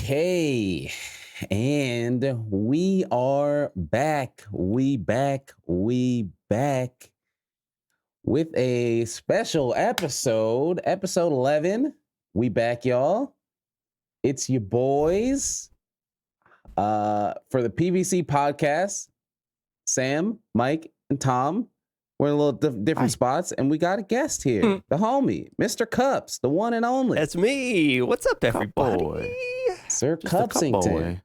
Okay. And we are back. We back with a special episode 11. We back, y'all. It's your boys for the PVC Podcast. Sam, Mike, and Tom. We're in a little different spots, and we got a guest here, the homie, MisterCups, the one and only. That's me. What's up, everybody? Boy. Sir Cupsington.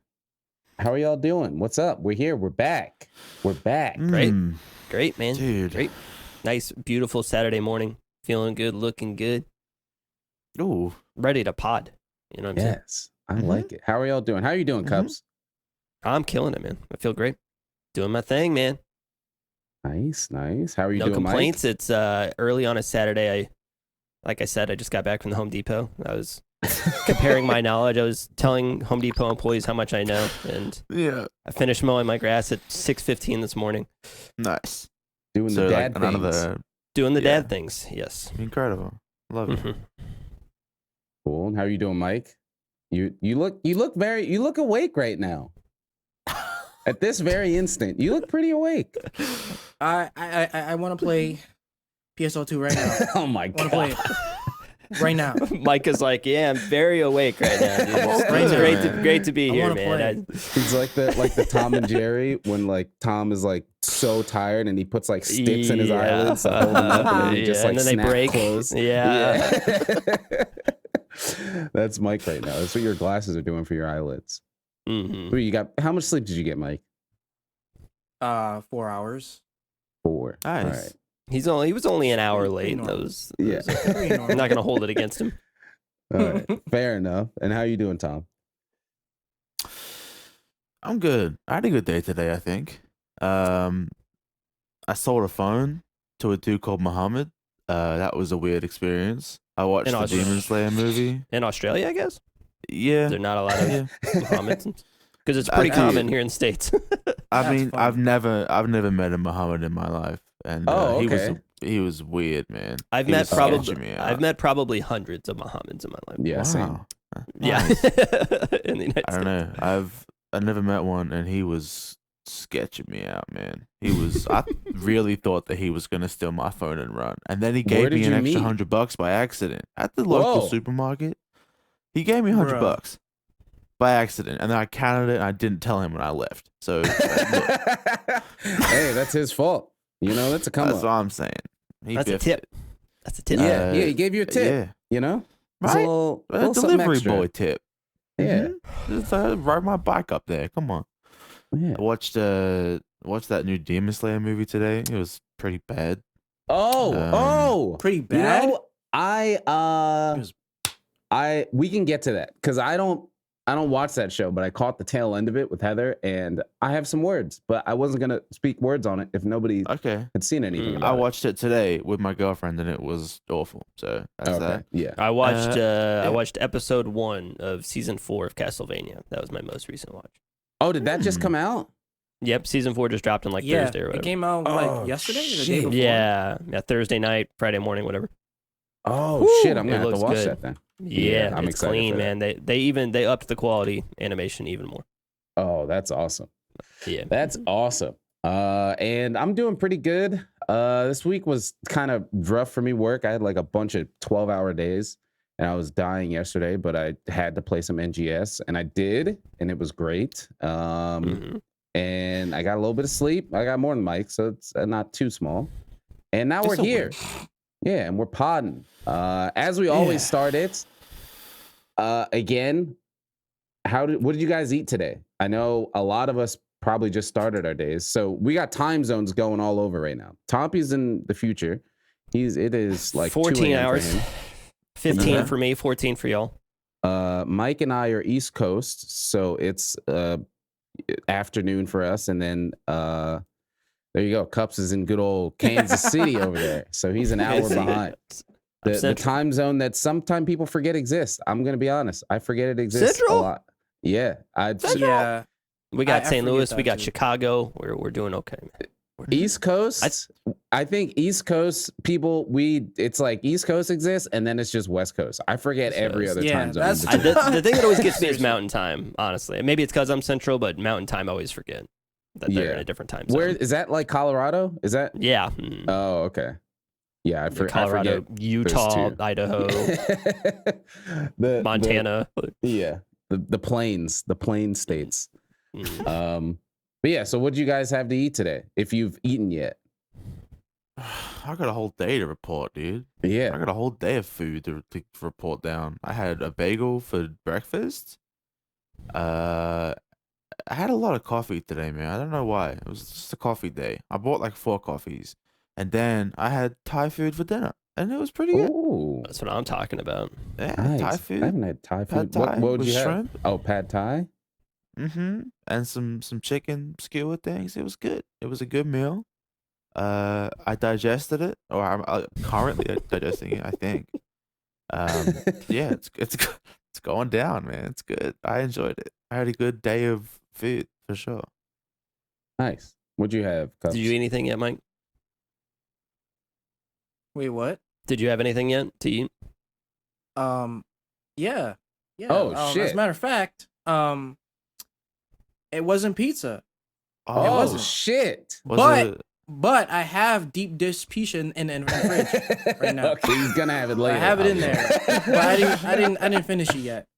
How are y'all doing? What's up? We're here. We're back. Great, man. Dude. Great. Nice, beautiful Saturday morning. Feeling good, looking good. Ooh. Ready to pod. You know what I'm saying? Yes, I like it. How are y'all doing? How are you doing, Cups? I'm killing it, man. I feel great. Doing my thing, man. Nice. How are you no doing, complaints. Mike? It's early on a Saturday. Like I said, I just got back from the Home Depot. I was comparing my knowledge. I was telling Home Depot employees how much I know, and I finished mowing my grass at 6:15 this morning. Nice. Doing the dad things. Doing the dad things. Yes. Incredible. Love it. Cool. And how are you doing, Mike? You look awake right now. At this very instant, you look pretty awake. I want to play PSO2 right now. Oh my God. I want to play it right now. Mike is like, yeah, I'm very awake right now, dude. It's great to be here, man. He's like the Tom and Jerry when like Tom is like so tired and he puts like sticks in his eyelids to hold him up and then he just like and then they break. Closed. Yeah. That's Mike right now. That's what your glasses are doing for your eyelids. Mm-hmm. You got? How much sleep did you get, Mike? 4 hours. 4. Nice. All right. He was only an hour late. I'm not gonna hold it against him. All right. Fair enough. And how you doing, Tom? I'm good. I had a good day today, I think. I sold a phone to a dude called Muhammad. That was a weird experience. I watched the Demon Slayer movie. In Australia, I guess? Yeah. They're not a lot of Muhammad's. Because it's pretty common here in the States. I mean, I've never met a Muhammad in my life. And he was weird, man. I've met probably hundreds of Muhammads in my life. Yeah, wow. same. Yeah. Nice. In the United States. I don't know. I never met one, and he was sketching me out, man. I really thought that he was gonna steal my phone and run, and then he gave me an extra $100 by accident at the local supermarket. He gave me $100 by accident, and then I counted it, and I didn't tell him when I left. So, hey, that's his fault. You know, that's a come. That's what I'm saying. That's a tip. That's a tip. Yeah, he gave you a tip. Yeah. You know, right? A little delivery boy tip. Yeah, just ride my bike up there. Come on. Yeah. I watched that new Demon Slayer movie today. It was pretty bad. Pretty bad. You know, we can get to that because I don't watch that show, but I caught the tail end of it with Heather, and I have some words, but I wasn't gonna speak words on it if nobody had seen anything. I watched it today with my girlfriend, and it was awful. So that's that. Yeah, I watched episode 1 of season 4 of Castlevania. That was my most recent watch. Oh, did that just come out? Yep, season 4 just dropped on Thursday or whatever. It came out yesterday or the day before? Yeah, Thursday night, Friday morning, whatever. Oh shit, I'm gonna have to watch that then. Yeah, I'm it's excited clean, man. They upped the quality animation even more. Oh, that's awesome. Yeah, that's awesome. And I'm doing pretty good. This week was kind of rough for me. Work. I had like a bunch of 12-hour days, and I was dying yesterday, but I had to play some NGS, and I did, and it was great. And I got a little bit of sleep. I got more than Mike, so it's not too small. And now we're here. Yeah, and we're podding. As we always start it. Again, what did you guys eat today? I know a lot of us probably just started our days, so we got time zones going all over right now. Tompy's in the future. It is like 14 hours. 15 for me, 14 for y'all. Mike and I are East Coast, so it's afternoon for us, and then there you go. Cups is in good old Kansas City over there, so he's an hour behind. The time zone that sometimes people forget exists. I'm going to be honest. I forget it exists a lot. Yeah. We got St. Louis. We got Chicago. We're doing okay. East Coast. I think East Coast people. It's like East Coast exists, and then it's just West Coast. I forget every other time zone. The thing that always gets me is Mountain Time. Honestly, maybe it's because I'm Central, but Mountain Time I always forget that they're in a different time zone. Where is that? Like Colorado? Is that? Yeah. Oh, okay. Yeah, Colorado, I forget Utah, Idaho, Montana. The plains states. But yeah, so what do you guys have to eat today? If you've eaten yet? I got a whole day to report, dude. Yeah, I got a whole day of food to report down. I had a bagel for breakfast. I had a lot of coffee today, man. I don't know why. It was just a coffee day. I bought like 4 coffees, and then I had Thai food for dinner, and it was pretty good. Ooh, that's what I'm talking about. Yeah, nice. Thai food. I haven't had Thai food. Pad Thai what would you shrimp. have? Oh, pad Thai. And some chicken skewer things. It was good. It was a good meal. I digested it, or I'm currently digesting it, I think. Yeah, it's going down, man. It's good. I enjoyed it. I had a good day of food for sure. Nice. What'd you have? Cups? Did you eat anything yet, Mike? Wait, what? Did you have anything yet to eat? Yeah. Oh shit. As a matter of fact, it wasn't pizza. Oh, it wasn't. Shit. But I have deep dish pizza in the fridge right now. Okay, he's gonna have it later. I have it in there, but I didn't finish it yet.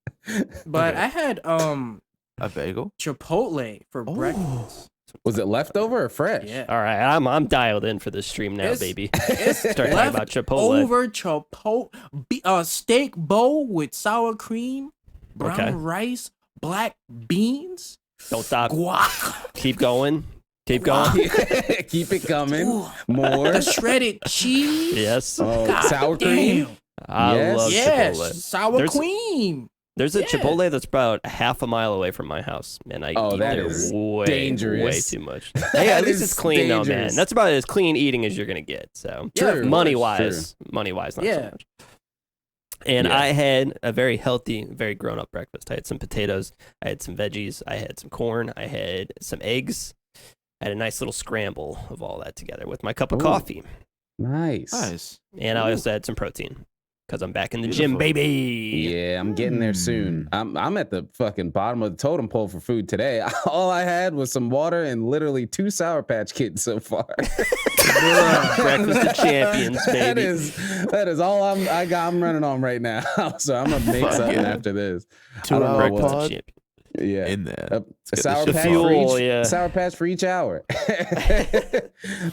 But okay. I had a bagel, Chipotle for breakfast. Was it leftover or fresh? Yeah. All right, I'm dialed in for this stream now, baby. Start talking about Chipotle. Over Chipotle, steak bowl with sour cream, brown rice, black beans. Don't stop. Guac. Keep going. Keep going. Keep it coming. Ooh, more. The shredded cheese. Yes. Sour cream. I love Chipotle. Sour cream. There's a Chipotle that's about half a mile away from my house, and I eat there way, dangerous. Way too much. Hey, at least it's clean though, man. That's about as clean eating as you're gonna get. So, money wise, not so much. And I had a very healthy, very grown-up breakfast. I had some potatoes, I had some veggies, I had some corn, I had some eggs. I had a nice little scramble of all that together with my cup of coffee. Nice. And I also had some protein. Because I'm back in the gym, baby. Yeah, I'm getting there soon. I'm at the fucking bottom of the totem pole for food today. All I had was some water and literally 2 Sour Patch Kids so far. Breakfast of champions, baby. That is all I'm running on right now. So I'm gonna make something after this. 2-hour pod. Yeah, in there. Sour Patch for each. Sour Patch for each hour.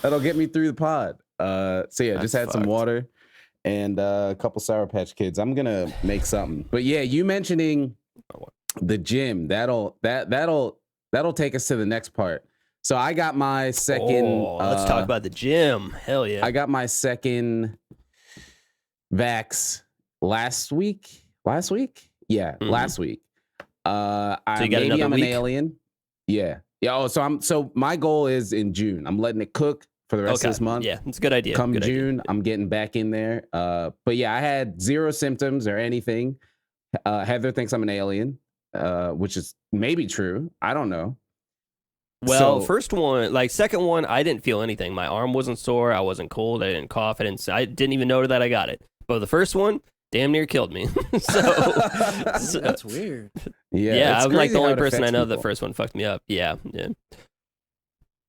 That'll get me through the pod. So yeah, just had some water. And a couple Sour Patch Kids. I'm gonna make something. But yeah, you mentioning the gym, that'll take us to the next part. So I got my second. Let's talk about the gym. Hell yeah! I got my second vax last week. Yeah, last week. So you got maybe I'm week? An alien. Yeah. Yeah. So my goal is in June. I'm letting it cook for the rest of this month. Yeah, it's a good idea. Come June, I'm getting back in there. But yeah, I had 0 symptoms or anything. Heather thinks I'm an alien, which is maybe true. I don't know. Well, second one, I didn't feel anything. My arm wasn't sore. I wasn't cold. I didn't cough. I didn't even know that I got it. But the first one, damn near killed me. so that's weird. Yeah, I'm like the only person I know that first one fucked me up. Yeah.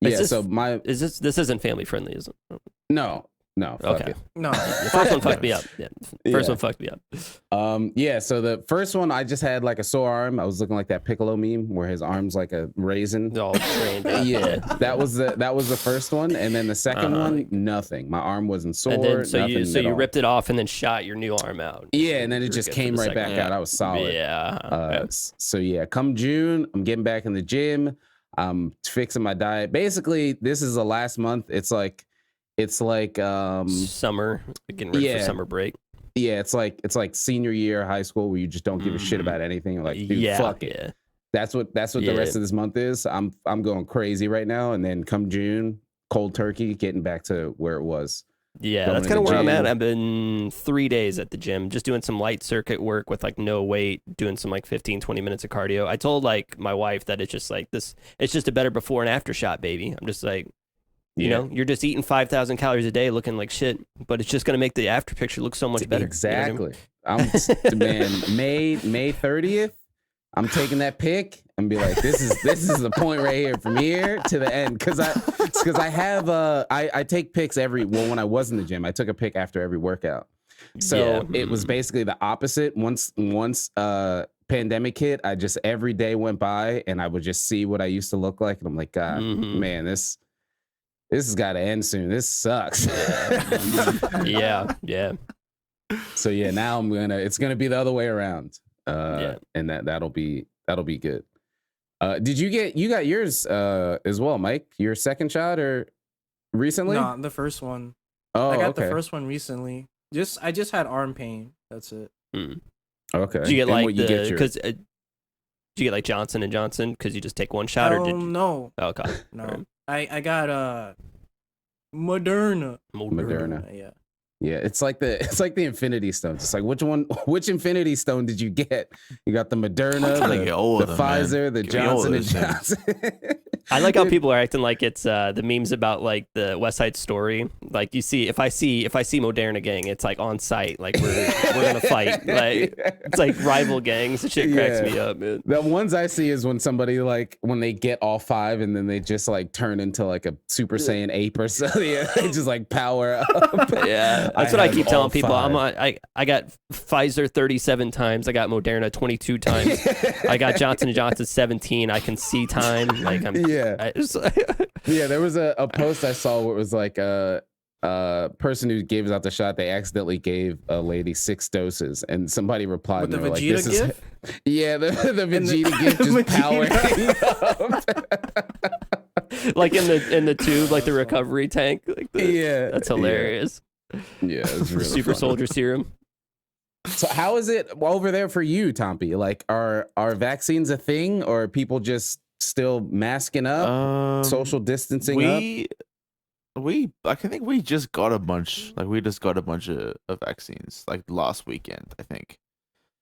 This isn't family friendly, is it? No. Okay. It. No. The first one fucked me up. Yeah. First one fucked me up. Yeah. So the first one, I just had like a sore arm. I was looking like that Piccolo meme where his arm's like a raisin. All trained. Yeah. That was the first one, and then the second one, nothing. My arm wasn't sore. And then you ripped it off and then shot your new arm out. Yeah, and then it just came right back out. I was solid. Yeah. So yeah, come June, I'm getting back in the gym. I'm fixing my diet. Basically, this is the last month. It's like summer, getting ready for summer break. Yeah, it's like senior year of high school where you just don't give a shit about anything. You're like, dude, fuck it. Yeah. That's what the rest of this month is. I'm going crazy right now, and then come June, cold turkey, getting back to where it was. Yeah, that's kind of where I'm at. I've been 3 days at the gym, just doing some light circuit work with like no weight, doing some like 15-20 minutes of cardio. I told like my wife that it's just like this, it's just a better before and after shot, baby. I'm just like, You know, you're just eating 5,000 calories a day, looking like shit, but it's just gonna make the after picture look so much better. Exactly. You know what I mean? Man, May 30th. I'm taking that pic and be like, this is the point right here, from here to the end. Cause I have I take pics when I was in the gym, I took a pic after every workout. So it was basically the opposite. Once pandemic hit, I just every day went by and I would just see what I used to look like. And I'm like, God, man, this has got to end soon. This sucks. Yeah. So yeah, now it's gonna be the other way around. And that'll be good. Did you got yours as well, Mike? Your second shot or recently? No, the first one. Oh, I got okay. the first one recently. I just had arm pain. That's it. Okay. Did you get did you get like Johnson & Johnson because you just take one shot, or did you? No. Oh, okay. No. I got Moderna. Yeah. Yeah, it's like the Infinity Stones. It's like which Infinity Stone did you get? You got the Moderna, the Pfizer, the Johnson & Johnson. I like how people are acting like it's the memes about like the West Side Story. Like you see, if I see Moderna gang, it's like on site, like we're gonna fight. Like it's like rival gangs. The shit cracks me up, man. The ones I see is when somebody when they get all 5 and then they just like turn into like a Super Saiyan ape or something. Yeah, they just like power up. Yeah, that's what I keep telling people. 5. I got Pfizer 37 times. I got Moderna 22 times. I got Johnson & Johnson 17. I can see time. Like I'm. Yeah. Yeah, there was a post I saw where it was like a person who gave us out the shot, they accidentally gave a lady 6 doses, and somebody replied with the and Vegeta like, gift? Yeah, the Vegeta gift just powering up. Like in the tube, like the recovery tank. Like that's hilarious. Yeah, it's really super funny. soldier serum. So how is it over there for you, Tompi? Like, are vaccines a thing, or are people just still masking up, social distancing up? I think we just got a bunch. Like we just got a bunch of vaccines like last weekend, I think.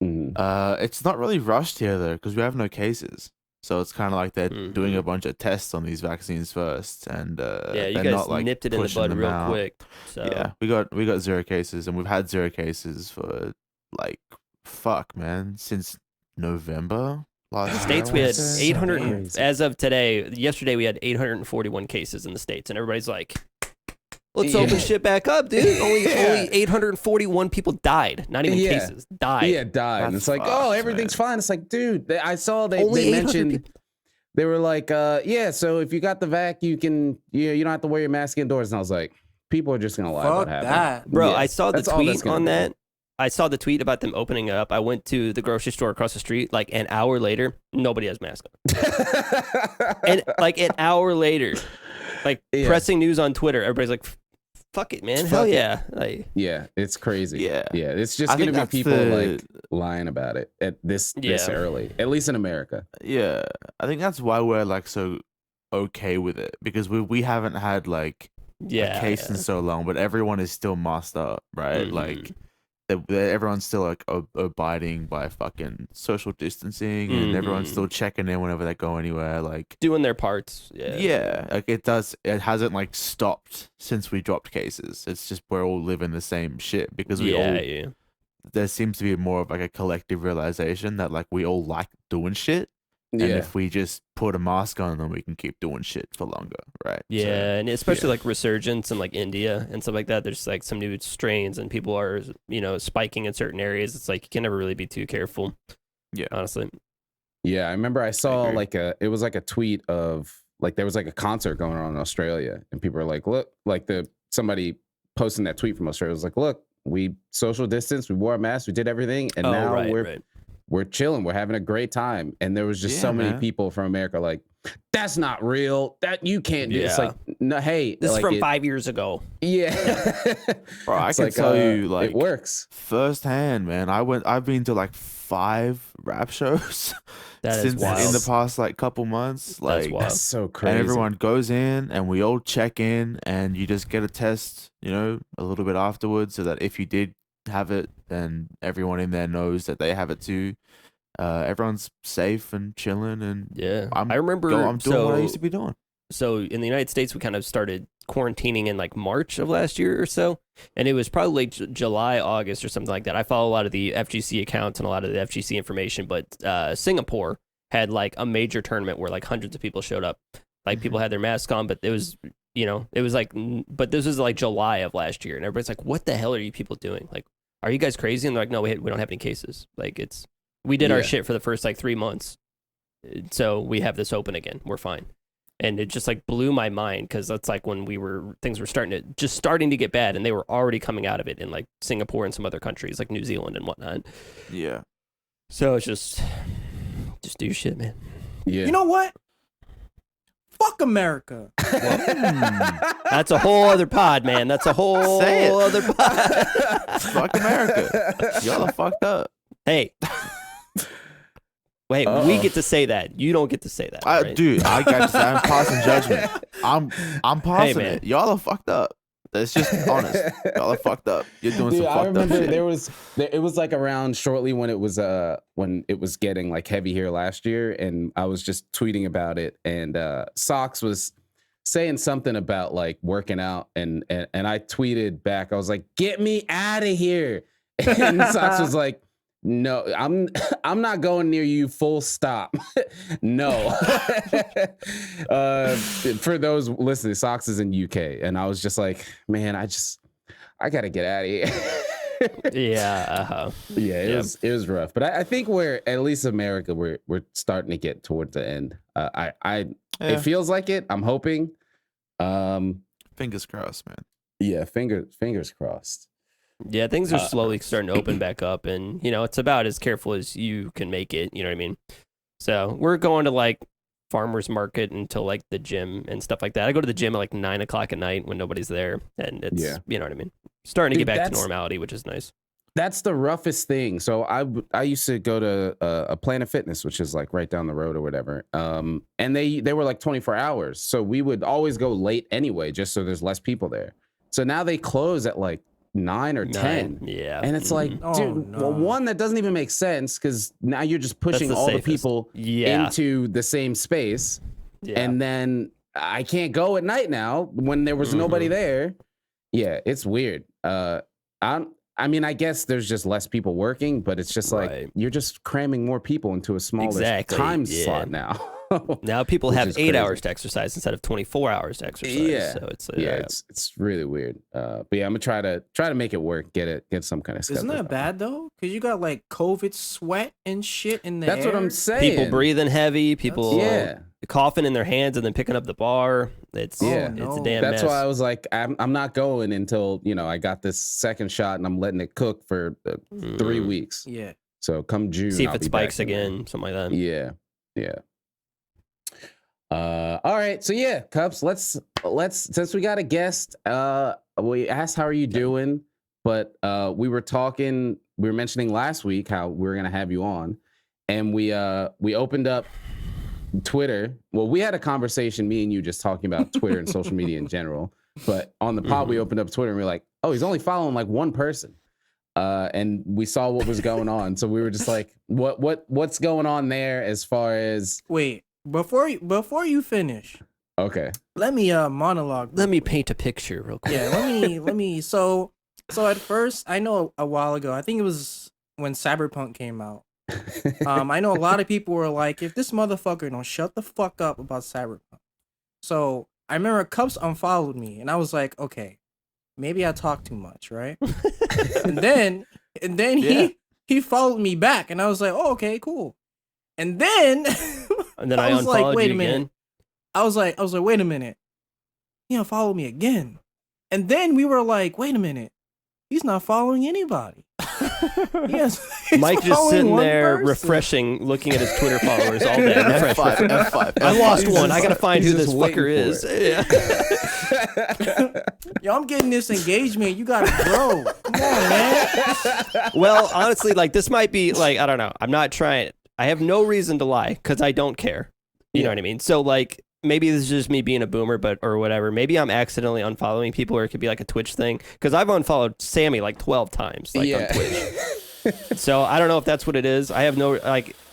It's not really rushed here though, because we have no cases. So it's kind of like they're doing a bunch of tests on these vaccines first, and you guys not, like, nipped it in the bud real quick. So yeah, we got 0 cases, and we've had 0 cases for like since November. The States, we had 800 as of today. Yesterday, we had 841 cases in the States, and everybody's like, let's open shit back up, dude. Only 841 people died. Not even cases. Died. Yeah, died. And it's like, everything's fine. It's like, dude, I saw they mentioned people. They were like, so if you got the vac, you don't have to wear your mask indoors. And I was like, people are just gonna lie about that. Bro, I saw the tweet on that. I saw the tweet about them opening it up. I went to the grocery store across the street. Like an hour later, nobody has masks on. And like an hour later, pressing news on Twitter, everybody's like, "Fuck it, man! Hell yeah!" Like, yeah, it's crazy. Yeah, it's just gonna be people like lying about it at this early, at least in America. Yeah, I think that's why we're like so okay with it, because we haven't had like a case in so long, but everyone is still masked up, right? Like. Everyone's still like abiding by fucking social distancing, and everyone's still checking in whenever they go anywhere, like doing their parts. Like it hasn't like stopped since we dropped cases. It's just we're all living the same shit because there seems to be more of like a collective realization that like we all like doing shit. And if we just put a mask on, then we can keep doing shit for longer, right? Yeah, and especially like resurgence in like India and stuff like that. There's like some new strains, and people are spiking in certain areas. It's like you can never really be too careful. Yeah, honestly. Yeah, I remember I saw it was like a tweet of like there was like a concert going on in Australia, and people were like, look, like somebody posting that tweet from Australia was like, look, we social distance, we wore a mask, we did everything, and now we're chilling. We're having a great time. And there was just so many people from America like, that's not real. That you can't do. It's like, no, hey, this is from 5 years ago. Yeah. Bro, I can tell you, like, it works firsthand, man. I've been to like 5 rap shows since in the past like couple months. Like that's so crazy. And everyone goes in and we all check in, and you just get a test, a little bit afterwards, so that if you did have it, then everyone in there knows that they have it too. Everyone's safe and chilling, and I remember I'm doing what I used to be doing. So in the United States, we kind of started quarantining in like March of last year or so, and it was probably like July, August or something like that. I follow a lot of the FGC accounts and a lot of the FGC information, but Singapore had like a major tournament where like hundreds of people showed up. Like people had their masks on, but it was, it was like, but this was like July of last year, and everybody's like, what the hell are you people doing? Like, are you guys crazy? And they're like, no, we don't have any cases. Like we did our shit for the first like 3 months. So we have this open again. We're fine. And it just like blew my mind because that's like when things were starting to get bad, and they were already coming out of it in like Singapore and some other countries like New Zealand and whatnot. Yeah. So it's just do your shit, man. Yeah. You know what? Fuck America. That's a whole other pod, man. That's a whole other pod. Fuck America. Y'all are fucked up. Hey. Wait, we get to say that. You don't get to say that. Right? Dude, I got to say, I'm passing judgment. I'm passing man. it. Y'all are fucked up. That's just honest. Y'all are fucked up. You're doing some fucked I remember up shit. it was like around shortly when it was getting like heavy here last year, and I was just tweeting about it, and Socks was saying something about like working out, and I tweeted back, I was like, get me out of here. And Socks was like, no, I'm not going near you, full stop. No. For those listening, Socks is in UK, and I was just like, man, I gotta get out of here. Yeah. It was rough, but I think at least America, we're starting to get towards the end. It feels like it. I'm hoping. Fingers crossed, man. Yeah, fingers crossed. Yeah, things are slowly starting to open back up, and it's about as careful as you can make it. You know what I mean? So we're going to like farmers market until like the gym and stuff like that. I go to the gym at like 9:00 at night when nobody's there, and it's you know what I mean, starting to get back to normality, which is nice. That's the roughest thing. So I used to go to a Planet Fitness, which is like right down the road or whatever. And they were like 24 hours. So we would always go late anyway, just so there's less people there. So now they close at like 9 or 10. Yeah. And it's like, dude, well, one, that doesn't even make sense because now you're just pushing all the people into the same space. Yeah. And then I can't go at night now when there was nobody there. Yeah, it's weird. I mean, I guess there's just less people working, but it's just like you're just cramming more people into a smaller time slot now. Now people have 8 hours to exercise instead of 24 hours to exercise. Yeah, so it's really weird. But yeah, I'm gonna try to make it work. Get some kind of. Isn't that bad though? Because you got like COVID sweat and shit in the That's air. what I'm saying. People breathing heavy. People coughing in their hands and then picking up the bar. It's a damn mess. That's why I was like, I'm not going until I got this second shot and I'm letting it cook for 3 weeks. Yeah. So come June, see if it spikes again, something like that. Yeah. All right. So yeah, Cups, let's since we got a guest, we asked how are you doing, but we were mentioning last week how we were gonna have you on, and we opened up Twitter. Well, we had a conversation, me and you, just talking about Twitter and social media in general, but on the pod we opened up Twitter and we were like, oh, he's only following like one person. And we saw what was going on. So we were just like, what's going on there as far as wait. Before you finish, okay, let me monologue. Let me paint a picture real quick. Yeah, let me. So at first, I know a while ago, I think it was when Cyberpunk came out. I know a lot of people were like, if this motherfucker don't shut the fuck up about Cyberpunk. So I remember Cups unfollowed me, and I was like, okay, maybe I talk too much, right? and then he followed me back, and I was like, oh, okay, cool. And then I was like, wait a minute. Again? I was like, wait a minute. He unfollowed me again. And then we were like, wait a minute. He's not following anybody. He's Mike just sitting there refreshing, looking at his Twitter followers all day. F5. I lost one. I gotta find who this fucker is. Yo, I'm getting this engagement. You gotta grow. Come on, man. Well, honestly, like this might be like, I don't know. I'm not trying. I have no reason to lie because I don't care. You know what I mean? So like maybe this is just me being a boomer, or whatever. Maybe I'm accidentally unfollowing people, or it could be like a Twitch thing. Because I've unfollowed Sammy like 12 times, like on Twitch. So I don't know if that's what it is. I have no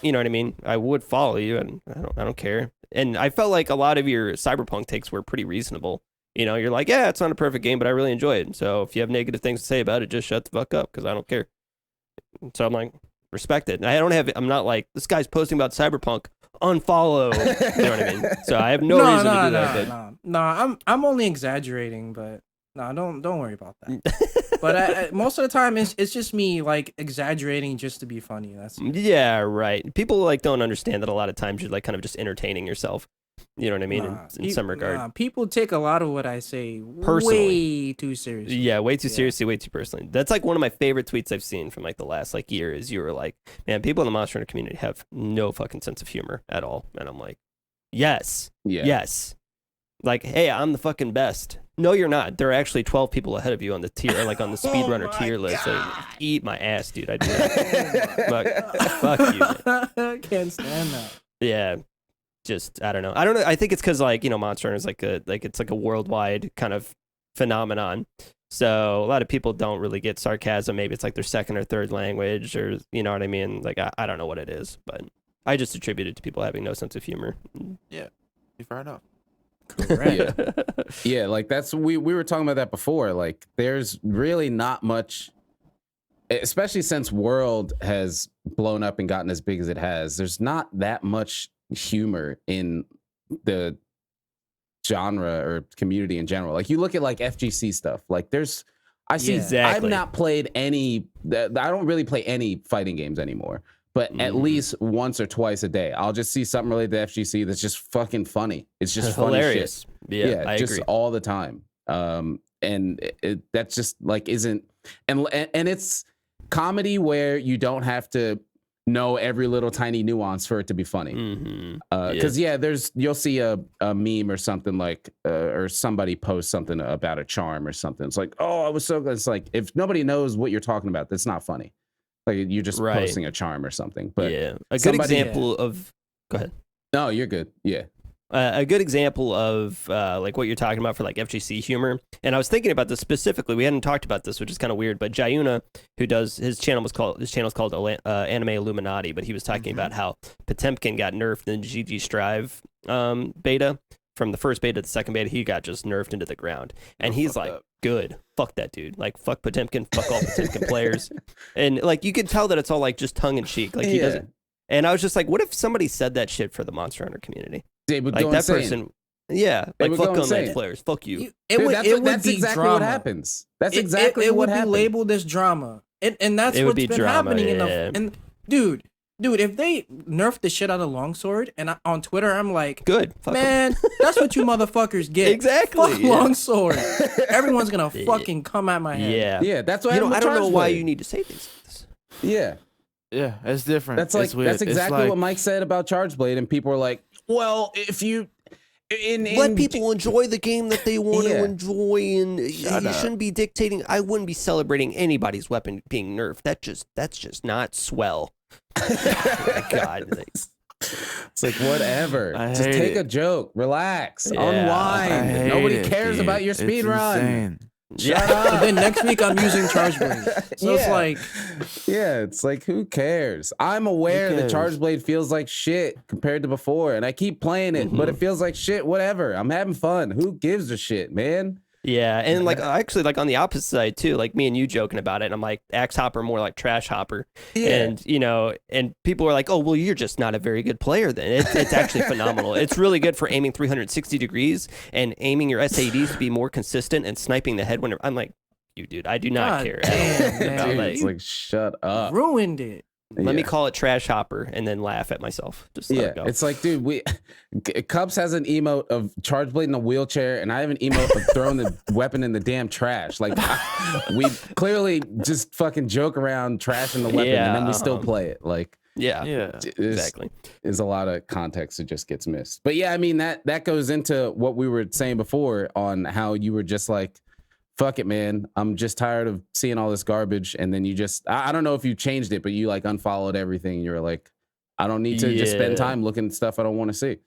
you know what I mean? I would follow you, and I don't care. And I felt like a lot of your Cyberpunk takes were pretty reasonable. You know, you're like, yeah, it's not a perfect game, but I really enjoy it. So if you have negative things to say about it, just shut the fuck up because I don't care. So I'm like, respect it. And I'm not like, this guy's posting about Cyberpunk, unfollow. You know what I mean? So I have no reason to do that. No, I'm only exaggerating, but no, don't worry about that. But I, most of the time, it's just me like exaggerating just to be funny. Yeah, right. People like don't understand that a lot of times you're like kind of just entertaining yourself. You know what I mean? In some regard. People take a lot of what I say personally. Way too seriously. Yeah, way too seriously, way too personally. That's like one of my favorite tweets I've seen from like the last like year is you were like, man, people in the Monster Hunter community have no fucking sense of humor at all. And I'm like, yes. Like, hey, I'm the fucking best. No, you're not. There are actually 12 people ahead of you on the tier, like on the speedrunner tier list. So eat my ass, dude. I do that. Fuck you, man. Can't stand that. Yeah. Just I don't know. I think it's because like, you know, Monster Hunter is it's like a worldwide kind of phenomenon. So a lot of people don't really get sarcasm. Maybe it's like their second or third language, or you know what I mean. Like I don't know what it is, but I just attribute it to people having no sense of humor. Yeah, fair enough. Correct. Yeah, like that's we were talking about that before. Like there's really not much, especially since World has blown up and gotten as big as it has. There's not that much humor in the genre or community in general. Like you look at like FGC stuff, like I've not played any, I don't really play any fighting games anymore, but at least once or twice a day I'll just see something related to FGC that's just fucking funny. It's just hilarious. Yeah, I just agree. all the time. And that's just like isn't, and it's comedy where you don't have to know every little tiny nuance for it to be funny. Because you'll see a meme or something like or somebody post something about a charm or something. It's like, oh, I was so good. It's like if nobody knows what you're talking about, that's not funny. Like you're just posting a charm or something. But a good example of go ahead. No, you're good. Yeah. A good example of like what you're talking about for like FGC humor, and I was thinking about this specifically. We hadn't talked about this, which is kind of weird. But Jayuna, who does his channel's called Anime Illuminati, but he was talking about how Potemkin got nerfed in the GG Strive beta. From the first beta to the second beta, he got just nerfed into the ground, and he's like, "Good, fuck that dude. Like, fuck Potemkin, fuck all Potemkin players." And like, you could tell that it's all like just tongue in cheek. Like he doesn't. And I was just like, what if somebody said that shit for the Monster Hunter community? They would like go that insane. Person, like fuck Gunland players, fuck you. That's exactly drama. what happens. That's exactly what happens. It would be labeled as drama, and that's what's been happening in the. And dude, if they nerf the shit out of Longsword, and on Twitter I'm like, good, fuck man, that's what you motherfuckers get. Exactly. Fuck Longsword. Everyone's gonna fucking come at my head. Yeah. That's why I don't know why you need to say things like this. Yeah, it's different. That's like that's exactly what Mike said about Charge Blade, and people were like, "Well, if you let people enjoy the game that they want to enjoy, and you shouldn't be dictating. I wouldn't be celebrating anybody's weapon being nerfed. That's just not swell." Oh my God. It's like whatever. Just take a joke, relax, unwind. Nobody cares about your speed run. Shut up. And then next week I'm using Charge Blade. So it's like who cares? I'm aware that Charge Blade feels like shit compared to before, and I keep playing it, but it feels like shit. Whatever. I'm having fun. Who gives a shit, man? Yeah, and like actually, like on the opposite side too, like me and you joking about it, and I'm like Axe Hopper more like Trash Hopper, and and people are like, oh well, you're just not a very good player then. It's actually phenomenal. It's really good for aiming 360 degrees and aiming your SADs to be more consistent and sniping the head whenever. I'm like, you dude, I do not care. It's like shut up. Ruined it. Let me call it Trash Hopper and then laugh at myself. Just let it go. It's like, dude, Cups has an emote of Charge Blade in a wheelchair, and I have an emote of throwing the weapon in the damn trash. Like, we clearly just fucking joke around trashing the weapon, and then we still play it. Like, exactly. There's a lot of context that just gets missed. But yeah, I mean that goes into what we were saying before on how you were just like, fuck it, man. I'm just tired of seeing all this garbage. And then you just, I don't know if you changed it, but you like unfollowed everything. You were like, I don't need to just spend time looking at stuff I don't want to see.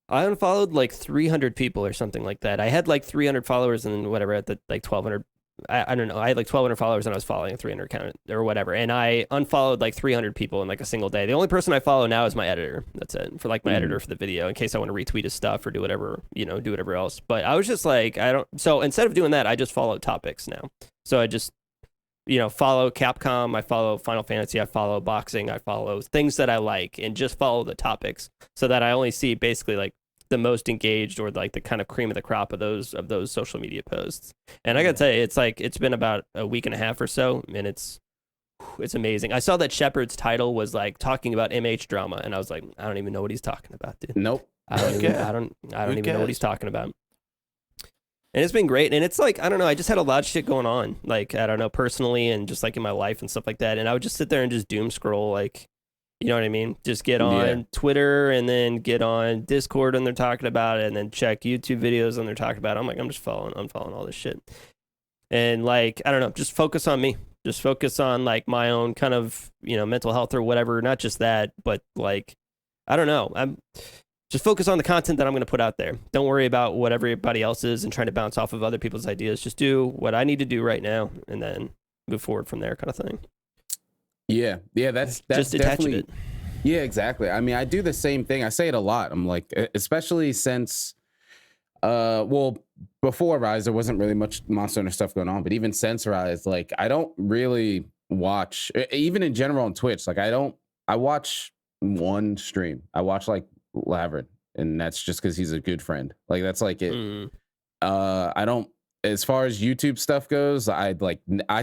I unfollowed like 300 people or something like that. I had like 300 followers and whatever at the like 1,200 I don't know. I had like 1,200 followers and I was following a 300 account or whatever. And I unfollowed like 300 people in like a single day. The only person I follow now is my editor. That's it, for like my editor for the video, in case I want to retweet his stuff or do whatever, do whatever else. But I was just like, so instead of doing that, I just follow topics now. So I just, follow Capcom, I follow Final Fantasy, I follow boxing, I follow things that I like, and just follow the topics so that I only see basically like the most engaged or like the kind of cream of the crop of those social media posts. And I gotta tell you, it's been about a week and a half or so, and it's amazing. I saw that Shepard's title was like talking about MH drama, and I was like, I don't even know what he's talking about, dude. Nope. I don't even know what he's talking about. And it's been great. And it's like, I don't know, I just had a lot of shit going on, like, I don't know, personally and just like in my life and stuff like that. And I would just sit there and just doom scroll, like, you know what I mean? Just get on Twitter and then get on Discord and they're talking about it, and then check YouTube videos and they're talking about it. I'm like, I'm just unfollowing all this shit. And like, I don't know, just focus on me. Just focus on like my own kind of, mental health or whatever. Not just that, but like, I don't know. I'm just focus on the content that I'm going to put out there. Don't worry about what everybody else is and trying to bounce off of other people's ideas. Just do what I need to do right now and then move forward from there, kind of thing. Yeah, that's just detach definitely it. Yeah, exactly. I mean, I do the same thing. I say it a lot. I'm like, especially since, before Rise, there wasn't really much Monster Hunter stuff going on, but even since Rise, like, I don't really watch, even in general on Twitch. Like, I watch one stream. I watch like Labyrinth, and that's just because he's a good friend. Like, that's like it. I don't. As far as YouTube stuff goes, I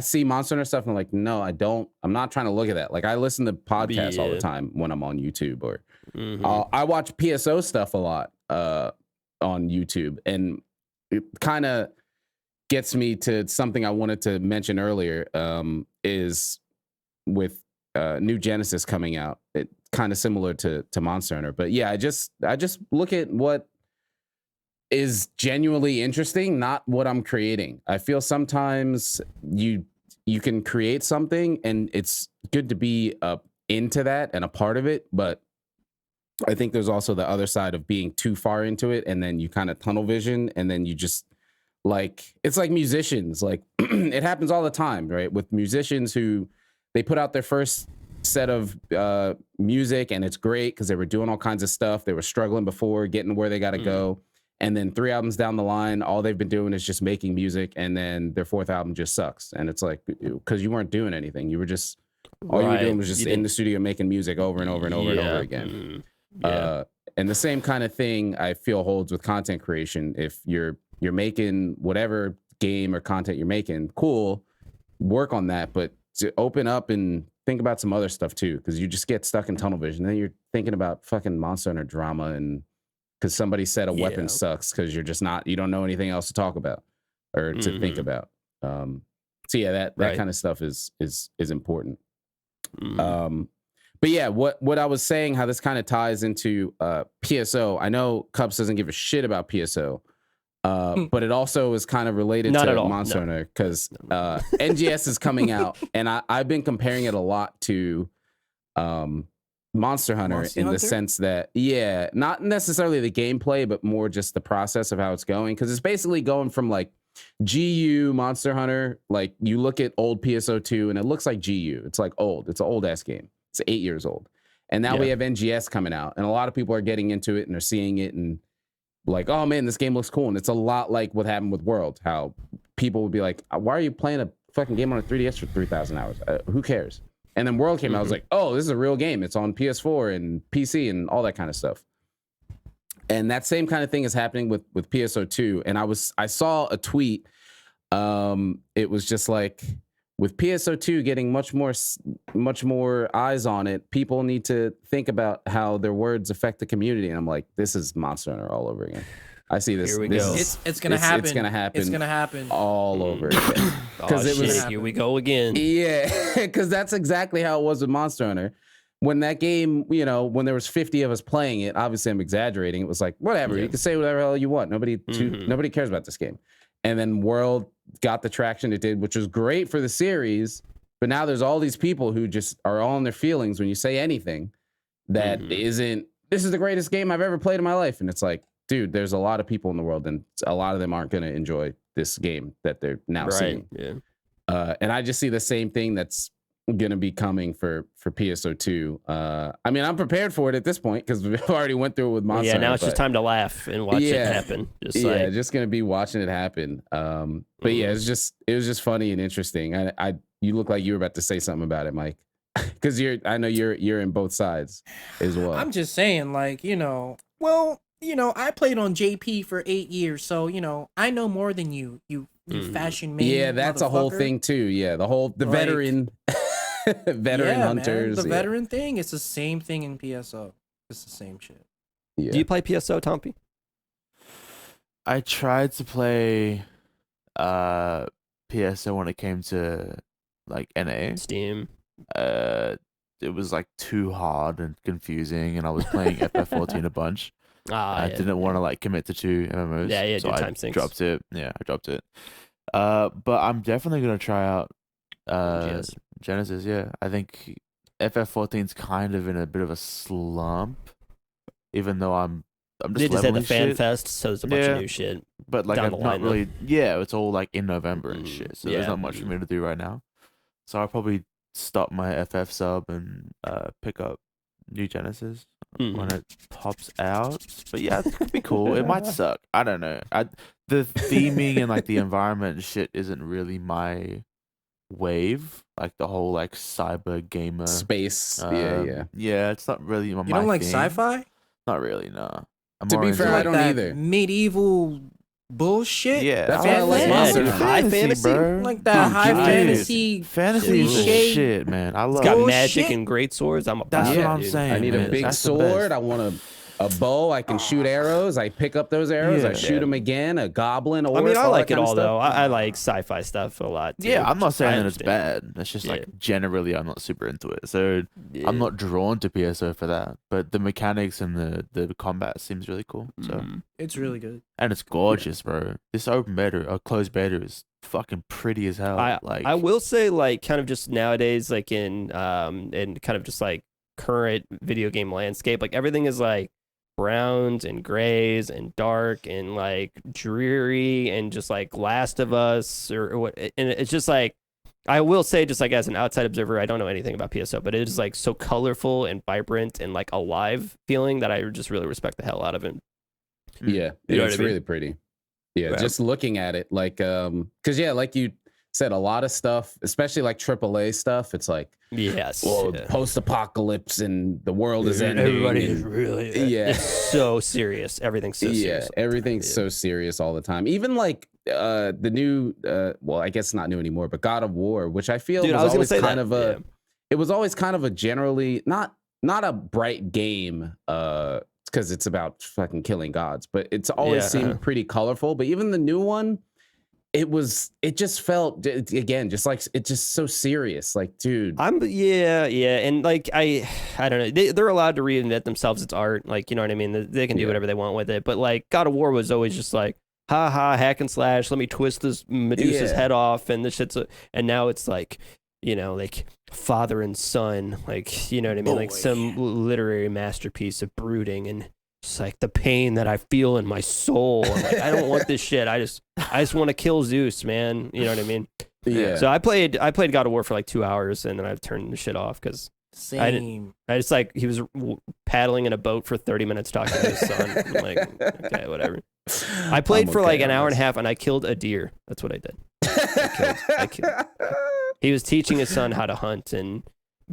see Monster Hunter stuff and I'm like, no, I don't. I'm not trying to look at that. Like, I listen to podcasts all the time when I'm on YouTube, or I watch PSO stuff a lot on YouTube, and it kind of gets me to something I wanted to mention earlier. Is with New Genesis coming out, it kind of similar to Monster Hunter, but yeah, I just look at what is genuinely interesting, not what I'm creating. I feel sometimes you can create something and it's good to be into that and a part of it, but I think there's also the other side of being too far into it, and then you kind of tunnel vision, and then you just like, it's like musicians, like it happens all the time, right? With musicians who they put out their first set of music and it's great because they were doing all kinds of stuff. They were struggling before getting where they got to go. And then 3 albums down the line, all they've been doing is just making music, and then their 4th album just sucks. And it's like, because you weren't doing anything. You were just, all you were doing was just in the studio making music over and over and over and over again. And the same kind of thing I feel holds with content creation. If you're making whatever game or content you're making, cool, work on that, but to open up and think about some other stuff too, because you just get stuck in tunnel vision. Then you're thinking about fucking Monster Hunter drama, and because somebody said a weapon sucks, because you're just not, you don't know anything else to talk about or to think about. So yeah, that kind of stuff is important. But yeah, what I was saying, how this kind of ties into PSO. I know Cups doesn't give a shit about PSO, but it also is kind of related to Monster Hunter, because NGS is coming out, and I've been comparing it a lot to Monster Hunter the sense that, not necessarily the gameplay, but more just the process of how it's going, because it's basically going from like GU Monster Hunter. Like, you look at old PSO2 and it looks like GU. It's like old. It's an old ass game. It's 8 years old. And now we have NGS coming out, and a lot of people are getting into it and they're seeing it and like, oh man, this game looks cool. And it's a lot like what happened with World, how people would be like, why are you playing a fucking game on a 3DS for 3,000 hours? Who cares? And then World came out, I was like, oh, this is a real game. It's on PS4 and PC and all that kind of stuff. And that same kind of thing is happening with PSO2. And I saw a tweet. It was just like, with PSO2 getting much more eyes on it, people need to think about how their words affect the community. And I'm like, this is Monster Hunter all over again. I see this. Here we go. It's gonna happen. It's gonna happen. It's gonna happen all over again. Here we go again. Yeah, because that's exactly how it was with Monster Hunter. When that game, when there was 50 of us playing it, obviously I'm exaggerating. It was like, whatever, you can say whatever hell you want. Nobody cares about this game. And then World got the traction it did, which was great for the series. But now there's all these people who just are all in their feelings when you say anything that isn't, this is the greatest game I've ever played in my life. And it's like, dude, there's a lot of people in the world, and a lot of them aren't going to enjoy this game that they're now seeing. Yeah. And I just see the same thing that's gonna be coming for PSO2. I mean, I'm prepared for it at this point because we've already went through it with Monster. Yeah, now it's just time to laugh and watch it happen. Just gonna be watching it happen. But yeah, it was just funny and interesting. You look like you were about to say something about it, Mike, because I know you're in both sides as well. I'm just saying, like, I played on JP for 8 years, so I know more than you fashion man. Yeah, that's a whole thing too. Yeah, the veteran. Veteran hunters. Man, the veteran thing, it's the same thing in PSO. It's the same shit. Yeah. Do you play PSO, Tompi? I tried to play PSO when it came to like NA. Steam. It was like too hard and confusing, and I was playing FF14 a bunch. I didn't want to like commit to 2 MMOs. Yeah, so I time sinks. dropped it. Yeah, I dropped it. But I'm definitely gonna try out Genesis. Yeah, I think FF14's kind of in a bit of a slump, even though I'm just they just had the fan shit. fest, so there's a bunch of new shit. But like, I'm not really. Yeah, it's all like in November and shit, so there's not much for me to do right now. So I'll probably stop my FF sub and pick up new Genesis when it pops out. But yeah, it could be cool. It might suck. I don't know. The theming and like the environment and shit isn't really my wave. Like the whole like cyber gamer space. Yeah, it's not really my thing. You don't like sci-fi? Not really, no. To be fair, I don't either. Medieval bullshit. Yeah, that's why I like Monster. High fantasy, bro. Like that high fantasy. Fantasy is shit, man. I love. It's got magic and great swords. That's what I'm saying. I need a big sword. I want a bow. I can shoot arrows. I pick up those arrows. I shoot them again. A goblin. I mean, I like it all though. I like sci-fi stuff a lot. Too. Yeah, I'm not saying that it's bad. It's just like generally I'm not super into it. So I'm not drawn to PSO for that. But the mechanics and the combat seems really cool. So it's really good. And it's gorgeous, bro. This open beta or closed beta is fucking pretty as hell. I will say, like, kind of just nowadays, like in kind of just like current video game landscape, like everything is like browns and grays and dark and like dreary and just like Last of Us or what. And it's just like, I will say, just like as an outside observer, I don't know anything about PSO, but it is like so colorful and vibrant and like alive feeling that I just really respect the hell out of it. Yeah, it's really pretty. Yeah, just looking at it, like, because like you said, a lot of stuff, especially like AAA stuff, it's like, post-apocalypse and the world is ending. Everybody is really, it's so serious. Everything's so serious. Everything's so serious all the time. Even like the new, well, I guess it's not new anymore, but God of War, which I feel was always kind of it was always kind of a generally not a bright game, because it's about fucking killing gods, but it's always seemed pretty colorful. But even the new one, it just felt, again, just like, it's just so serious. Like, dude, and like I don't know, they're allowed to reinvent themselves. It's art, like, you know what I mean? They can do whatever they want with it. But like God of War was always just like, hack and slash, let me twist this Medusa's head off, and this shit's and now it's like, you know, like father and son, like, you know what I mean? Like some literary masterpiece of brooding, and it's like the pain that I feel in my soul. I'm like, I don't want this shit. I just want to kill Zeus, man. You know what I mean? Yeah. So I played God of War for like 2 hours, and then I turned the shit off because I just like, he was paddling in a boat for 30 minutes talking to his son. I'm like, okay, whatever. I played for like an hour and a half, and I killed a deer. That's what I did. I killed. He was teaching his son how to hunt and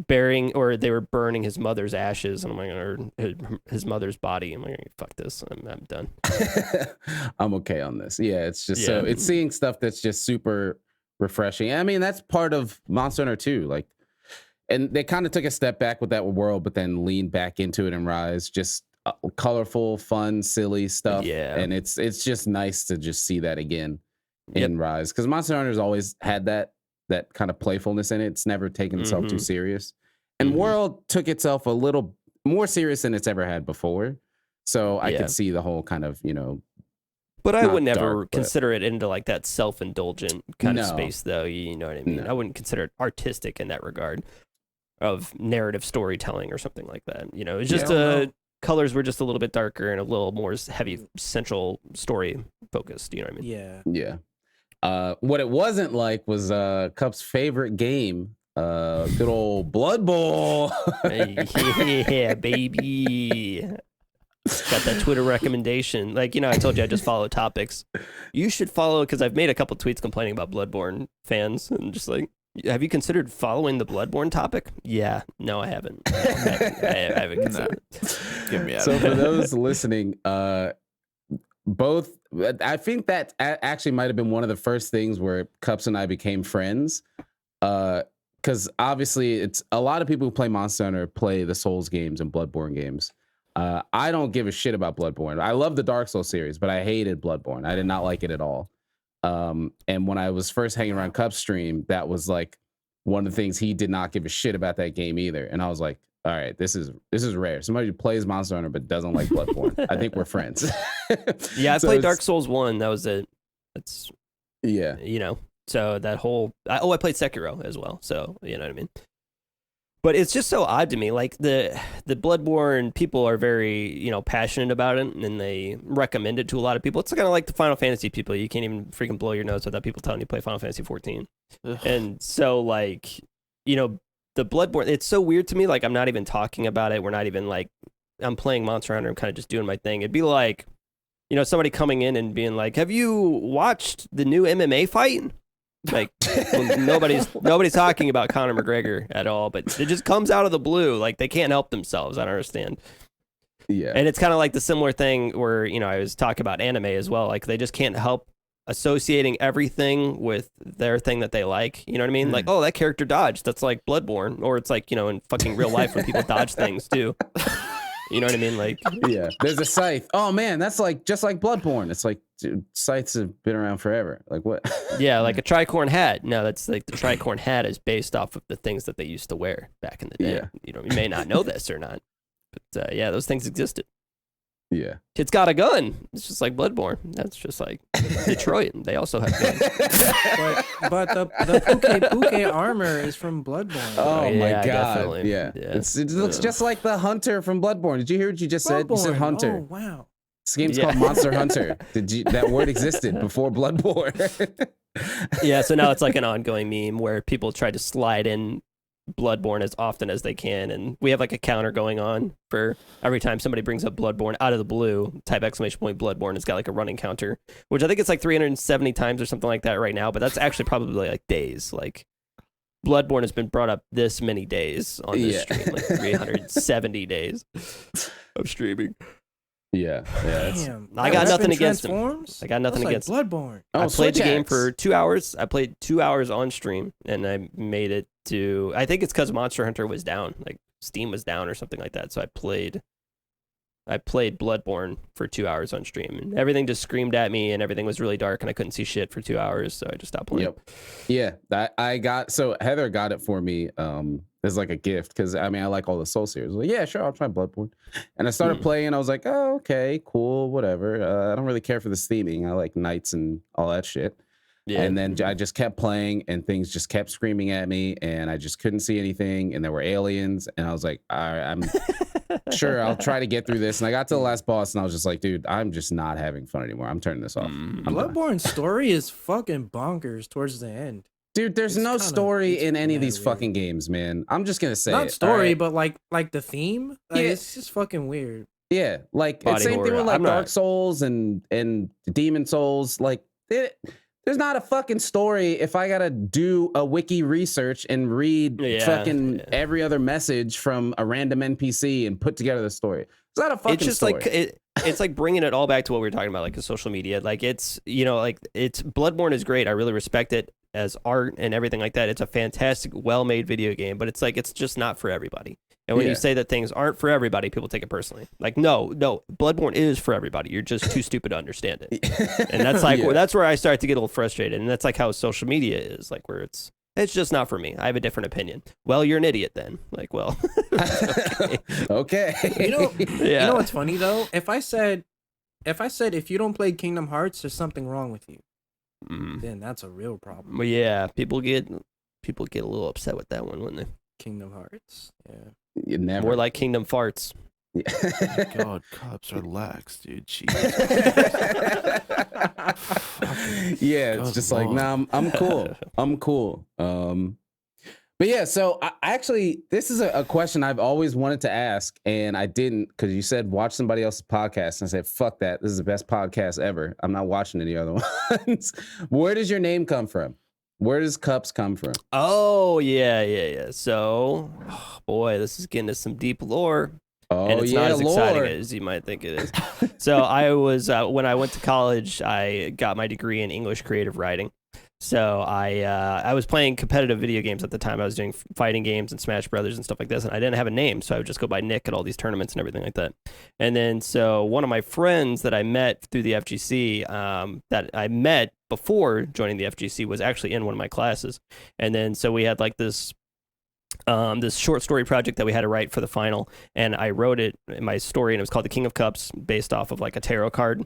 they were burning his mother's ashes, and I'm like, or his mother's body. I'm like, fuck this. I'm done. I'm okay on this. Yeah, it's just so it's seeing stuff that's just super refreshing. I mean, that's part of Monster Hunter 2. Like, and they kind of took a step back with that world, but then leaned back into it and Rise. Just colorful, fun, silly stuff. Yeah, and it's just nice to just see that again in Rise, because Monster Hunter's always had that kind of playfulness in it. It's never taken itself too serious. And World took itself a little more serious than it's ever had before. So I could see the whole kind of, you know. But I would never consider it into like that self-indulgent kind of space, though. You know what I mean? No. I wouldn't consider it artistic in that regard of narrative storytelling or something like that. You know, it's just colors were just a little bit darker and a little more heavy central story focused. You know what I mean? Yeah. Yeah. What it wasn't like was Cup's favorite game, good old Blood Bowl. Yeah, baby. Got that Twitter recommendation. Like, I told you I just follow topics. You should follow, because I've made a couple tweets complaining about BloodBorne fans, and just like, have you considered following the BloodBorne topic? Yeah, no, I haven't. I haven't considered. Get me out. So for those listening, both, I think that actually might have been one of the first things where Cups and I became friends. Because obviously, it's a lot of people who play Monster Hunter play the Souls games and Bloodborne games. I don't give a shit about Bloodborne. I love the Dark Souls series, but I hated Bloodborne. I did not like it at all. And when I was first hanging around Cup's stream, that was like one of the things. He did not give a shit about that game either. And I was like, all right, this is rare. Somebody who plays Monster Hunter but doesn't like Bloodborne. I think we're friends. Yeah, I played Dark Souls 1. That was it. That's, yeah. So that whole... I played Sekiro as well. So, you know what I mean? But it's just so odd to me. Like, the Bloodborne people are very, passionate about it, and they recommend it to a lot of people. It's kind of like the Final Fantasy people. You can't even freaking blow your nose without people telling you to play Final Fantasy 14. And so, like, the Bloodborne, it's so weird to me. Like, I'm not even talking about it. We're not even, like, I'm playing Monster Hunter. I'm kind of just doing my thing. It'd be like, somebody coming in and being like, have you watched the new MMA fight? Like, nobody's talking about Conor McGregor at all, but it just comes out of the blue. Like, they can't help themselves. I don't understand. Yeah. And it's kind of like the similar thing where, I was talking about anime as well. Like, they just can't help associating everything with their thing that they like. You know what I mean? Like, oh, that character dodged. That's like Bloodborne. Or it's like, in fucking real life when people dodge things too. You know what I mean? Like, yeah, there's a scythe. Oh man, that's like just like Bloodborne. It's like, dude, scythes have been around forever. Like what? Yeah, like a tricorn hat. No, that's like the tricorn hat is based off of the things that they used to wear back in the day. Yeah. You may not know this or not, but yeah, those things existed. Yeah. Kid's got a gun. It's just like Bloodborne. That's just like Detroit. They also have guns. but the Puke armor is from Bloodborne. Oh my god. Definitely. Yeah. It looks just like the hunter from Bloodborne. Did you hear what you just said? You said hunter. Oh wow. This game's called Monster Hunter. That word existed before Bloodborne? Yeah, so now it's like an ongoing meme where people try to slide in Bloodborne as often as they can, and we have like a counter going on for every time somebody brings up Bloodborne out of the blue, type ! Bloodborne. It's got like a running counter, which I think it's like 370 times or something like that right now, but that's actually probably like days. Like, Bloodborne has been brought up this many days on this stream, like 370 days of streaming. Yeah. Damn. I got nothing against him. I got nothing against Bloodborne. I played the game for 2 hours. I played 2 hours on stream, and I made it to... I think it's because Monster Hunter was down. Like, Steam was down or something like that. So I played Bloodborne for 2 hours on stream, and everything just screamed at me, and everything was really dark, and I couldn't see shit for 2 hours, so I just stopped playing. Yep. Yeah, so Heather got it for me as like a gift, because I like all the Soul series. I was like, yeah, sure, I'll try Bloodborne. And I started playing, I was like, oh, okay, cool, whatever. I don't really care for this theming. I like knights and all that shit. Yeah. And then I just kept playing, and things just kept screaming at me, and I just couldn't see anything, and there were aliens, and I was like, all right, I'm sure, I'll try to get through this. And I got to the last boss, and I was just like, dude, I'm just not having fun anymore. I'm turning this off. Bloodborne's story is fucking bonkers towards the end. Dude, there's no story in any of these fucking games, man. I'm just gonna say not story, but like the theme. Like, it's just fucking weird. Yeah, like it's same thing with like Dark Souls and Demon Souls. Like there's not a fucking story if I gotta do a wiki research and read every other message from a random NPC and put together the story. It's not a fucking It's just story. Like it's like bringing it all back to what we were talking about, like the social media. Like it's Bloodborne is great. I really respect it as art and everything like that. It's a fantastic, well-made video game, but it's like it's just not for everybody. And when you say that things aren't for everybody, people take it personally. Like, no, Bloodborne is for everybody. You're just too stupid to understand it. And that's like that's where I start to get a little frustrated. And that's like how social media is, like where it's just not for me. I have a different opinion. Well, you're an idiot then. Like, well, okay. You know what's funny though? If I said if you don't play Kingdom Hearts, there's something wrong with you. Then that's a real problem. Well, yeah, people get a little upset with that one, wouldn't they? Kingdom Hearts, yeah. You never. More like Kingdom Farts. God, Cups, relax, dude. Yeah, it's just like, nah, I'm cool. I'm cool. But yeah, so I actually, this is a question I've always wanted to ask, and I didn't, because you said watch somebody else's podcast, and I said, fuck that. This is the best podcast ever. I'm not watching any other ones. Where does your name come from? Where does Cups come from? Oh, yeah. So, boy, this is getting into some deep lore. Oh, and it's yeah, not as lore. exciting as you might think it is. So I was, when I went to college, I got my degree in English creative writing. So I was playing competitive video games at the time. I was doing fighting games and Smash Brothers and stuff like this, and I didn't have a name, so I would just go by Nick at all these tournaments and everything like that. And then so one of my friends that I met through the FGC, that I met before joining the FGC, was actually in one of my classes. And then so we had like this short story project that we had to write for the final, and I wrote it in my story, and it was called The King of Cups, based off of like a tarot card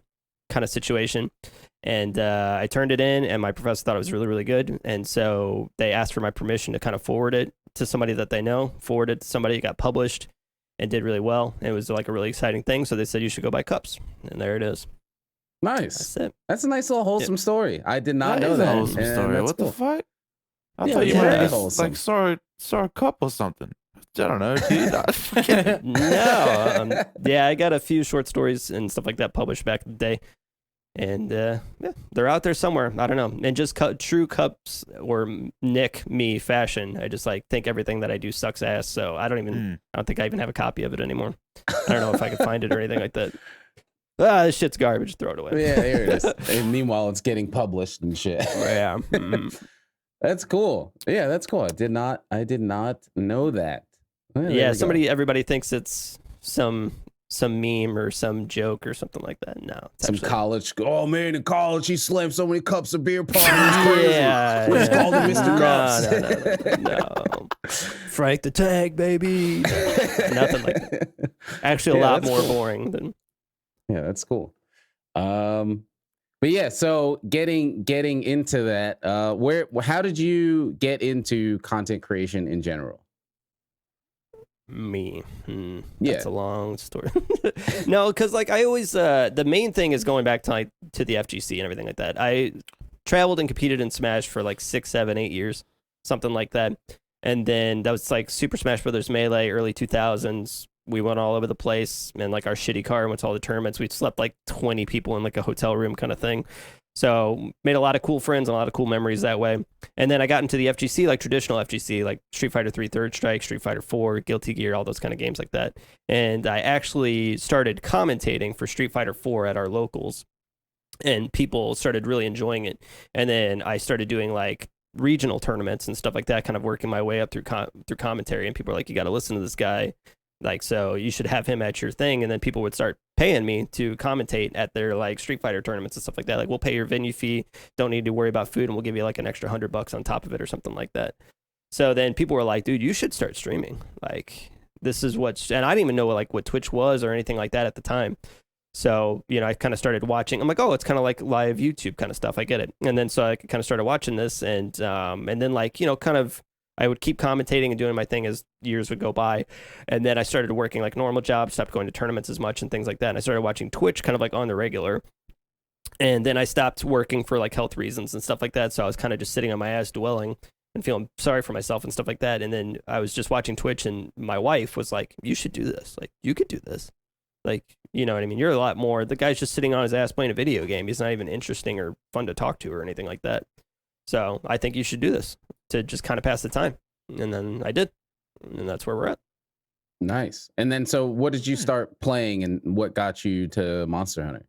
kind of situation. And I turned it in, and my professor thought it was really, really good. And so they asked for my permission to kind of forward it to somebody that they know, forward it to somebody who got published and did really well. It was like a really exciting thing. So they said, you should go by Cups. And there it is. Nice. That's it. That's a nice little wholesome story. I did not know that. A wholesome story. What the fuck? I Yeah, thought you yeah, might have wholesome. like saw a cup or something. I don't know, dude. No. Yeah, I got a few short stories and stuff like that published back in the day. And yeah, they're out there somewhere. I don't know. And just true Cups or Nick me fashion, I just like think everything that I do sucks ass. So I don't think I even have a copy of it anymore. I don't know if I can find it or anything like that. This shit's garbage. Throw it away. Yeah, here it is. And meanwhile, it's getting published and shit. Yeah. That's cool. Yeah, that's cool. I did not know that. Well, yeah, everybody thinks it's some meme or some joke or something like that. No, some actually college. Oh man, in college he slammed so many cups of beer pong. Yeah, yeah. called him MisterCups. No. Frank the Tank, baby. Nothing like that. Actually, a lot more boring than. Yeah, that's cool. But yeah, so getting into that, how did you get into content creation in general? Me. That's a long story. No, because like I always, the main thing is going back to the FGC and everything like that. I traveled and competed in Smash for like 6, 7, 8 years, something like that. And then that was like Super Smash Brothers Melee, early 2000s. We went all over the place, and like our shitty car went to all the tournaments. We slept like 20 people in like a hotel room kind of thing. So made a lot of cool friends and a lot of cool memories that way. And then I got into the FGC, like traditional FGC, like Street Fighter 3 Third Strike, Street Fighter 4, Guilty Gear, all those kind of games like that. And I actually started commentating for Street Fighter 4 at our locals, and people started really enjoying it. And then I started doing like regional tournaments and stuff like that, kind of working my way up through commentary. And people were like, you got to listen to this guy. Like, so you should have him at your thing. And then people would start paying me to commentate at their like Street Fighter tournaments and stuff like that. Like, we'll pay your venue fee. Don't need to worry about food. And we'll give you like an extra $100 on top of it or something like that. So then people were like, dude, you should start streaming. Like, this is and I didn't even know what Twitch was or anything like that at the time. So, I kind of started watching. I'm like, oh, it's kind of like live YouTube kind of stuff. I get it. And then so I kind of started watching this, and then like, kind of, I would keep commentating and doing my thing as years would go by. And then I started working like normal jobs, stopped going to tournaments as much and things like that. And I started watching Twitch kind of like on the regular. And then I stopped working for like health reasons and stuff like that. So I was kind of just sitting on my ass dwelling and feeling sorry for myself and stuff like that. And then I was just watching Twitch, and my wife was like, you should do this. Like, you could do this. Like, you know what I mean? You're a lot more. The guy's just sitting on his ass playing a video game. He's not even interesting or fun to talk to or anything like that. So I think you should do this to just kind of pass the time. And then I did. And that's where we're at. Nice. And then, so what did you start playing, and what got you to Monster Hunter?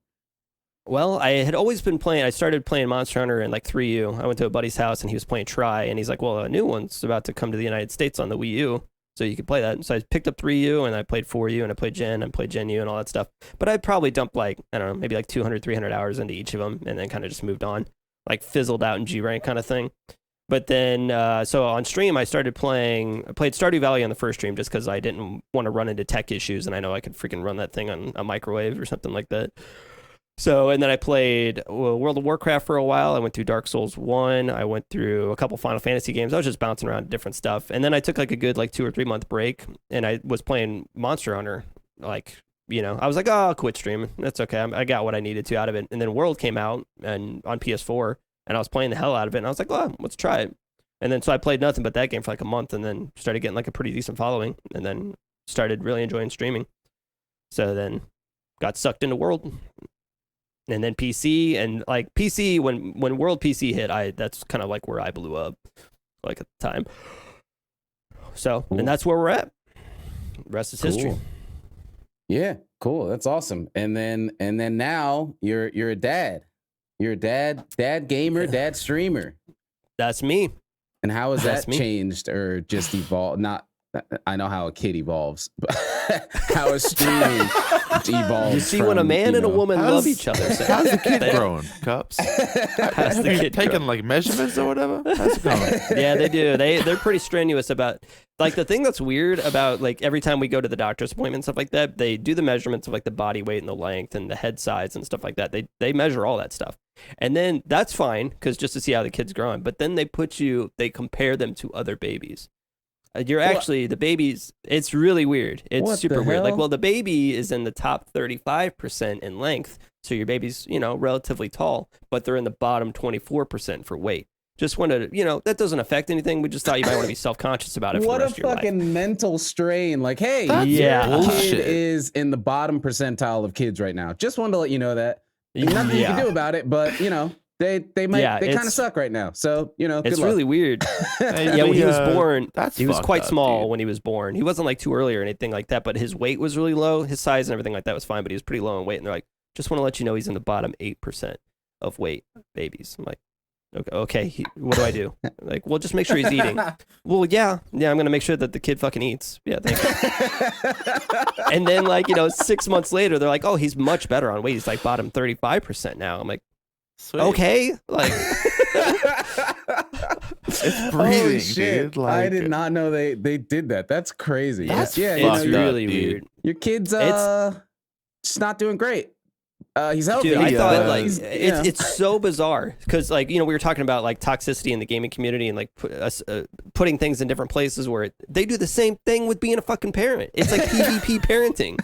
Well, I had always been playing. I started playing Monster Hunter in like 3U. I went to a buddy's house, and he was playing Try. And he's like, well, a new one's about to come to the United States on the Wii U, so you could play that. So I picked up 3U, and I played 4U, and I played Gen U and all that stuff. But I probably dumped like, I don't know, maybe like 200, 300 hours into each of them, and then kind of just moved on. Like fizzled out in G rank kind of thing. But then, so on stream, I played Stardew Valley on the first stream just because I didn't want to run into tech issues, and I know I could freaking run that thing on a microwave or something like that. So, and then I played World of Warcraft for a while. I went through Dark Souls 1. I went through a couple Final Fantasy games. I was just bouncing around different stuff. And then I took like a good 2 or 3 month break, and I was playing Monster Hunter like, I was like, oh, I'll quit streaming. That's okay. I got what I needed to out of it. And then World came out and on PS4, and I was playing the hell out of it. And I was like, well, let's try it. And then so I played nothing but that game for like a month, and then started getting like a pretty decent following, and then started really enjoying streaming. So then got sucked into World, and then PC, and like PC when World PC hit, that's kind of like where I blew up, like at the time. So and that's where we're at. The rest is history. Yeah, cool. That's awesome. And then now you're a dad. You're a dad gamer, dad streamer. That's me. And how has that changed or just evolved? I know how a kid evolves, but how has streaming evolved? You see, when a man and a woman love each other. So how's the kid growing, Cups? How's the kid taking like measurements or whatever? How's it going? Yeah, they do. They're pretty strenuous about, like, the thing that's weird about, like, every time we go to the doctor's appointment and stuff like that, they do the measurements of like the body weight and the length and the head size and stuff like that. They measure all that stuff. And then that's fine, because just to see how the kid's growing. But then they compare them to other babies. You're actually, the babies, it's really weird. It's super weird. Like, well, the baby is in the top 35% in length. So your baby's, relatively tall, but they're in the bottom 24% for weight. Just wanted to, that doesn't affect anything. We just thought you might want to be self-conscious about it for the rest of your life. What a fucking mental strain. Like, hey, kid is in the bottom percentile of kids right now. Just wanted to let you know that. Nothing you can do about it, but, they kind of suck right now. So, it's really weird. When he was born, he was quite small when he was born. He wasn't like too early or anything like that, but his weight was really low. His size and everything like that was fine, but he was pretty low in weight. And they're like, just want to let you know he's in the bottom 8% of weight babies. I'm like, okay, what do I do? Like, well, just make sure he's eating. Well, yeah, I'm going to make sure that the kid fucking eats. Yeah, thank you. And then 6 months later, they're like, oh, he's much better on weight. He's like bottom 35% now. I'm like, sweet. Okay, like it's breathing, shit. Dude. Like, I did not know they did that. That's crazy. It's really weird. Your kid's just not doing great. He's healthy. Dude, I thought it's so bizarre because we were talking about like toxicity in the gaming community and like putting things in different places where they do the same thing with being a fucking parent. It's like PvP parenting.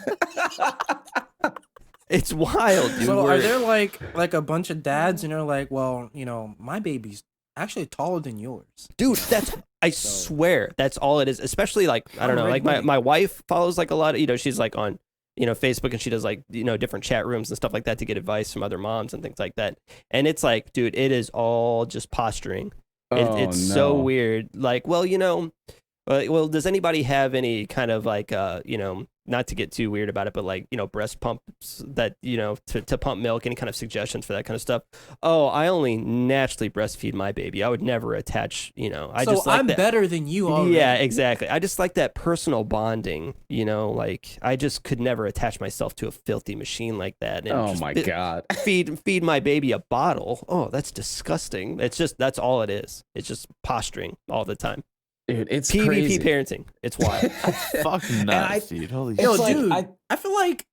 It's wild, dude. So are there like a bunch of dads and they're like, well, my baby's actually taller than yours. Dude, I swear that's all it is. Especially like, I don't know, like my wife follows like a lot of, she's like on, Facebook, and she does like, different chat rooms and stuff like that to get advice from other moms and things like that. And it's like, dude, it is all just posturing. It's so weird. Like, well, does anybody have any kind of like, not to get too weird about it, but like, breast pumps that, to pump milk, any kind of suggestions for that kind of stuff? Oh, I only naturally breastfeed my baby. I would never attach, I'm better than you already. Yeah, exactly. I just like that personal bonding, like I just could never attach myself to a filthy machine like that. And God. Feed my baby a bottle. Oh, that's disgusting. That's all it is. It's just posturing all the time. Dude, it's PvP crazy. parenting. It's wild. Fucking nuts, dude. Holy shit. Yo, dude, I feel like...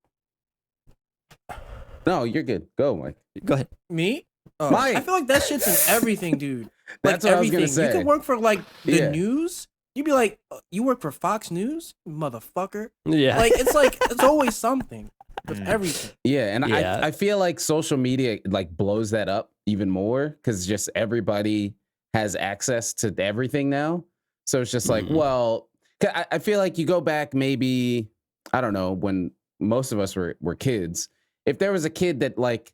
No, you're good. Go, Mike. Go ahead. Me? Oh, Mike. I feel like that shit's in everything, dude. That's what everything. I was gonna say. You could work for like the news. You'd be like, you work for Fox News, motherfucker. Yeah. It's always something with everything. Yeah, and I feel like social media like blows that up even more because just everybody has access to everything now. So it's just like, well, I feel like you go back maybe, I don't know, when most of us were kids. If there was a kid that like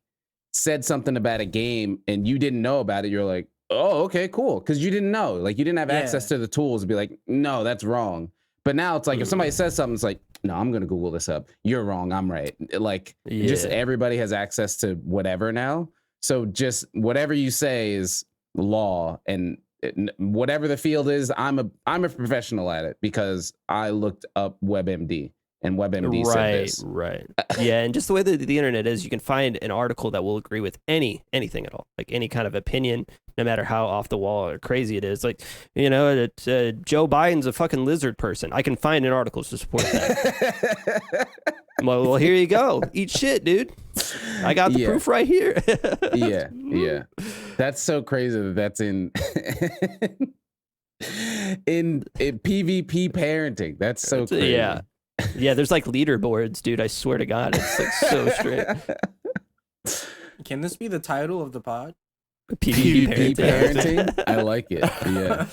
said something about a game and you didn't know about it, you're like, oh, okay, cool. Because you didn't know. Like you didn't have access to the tools to be like, no, that's wrong. But now it's like if somebody says something, it's like, no, I'm going to Google this up. You're wrong. I'm right. Like just everybody has access to whatever now. So just whatever you say is law, and whatever the field is, I'm a professional at it because I looked up WebMD and WebMD said this. Right. Yeah, and just the way that the internet is, you can find an article that will agree with anything at all, like any kind of opinion, no matter how off the wall or crazy it is. Like, Joe Biden's a fucking lizard person. I can find an article to support that. Well, here you go. Eat shit, dude. I got the proof right here. Yeah. That's so crazy that's in PvP parenting. That's so crazy. Yeah. Yeah, there's like leaderboards, dude. I swear to God, it's like so straight. Can this be the title of the pod? PvP parenting. I like it. Yeah.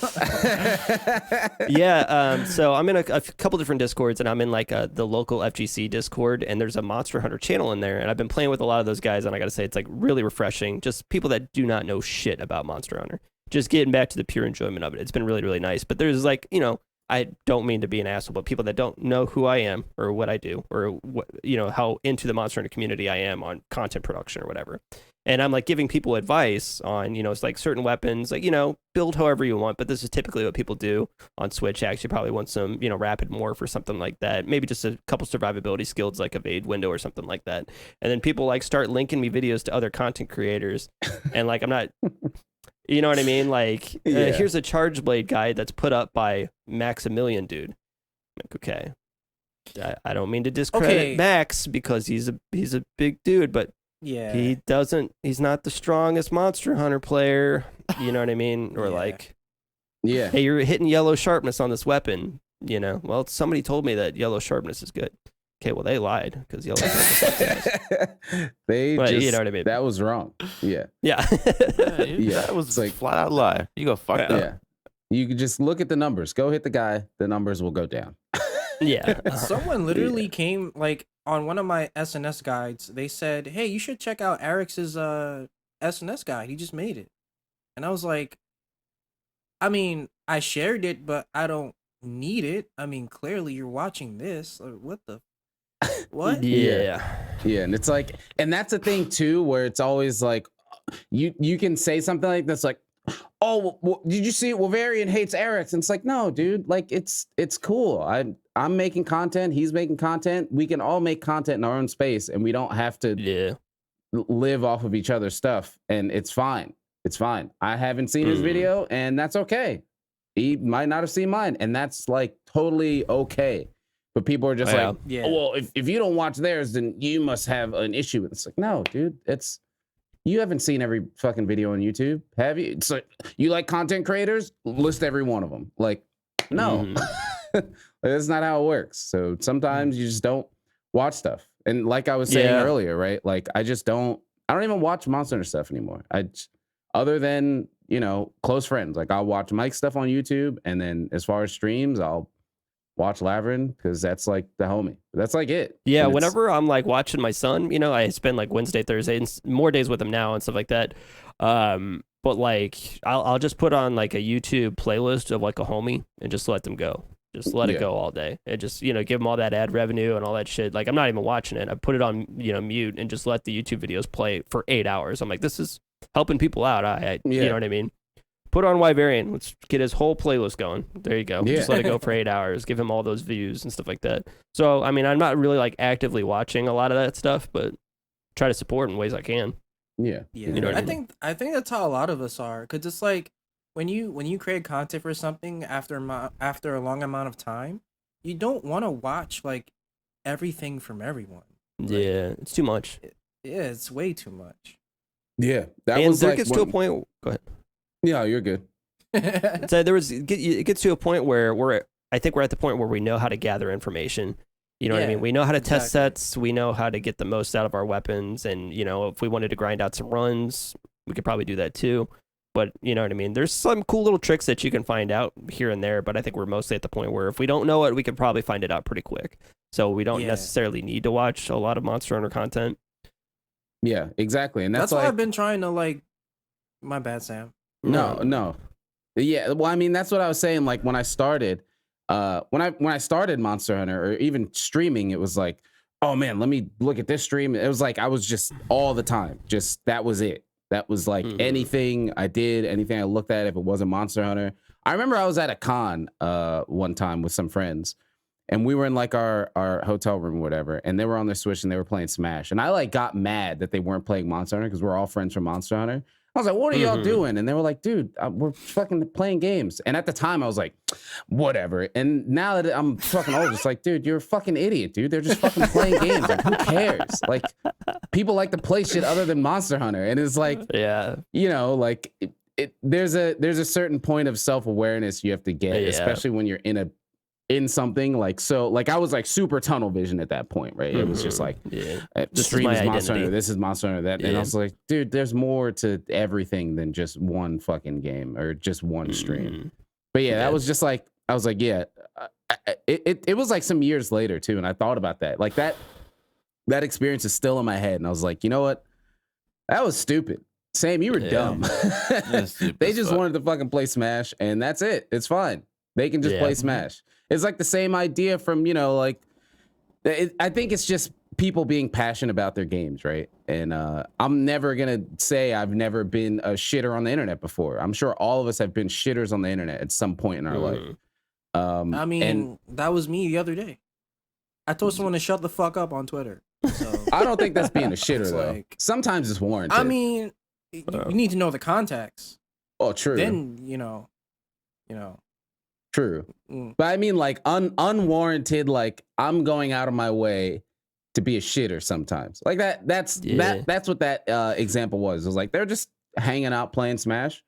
Yeah. So I'm in a couple different Discords, and I'm in like the local FGC Discord, and there's a Monster Hunter channel in there, and I've been playing with a lot of those guys, and I gotta say it's like really refreshing. Just people that do not know shit about Monster Hunter, just getting back to the pure enjoyment of it. It's been really, really nice. But there's like, I don't mean to be an asshole, but people that don't know who I am or what I do or what, how into the Monster Hunter community I am on content production or whatever. And I'm like giving people advice on, it's like certain weapons, like, build however you want. But this is typically what people do on Switch. Actually, probably want some, rapid morph or something like that. Maybe just a couple survivability skills like evade window or something like that. And then people like start linking me videos to other content creators. And like, I'm not, you know what I mean? Like, here's a Charge Blade guide that's put up by Maximilian, dude. Like, okay. I don't mean to discredit Max because he's a big dude, but yeah, he's not the strongest Monster Hunter player. You know what I mean? Or like, hey, you're hitting yellow sharpness on this weapon. Well, somebody told me that yellow sharpness is good. Okay, well, they lied because yellow sharpness is but you know what I mean? That was wrong. Yeah. That was like flat out lie. You go fucked up. Yeah. You could just look at the numbers. Go hit the guy. The numbers will go down. Yeah. Someone literally came like on one of my SNS guides. They said, "Hey, you should check out Eric's SNS guide. He just made it." And I was like, I mean, I shared it, but I don't need it. I mean, clearly you're watching this. What the? What? Yeah. And it's like, and that's the thing too, where it's always like, you can say something like this, like, oh, well, did you see Wolverian hates Eric's? And it's like, no, dude, like it's cool. I'm making content. He's making content. We can all make content in our own space, and we don't have to live off of each other's stuff. And it's fine. It's fine. I haven't seen his video, and that's okay. He might not have seen mine, and that's like totally okay. But people are just like, well, if you don't watch theirs, then you must have an issue with it. It's like, no, dude, you haven't seen every fucking video on YouTube, have you? It's like, you like content creators? List every one of them. Like, no, that's not how it works. So sometimes you just don't watch stuff. And like I was saying earlier, right? Like I don't even watch Monster Hunter stuff anymore. Other than, close friends. Like I'll watch Mike's stuff on YouTube. And then as far as streams, I'll watch Lavrin because that's like the homie. That's like it. Yeah, whenever I'm like watching my son, I spend like Wednesday, Thursday, and more days with him now and stuff like that. But like I'll just put on like a YouTube playlist of like a homie and just let them go. Just let it go all day and just, give them all that ad revenue and all that shit. Like I'm not even watching it. I put it on, mute and just let the YouTube videos play for 8 hours. I'm like, this is helping people out. You know what I mean? Put on Wyverian. Let's get his whole playlist going. There you go. Yeah. Just let it go for 8 hours. Give him all those views and stuff like that. So, I mean, I'm not really like actively watching a lot of that stuff, but try to support in ways I can. Yeah. You know what I mean? I think that's how a lot of us are. Cause it's like when you create content for something after a long amount of time, you don't want to watch like everything from everyone. Yeah, it's too much. It's way too much. Yeah, and there gets to a point. Go ahead. Yeah, you're good. So it gets to a point where I think we're at the point where we know how to gather information. You know what I mean? We know how to test sets. We know how to get the most out of our weapons. And, if we wanted to grind out some runs, we could probably do that too. But you know what I mean? There's some cool little tricks that you can find out here and there. But I think we're mostly at the point where if we don't know it, we can probably find it out pretty quick. So we don't necessarily need to watch a lot of Monster Hunter content. Yeah, exactly. And that's why I've been trying to like, my bad, Sam. No. Yeah, well, I mean, that's what I was saying. Like when I started, when I started Monster Hunter or even streaming, it was like, oh man, let me look at this stream. It was like I was just all the time, that was it. That was like anything I did, anything I looked at, if it wasn't Monster Hunter. I remember I was at a con one time with some friends, and we were in like our hotel room or whatever, and they were on their Switch and they were playing Smash, and I like got mad that they weren't playing Monster Hunter because we're all friends from Monster Hunter. I was like, what are y'all doing? And they were like, dude, we're fucking playing games. And at the time, I was like, whatever. And now that I'm fucking old, it's like, dude, you're a fucking idiot, dude. They're just fucking playing games. Like, who cares? Like, people like to play shit other than Monster Hunter. And it's like, like, there's a certain point of self-awareness you have to get, especially when you're in in something like, so like I was like super tunnel vision at that point, right? It was just like stream is Monster Hunter, this is Monster Hunter, that, and I was like, dude, there's more to everything than just one fucking game or just one stream. But yeah, that was just like, I was like, yeah, it was like some years later too, and I thought about that, like that experience is still in my head, and I was like, you know what, that was stupid. Sam, you were dumb. They just wanted to fucking play Smash, and that's it. It's fine. They can just play Smash. It's like the same idea from, you know, like, I think it's just people being passionate about their games, right? And I'm never going to say I've never been a shitter on the internet before. I'm sure all of us have been shitters on the internet at some point in our life. I mean, that was me the other day. I told someone to shut the fuck up on Twitter. So. I don't think that's being a shitter, though. Like, sometimes it's warranted. I mean, you need to know the context. Oh, true. Then, you know. True. But I mean, like, unwarranted, like, I'm going out of my way to be a shitter sometimes. Like, that's what that example was. It was like, they're just hanging out playing Smash.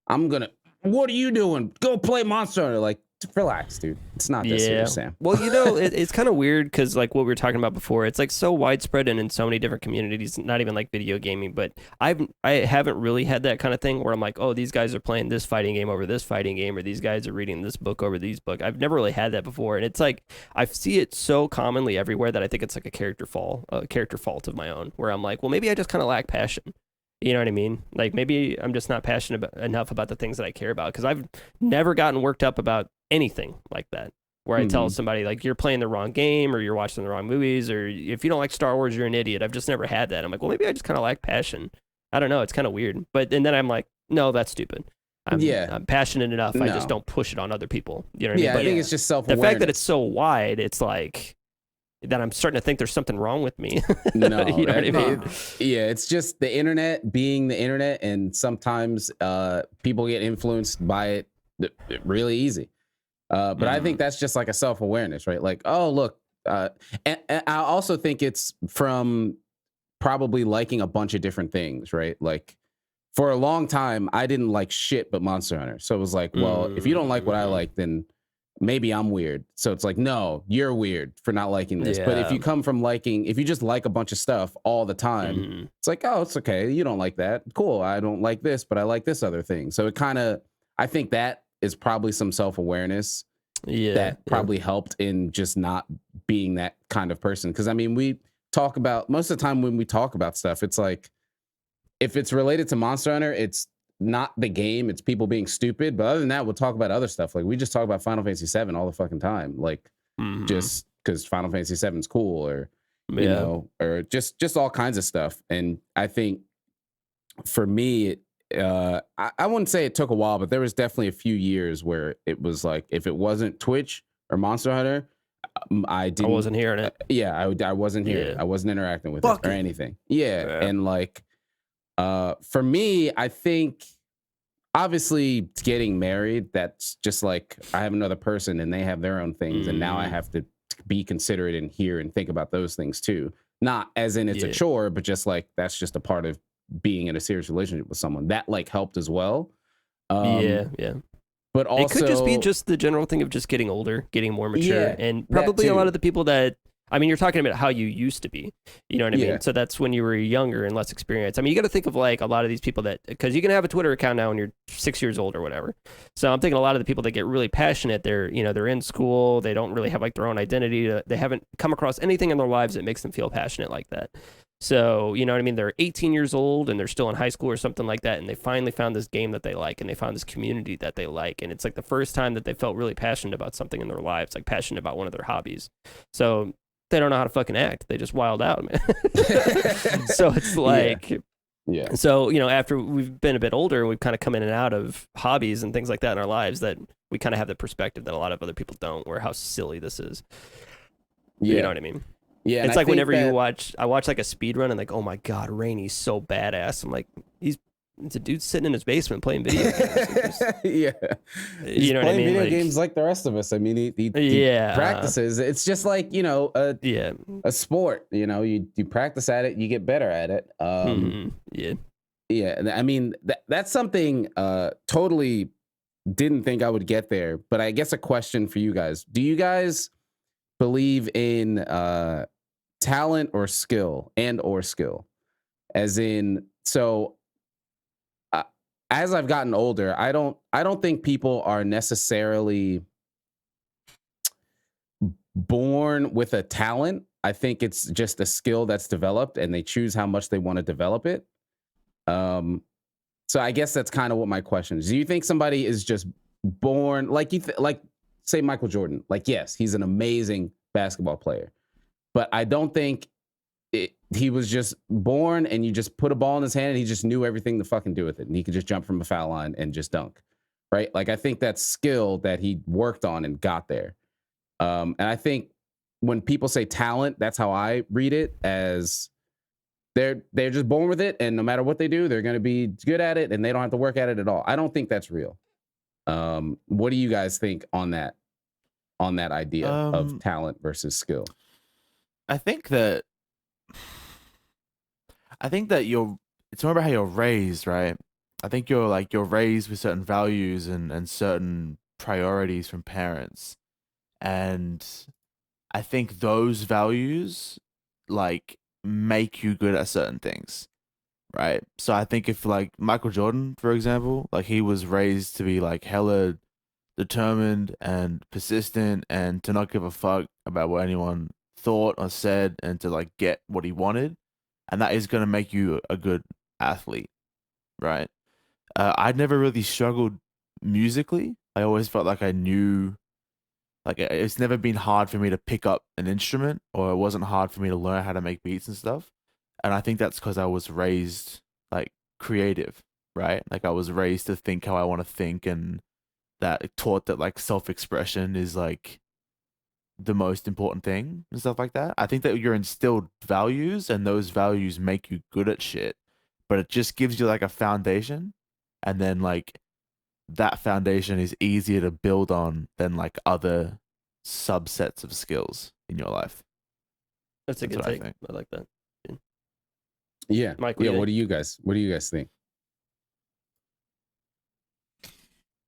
What are you doing? Go play Monster Hunter. Like, relax, dude. It's not this serious, Sam. Well, you know, it's kind of weird because, like, what we were talking about before, it's like so widespread and in so many different communities, not even like video gaming, but I haven't really had that kind of thing where I'm like, oh, these guys are playing this fighting game over this fighting game, or these guys are reading this book over these book. I've never really had that before, and it's like I see it so commonly everywhere that I think it's like a character fault of my own, where I'm like, well, maybe I just kind of lack passion. You know what I mean? Like, maybe I'm just not passionate enough about the things that I care about, because I've never gotten worked up about anything like that, where I tell somebody, like, you're playing the wrong game, or you're watching the wrong movies, or if you don't like Star Wars, you're an idiot. I've just never had that. I'm like, well, maybe I just kind of lack passion. I don't know. It's kind of weird. And then I'm like, no, that's stupid. I'm passionate enough. No. I just don't push it on other people. You know what I mean? But I think it's just self-awareness. The fact that it's so wide, it's like... that I'm starting to think there's something wrong with me. No, you know what I mean? Yeah, it's just the internet being the internet, and sometimes people get influenced by it really easy. But I think that's just like a self-awareness, right? Like, oh, look. And I also think it's from probably liking a bunch of different things, right? Like, for a long time, I didn't like shit but Monster Hunter. So it was like, well, if you don't like what I like, then maybe I'm weird. So it's like, no, you're weird for not liking this. But if you come from if you just like a bunch of stuff all the time, it's like, oh, it's okay. You don't like that. Cool. I don't like this, but I like this other thing. So it kind of, I think that is probably some self-awareness that probably helped in just not being that kind of person. Because I mean, we talk about, most of the time when we talk about stuff, it's like, if it's related to Monster Hunter, it's not the game, it's people being stupid. But other than that, we'll talk about other stuff. Like, we just talk about Final Fantasy 7 all the fucking time. Like, just because Final Fantasy 7 is cool, or you know, or just all kinds of stuff. And I think for me, I wouldn't say it took a while, but there was definitely a few years where it was like, if it wasn't Twitch or Monster Hunter, I wasn't hearing it. I wasn't hearing it. I wasn't interacting with it or anything. And like, for me, I think obviously getting married, that's just like, I have another person and they have their own things, and now I have to be considerate and hear and think about those things too. Not as in it's a chore, but just like, that's just a part of being in a serious relationship with someone. That like helped as well. But also, it could just be just the general thing of just getting older, getting more mature, and probably a lot of the people that, I mean, you're talking about how you used to be, you know what I mean? So that's when you were younger and less experienced. I mean, you got to think of like a lot of these people that, because you can have a Twitter account now when you're 6 years old or whatever. So I'm thinking a lot of the people that get really passionate, they're in school, they don't really have like their own identity, they haven't come across anything in their lives that makes them feel passionate like that. So, you know what I mean? They're 18 years old and they're still in high school or something like that, and they finally found this game that they like, and they found this community that they like, and it's like the first time that they felt really passionate about something in their lives, like passionate about one of their hobbies. So they don't know how to fucking act. They just wild out, man. So it's like, so, you know, after we've been a bit older, we've kind of come in and out of hobbies and things like that in our lives, that we kind of have the perspective that a lot of other people don't, where how silly this is. You know what I mean? Yeah. It's like whenever I watch like a speed run and like, oh my God, Rainy's so badass. I'm like, it's a dude sitting in his basement playing video games. You know what I mean? Video games like the rest of us. I mean, he practices. It's just like, you know, a sport. You know, you practice at it, you get better at it. I mean, that's something totally didn't think I would get there, but I guess a question for you guys. Do you guys believe in talent or skill or skill? As in, so as I've gotten older, I don't think people are necessarily born with a talent. I think it's just a skill that's developed and they choose how much they want to develop it. So I guess that's kind of what my question is. Do you think somebody is just born like like say Michael Jordan? Like, yes, he's an amazing basketball player, but I don't think he was just born and you just put a ball in his hand and he just knew everything to fucking do with it. And he could just jump from a foul line and just dunk, right? Like, I think that's skill that he worked on and got there. And I think when people say talent, that's how I read it, as they're just born with it. And no matter what they do, they're going to be good at it and they don't have to work at it at all. I don't think that's real. What do you guys think on that idea of talent versus skill? I think that it's more about how you're raised, right? I think you're raised with certain values and certain priorities from parents. And I think those values like make you good at certain things, right? So I think if like Michael Jordan, for example, like he was raised to be like hella determined and persistent and to not give a fuck about what anyone thought or said and to like get what he wanted, and that is going to make you a good athlete, right? I'd never really struggled musically. I always felt like I knew, like it's never been hard for me to pick up an instrument, or it wasn't hard for me to learn how to make beats and stuff. And I think that's because I was raised like creative, right? Like I was raised to think how I want to think, and that taught that like self-expression is like the most important thing and stuff like that. I think that you're instilled values and those values make you good at shit, but it just gives you like a foundation, and then like that foundation is easier to build on than like other subsets of skills in your life. That's a good take. I like that. Yeah. Michael, yeah. What do you guys think?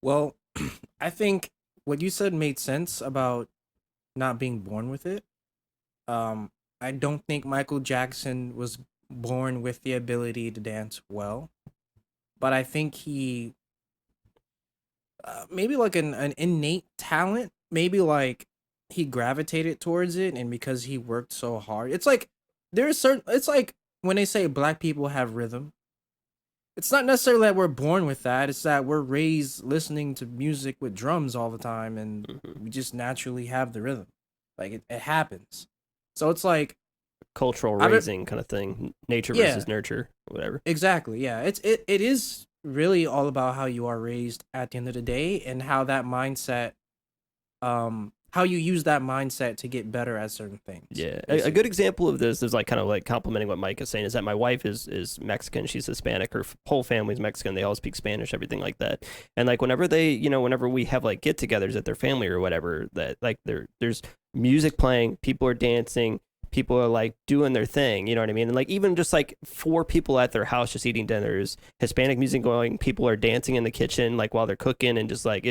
Well, I think what you said made sense about not being born with it. I don't think Michael Jackson was born with the ability to dance well, but I think he maybe like an innate talent, maybe like he gravitated towards it, and because he worked so hard, it's like it's like when they say black people have rhythm, it's not necessarily that we're born with that, it's that we're raised listening to music with drums all the time, and we just naturally have the rhythm. Like it happens. So it's like cultural raising kind of thing, nature versus nurture, whatever. Exactly. Yeah. It is really all about how you are raised at the end of the day, and how that mindset, how you use that mindset to get better at certain things. Yeah. A good example of this is like kind of like complimenting what Mike is saying, is that my wife is Mexican. She's Hispanic. Her whole family's Mexican. They all speak Spanish, everything like that. And like whenever whenever we have like get-togethers at their family or whatever, that like there's music playing, people are dancing, people are like doing their thing, you know what I mean? And like even just like 4 people at their house just eating dinners, Hispanic music going, people are dancing in the kitchen like while they're cooking, and just like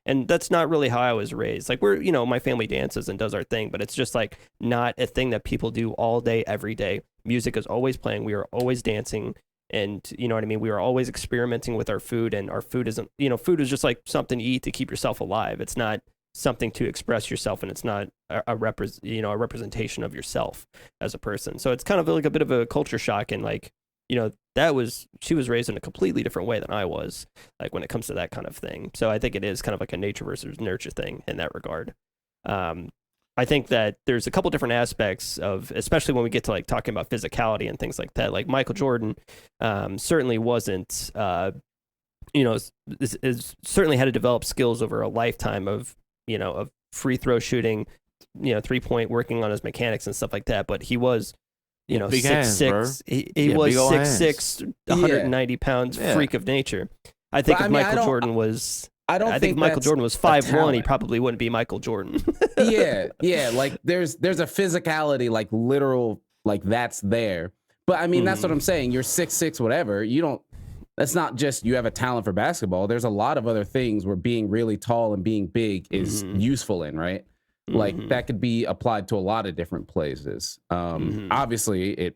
and that's not really how I was raised. Like we're, my family dances and does our thing, but it's just like not a thing that people do all day, every day. Music is always playing. We are always dancing, and you know what I mean? We are always experimenting with our food, and our food isn't, food is just like something you eat to keep yourself alive. It's not something to express yourself, and it's not a representation of yourself as a person. So it's kind of like a bit of a culture shock, and like she was raised in a completely different way than I was, like when it comes to that kind of thing. So I think it is kind of like a nature versus nurture thing in that regard. I think that there's a couple different aspects of, especially when we get to like talking about physicality and things like that. Like Michael Jordan certainly wasn't is certainly had to develop skills over a lifetime of of free throw shooting, 3-point, working on his mechanics and stuff like that. But he was, 6'6". He was 6'6", 190 pounds, freak of nature. I think Michael Jordan was 5'1", he probably wouldn't be Michael Jordan. yeah. Like there's a physicality, like literal, like that's there. But I mean, that's what I'm saying. You're 6'6", whatever. You don't. that's not just you have a talent for basketball. There's a lot of other things where being really tall and being big is useful in, right? Like that could be applied to a lot of different places. Obviously,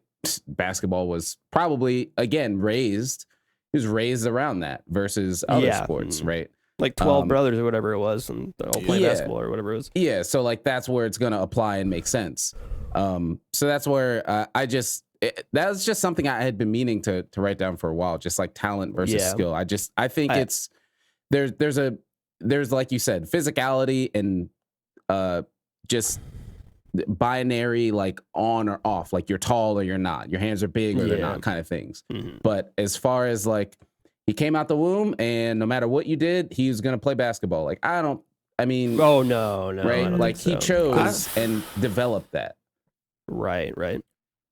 basketball was probably it was raised around that versus other sports, right? Like 12 brothers or whatever it was, and they all play basketball or whatever it was. Yeah, so like that's where it's gonna apply and make sense. So that's where that's just something I had been meaning to write down for a while, just like talent versus skill. I think there's like you said, physicality and just binary, like on or off, like you're tall or you're not, your hands are big or they're not, kind of things. But as far as like he came out the womb and no matter what you did, he was gonna play basketball. Like no, right? Like he chose and developed that. Right.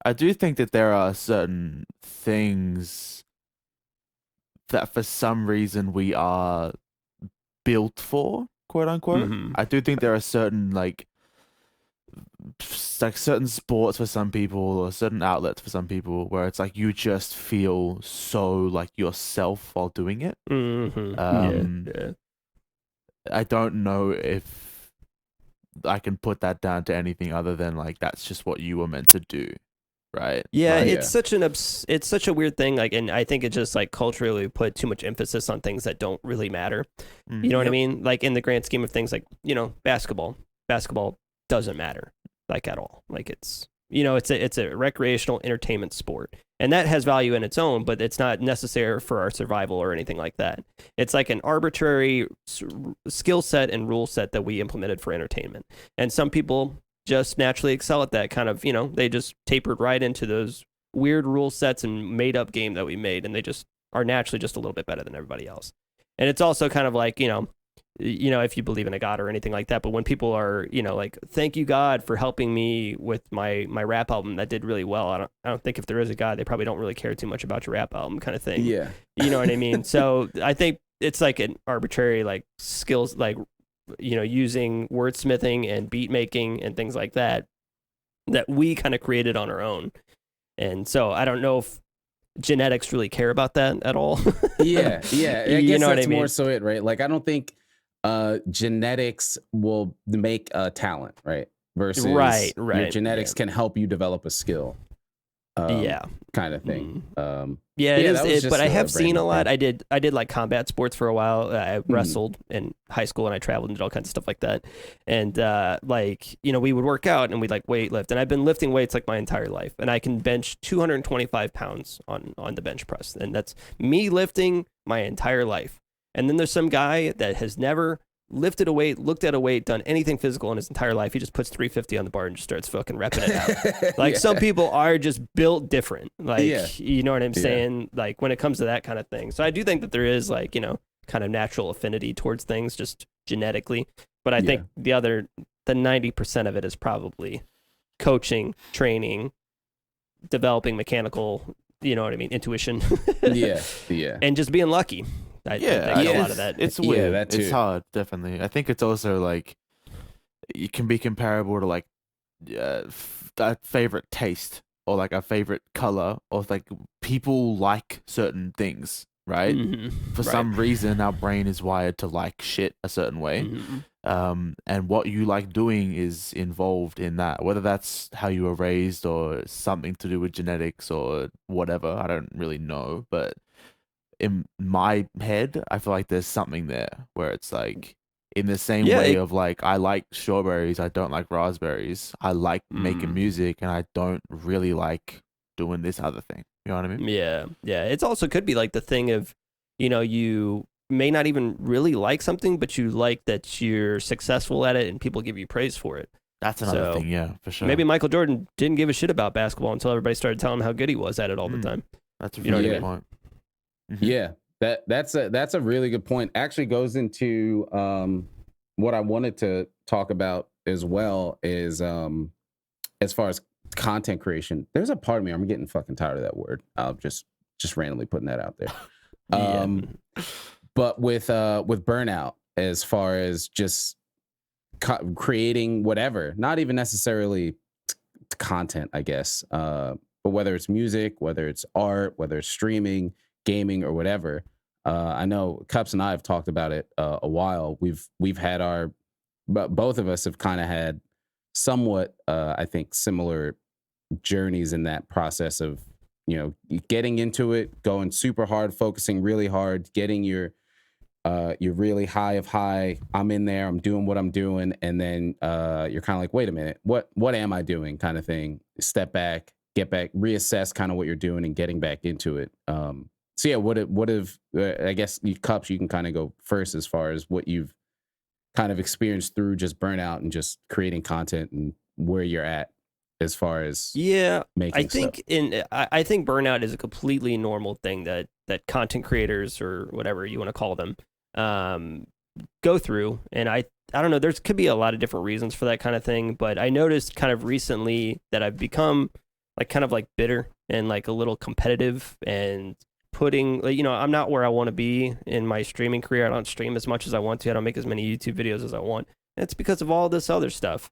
I do think that there are certain things that for some reason we are built for, quote unquote. I do think there are certain like certain sports for some people or certain outlets for some people where it's like you just feel so like yourself while doing it. I don't know if I can put that down to anything other than like that's just what you were meant to do, right? It's such it's such a weird thing, like, and I think it just like culturally put too much emphasis on things that don't really matter. You know what I mean? Like in the grand scheme of things, like, you know, basketball doesn't matter like at all. Like it's a recreational entertainment sport, and that has value in its own, but it's not necessary for our survival or anything like that. It's like an arbitrary skill set and rule set that we implemented for entertainment. And some people just naturally excel at that kind of, you know, they just tapered right into those weird rule sets and made up game that we made, and they just are naturally just a little bit better than everybody else. And it's also kind of like, you know, if you believe in a God or anything like that, but when people are, you know, like, thank you God for helping me with my rap album that did really well. I don't think if there is a God, they probably don't really care too much about your rap album kind of thing. Yeah. You know what I mean? So I think it's like an arbitrary, like, skills, like, you know, using wordsmithing and beat making and things like that we kind of created on our own. And so I don't know if genetics really care about that at all. I guess that's more so it, right? Like, I don't think genetics will make a talent, right? Versus your genetics can help you develop a skill. Kind of thing. It is. But I have seen a lot. I did like combat sports for a while. I wrestled in high school, and I traveled and did all kinds of stuff like that. And like, you know, we would work out and we'd like weight lift, and I've been lifting weights like my entire life, and I can bench 225 pounds on the bench press, and that's me lifting my entire life. And then there's some guy that has never lifted a weight, looked at a weight, done anything physical in his entire life. He just puts 350 on the bar and just starts fucking repping it out. Like, some people are just built different. Like, you know what I'm saying? Like, when it comes to that kind of thing. So I do think that there is, like, you know, kind of natural affinity towards things just genetically. But I think the 90% of it is probably coaching, training, developing mechanical, you know what I mean, intuition. And just being lucky. I think a lot of that. It's weird. That too. It's hard, definitely. I think it's also like it can be comparable to like a favorite taste or like a favorite color, or like people like certain things, right? For some reason, our brain is wired to like shit a certain way. And what you like doing is involved in that, whether that's how you were raised or something to do with genetics or whatever. I don't really know, but in my head, I feel like there's something there where it's like, in the same way of like, I like strawberries, I don't like raspberries. I like making music, and I don't really like doing this other thing. You know what I mean? Yeah. It's also could be like the thing of, you know, you may not even really like something, but you like that you're successful at it and people give you praise for it. That's another thing, yeah, for sure. Maybe Michael Jordan didn't give a shit about basketball until everybody started telling him how good he was at it all the time. That's a really good point. Yeah, that's a really good point. Actually goes into what I wanted to talk about as well is as far as content creation. There's a part of me, I'm getting fucking tired of that word. I'll just randomly putting that out there. But with burnout, as far as just creating whatever, not even necessarily content, I guess, but whether it's music, whether it's art, whether it's streaming, gaming or whatever. I know Cups and I have talked about it a while. We've had but both of us have kind of had somewhat, I think, similar journeys in that process of, getting into it, going super hard, focusing really hard, getting your really high of high. I'm in there, I'm doing what I'm doing. And then you're kind of like, wait a minute, what am I doing kind of thing? Step back, get back, reassess kind of what you're doing and getting back into it. So yeah, what if I guess Cups, you can kind of go first as far as what you've kind of experienced through just burnout and just creating content and where you're at as far as making I think stuff. I think burnout is a completely normal thing that content creators or whatever you want to call them go through. And I don't know, there could be a lot of different reasons for that kind of thing, but I noticed kind of recently that I've become kind of bitter and a little competitive and putting, I'm not where I want to be in my streaming career. I don't stream as much as I want to. I don't make as many YouTube videos as I want. And it's because of all this other stuff.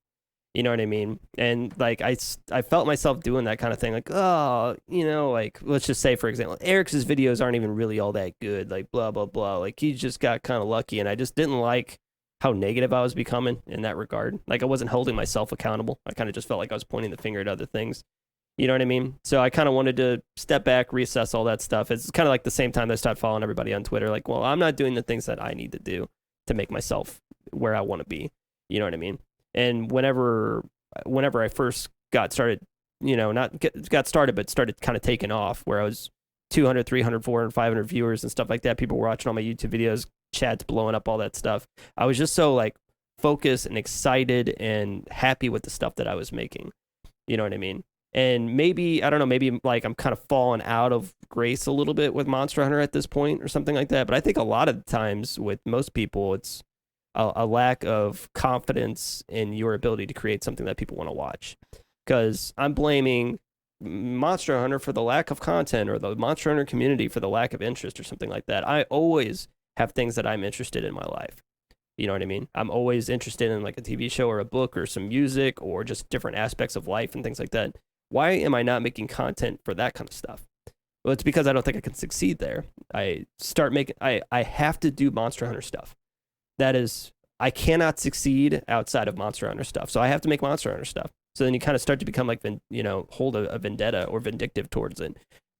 You know what I mean? And I felt myself doing that kind of thing. Let's just say, for example, Eric's videos aren't even really all that good. Blah, blah, blah. He just got kind of lucky. And I just didn't like how negative I was becoming in that regard. I wasn't holding myself accountable. I kind of just felt like I was pointing the finger at other things. You know what I mean? So I kind of wanted to step back, reassess all that stuff. It's kind of the same time that I started following everybody on Twitter. Well, I'm not doing the things that I need to do to make myself where I want to be. You know what I mean? And whenever I first got started, got started, but started kind of taking off, where I was 200, 300, 400, 500 viewers and stuff like that. People were watching all my YouTube videos, chats blowing up, all that stuff. I was just so focused and excited and happy with the stuff that I was making. You know what I mean? And maybe, I don't know, maybe I'm kind of falling out of grace a little bit with Monster Hunter at this point or something like that. But I think a lot of the times with most people, it's a lack of confidence in your ability to create something that people want to watch. Because I'm blaming Monster Hunter for the lack of content or the Monster Hunter community for the lack of interest or something like that. I always have things that I'm interested in my life. You know what I mean? I'm always interested in a TV show or a book or some music or just different aspects of life and things like that. Why am I not making content for that kind of stuff? Well, it's because I don't think I can succeed there. I have to do Monster Hunter stuff. That is, I cannot succeed outside of Monster Hunter stuff. So I have to make Monster Hunter stuff. So then you kind of start to become hold a vendetta or vindictive towards it.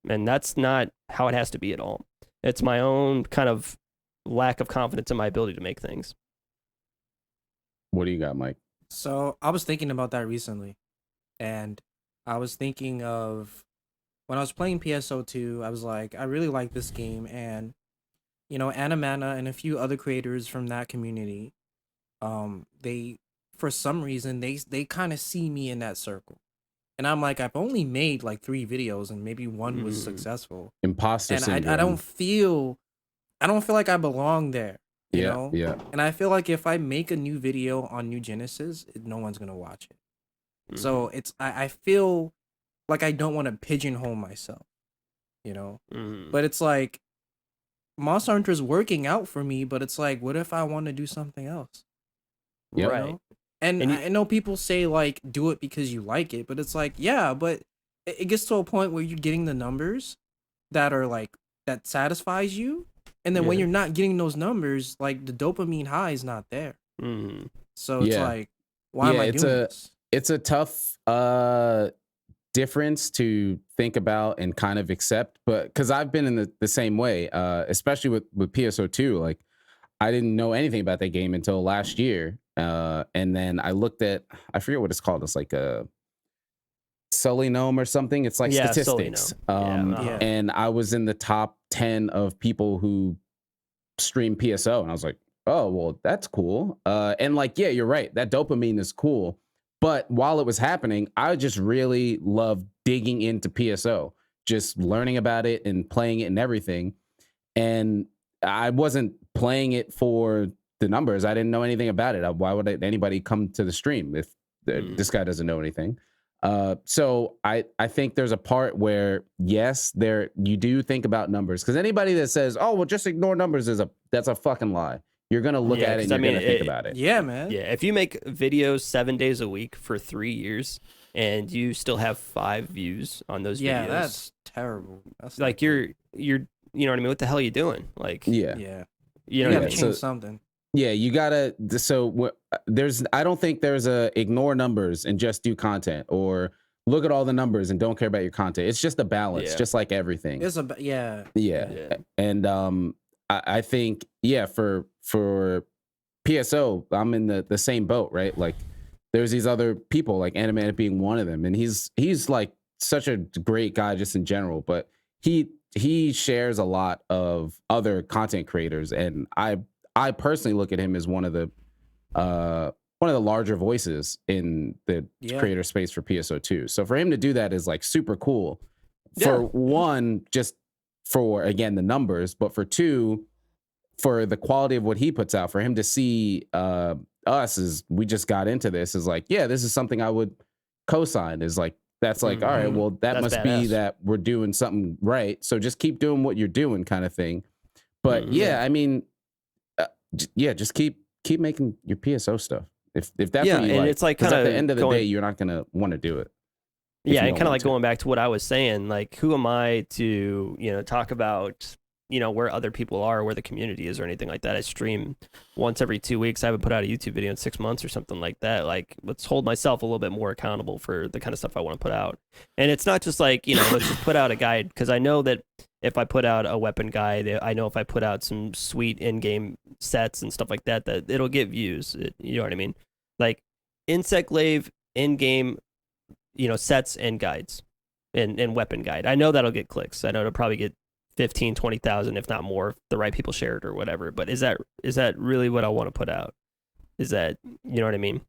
And that's not how it has to be at all. It's my own kind of lack of confidence in my ability to make things. What do you got, Mike? So I was thinking about that recently. And I was thinking of when I was playing PSO2, I was like, I really like this game. And, Animana and a few other creators from that community, they, for some reason, they kind of see me in that circle. And I'm like, I've only made 3 videos and maybe one was successful. Imposter syndrome. And I don't feel like I belong there. You know? Yeah. And I feel like if I make a new video on New Genesis, no one's going to watch it. So I feel like I don't want to pigeonhole myself, but it's Monster Hunter is working out for me, but it's what if I want to do something else? Yeah. Right. And I know people say do it because you like it, but it's yeah, but it gets to a point where you're getting the numbers that are that satisfies you. And then when you're not getting those numbers, the dopamine high is not there. So it's why am I doing this? It's a tough difference to think about and kind of accept, but because I've been in the same way, especially with PSO2. I didn't know anything about that game until last year, and then I looked at, I forget what it's called. It's a Solinome or something. It's statistics. And I was in the top 10 of people who stream PSO, and I was like, oh, well, that's cool. And you're right. That dopamine is cool. But while it was happening, I just really loved digging into PSO, just learning about it and playing it and everything. And I wasn't playing it for the numbers. I didn't know anything about it. Why would anybody come to the stream if this guy doesn't know anything? So I think there's a part where, yes, you do think about numbers, because anybody that says, oh, well, just ignore numbers that's a fucking lie. You're going to look at it and you're going to think about it. Yeah, man. Yeah, if you make videos 7 days a week for 3 years and you still have 5 views on those videos. Yeah, that's terrible. That's you're you know what I mean? What the hell are you doing? Like, yeah. You know you what I gotta mean? change something. Yeah, you gotta. So I don't think there's a ignore numbers and just do content, or look at all the numbers and don't care about your content. It's just a balance, just like everything. It's yeah. Yeah. And I think for PSO, I'm in the same boat, right? Like there's these other people, like Animatic being one of them, and he's like such a great guy just in general, but he shares a lot of other content creators, and I personally look at him as one of the larger voices in the creator space for PSO2. So for him to do that is like super cool. For one, just for again the numbers, but for two, for the quality of what he puts out. For him to see us as we just got into this is like, yeah, this is something I would co-sign. Is like that's like, all right, well that must be that we're doing something right. So just keep doing what you're doing, kind of thing. But I mean. Just keep making your PSO stuff. If that's what you and like. it's like kind of at the end of the day, you're not gonna want to do it. Yeah, and kind of like going back to what I was saying, like who am I to talk about where other people are, where the community is, or anything like that. I stream once every 2 weeks. I haven't put out a YouTube video in 6 months or something like that. Like, let's hold myself a little bit more accountable for the kind of stuff I want to put out. And it's not just like let's just put out a guide, because I know that if I put out a weapon guide, I know if I put out some sweet in-game sets and stuff like that, that it'll get views. You know what I mean? Like Insect Glaive in-game, sets and guides and weapon guide. I know that'll get clicks. I know it'll probably get 15, 20,000, if not more, if the right people share it or whatever. But is that really what I want to put out? Is that, you know what I mean?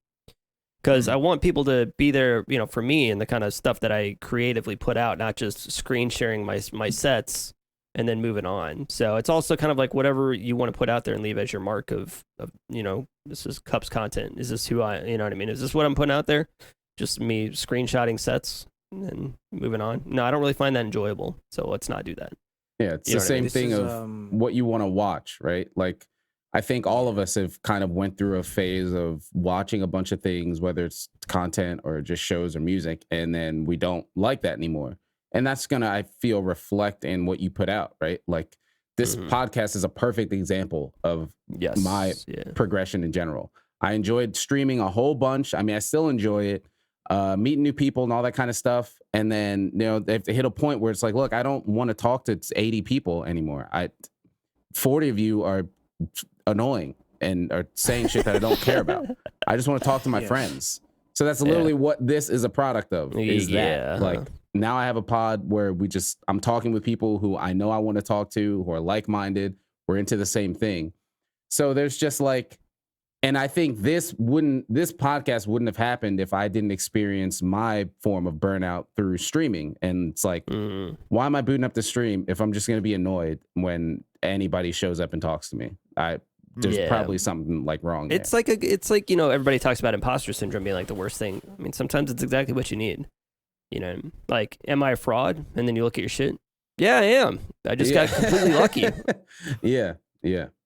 Because I want people to be there, for me and the kind of stuff that I creatively put out, not just screen sharing my sets and then moving on. So it's also kind of like whatever you want to put out there and leave as your mark of this is Cups content. Is this who I, you know what I mean? Is this what I'm putting out there? Just me screenshotting sets and then moving on? No, I don't really find that enjoyable. So let's not do that. Yeah, it's the same thing of what you want to watch, right? Like, I think all of us have kind of went through a phase of watching a bunch of things, whether it's content or just shows or music, and then we don't like that anymore. And that's going to, I feel, reflect in what you put out, right? Like this podcast is a perfect example of my progression in general. I enjoyed streaming a whole bunch. I mean, I still enjoy it, meeting new people and all that kind of stuff. And then, they've hit a point where it's like, look, I don't want to talk to 80 people anymore. 40 of you are annoying and are saying shit that I don't care about. I just want to talk to my friends. So that's literally what this is a product of. Is that like now I have a pod where I'm talking with people who I know I want to talk to, who are like-minded, we're into the same thing. So there's just like, and I think this podcast wouldn't have happened if I didn't experience my form of burnout through streaming. And it's like, why am I booting up the stream if I'm just going to be annoyed when anybody shows up and talks to me? There's probably something like wrong there. It's like everybody talks about imposter syndrome being like the worst thing. I mean, sometimes it's exactly what you need. Like, am I a fraud? And then you look at your shit. Yeah, I am. I just got completely lucky. Yeah.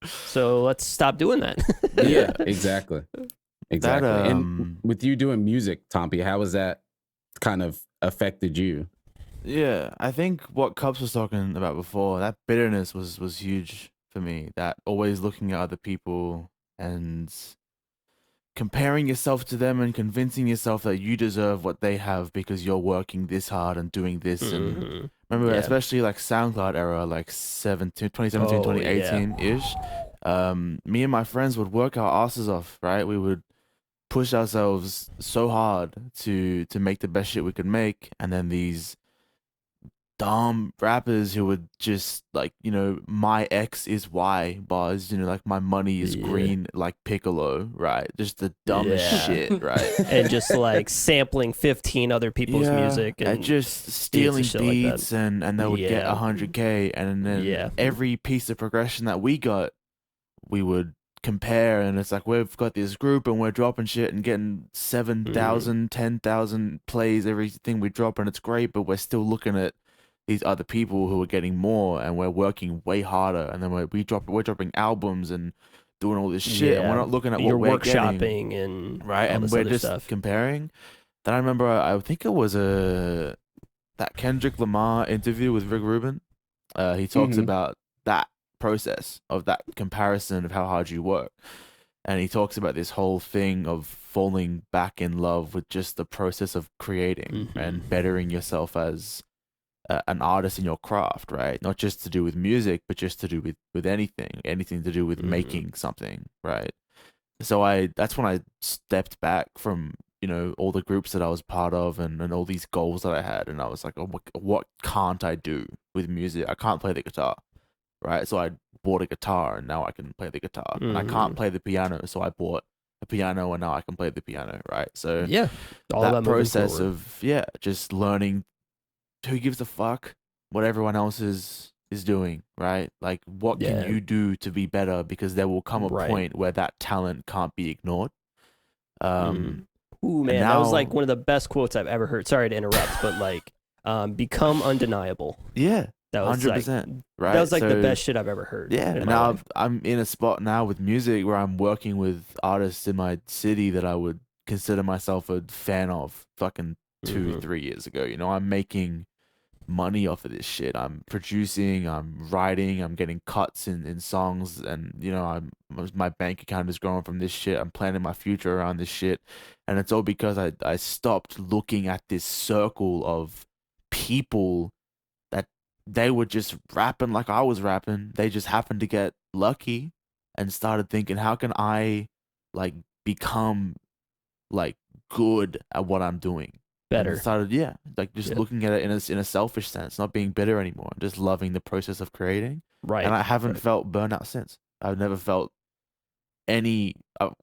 So let's stop doing that. Yeah, exactly. And with you doing music, Tompi, how has that kind of affected you? Yeah, I think what Cups was talking about before, that bitterness was huge for me. That always looking at other people and comparing yourself to them and convincing yourself that you deserve what they have because you're working this hard and doing this. And remember, especially like SoundCloud era, like 2017, 2018-ish, me and my friends would work our asses off, right? We would push ourselves so hard to make the best shit we could make. And then these dumb rappers who would just like, my X is Y bars, like my money is green, like Piccolo, right? Just the dumbest shit, right? And just like sampling 15 other people's music and just stealing beats like and they would get 100K, and then every piece of progression that we got, we would compare, and it's like we've got this group and we're dropping shit and getting 7,000, 10,000 plays everything we drop, and it's great, but we're still looking at these other people who are getting more, and we're working way harder, and then we're dropping albums and doing all this shit, and we're not looking at what we're workshopping getting, and right, and we're just comparing. Then I remember, I think it was that Kendrick Lamar interview with Rick Rubin, He talks about that process of that comparison of how hard you work. And he talks about this whole thing of falling back in love with just the process of creating and bettering yourself as an artist in your craft, right? Not just to do with music, but just to do with anything to do with making something, right? So that's when I stepped back from, you know, all the groups that I was part of and all these goals that I had. And I was like, oh, what can't I do with music? I can't play the guitar, right? So I bought a guitar and now I can play the guitar. And I can't play the piano, so I bought a piano and now I can play the piano, right? So yeah, all that process of just learning who gives a fuck what everyone else is doing, right? Like what can you do to be better, because there will come a point where that talent can't be ignored. Ooh, man, that was like one of the best quotes I've ever heard. Sorry to interrupt, but like become undeniable. Yeah. That was 100%, like, right? That was like the best shit I've ever heard. Yeah, and now I'm in a spot now with music where I'm working with artists in my city that I would consider myself a fan of fucking 2-3 years ago. You know, I'm making money off of this shit. I'm producing, I'm writing, I'm getting cuts in songs, and you know, my bank account is growing from this shit. I'm planning my future around this shit, and it's all because I stopped looking at this circle of people that they were just rapping like I was rapping. They just happened to get lucky, and started thinking, how can I like become like good at what I'm doing? Better. And started, looking at it in a selfish sense, not being bitter anymore, just loving the process of creating. Right. And I haven't felt burnout since. I've never felt any.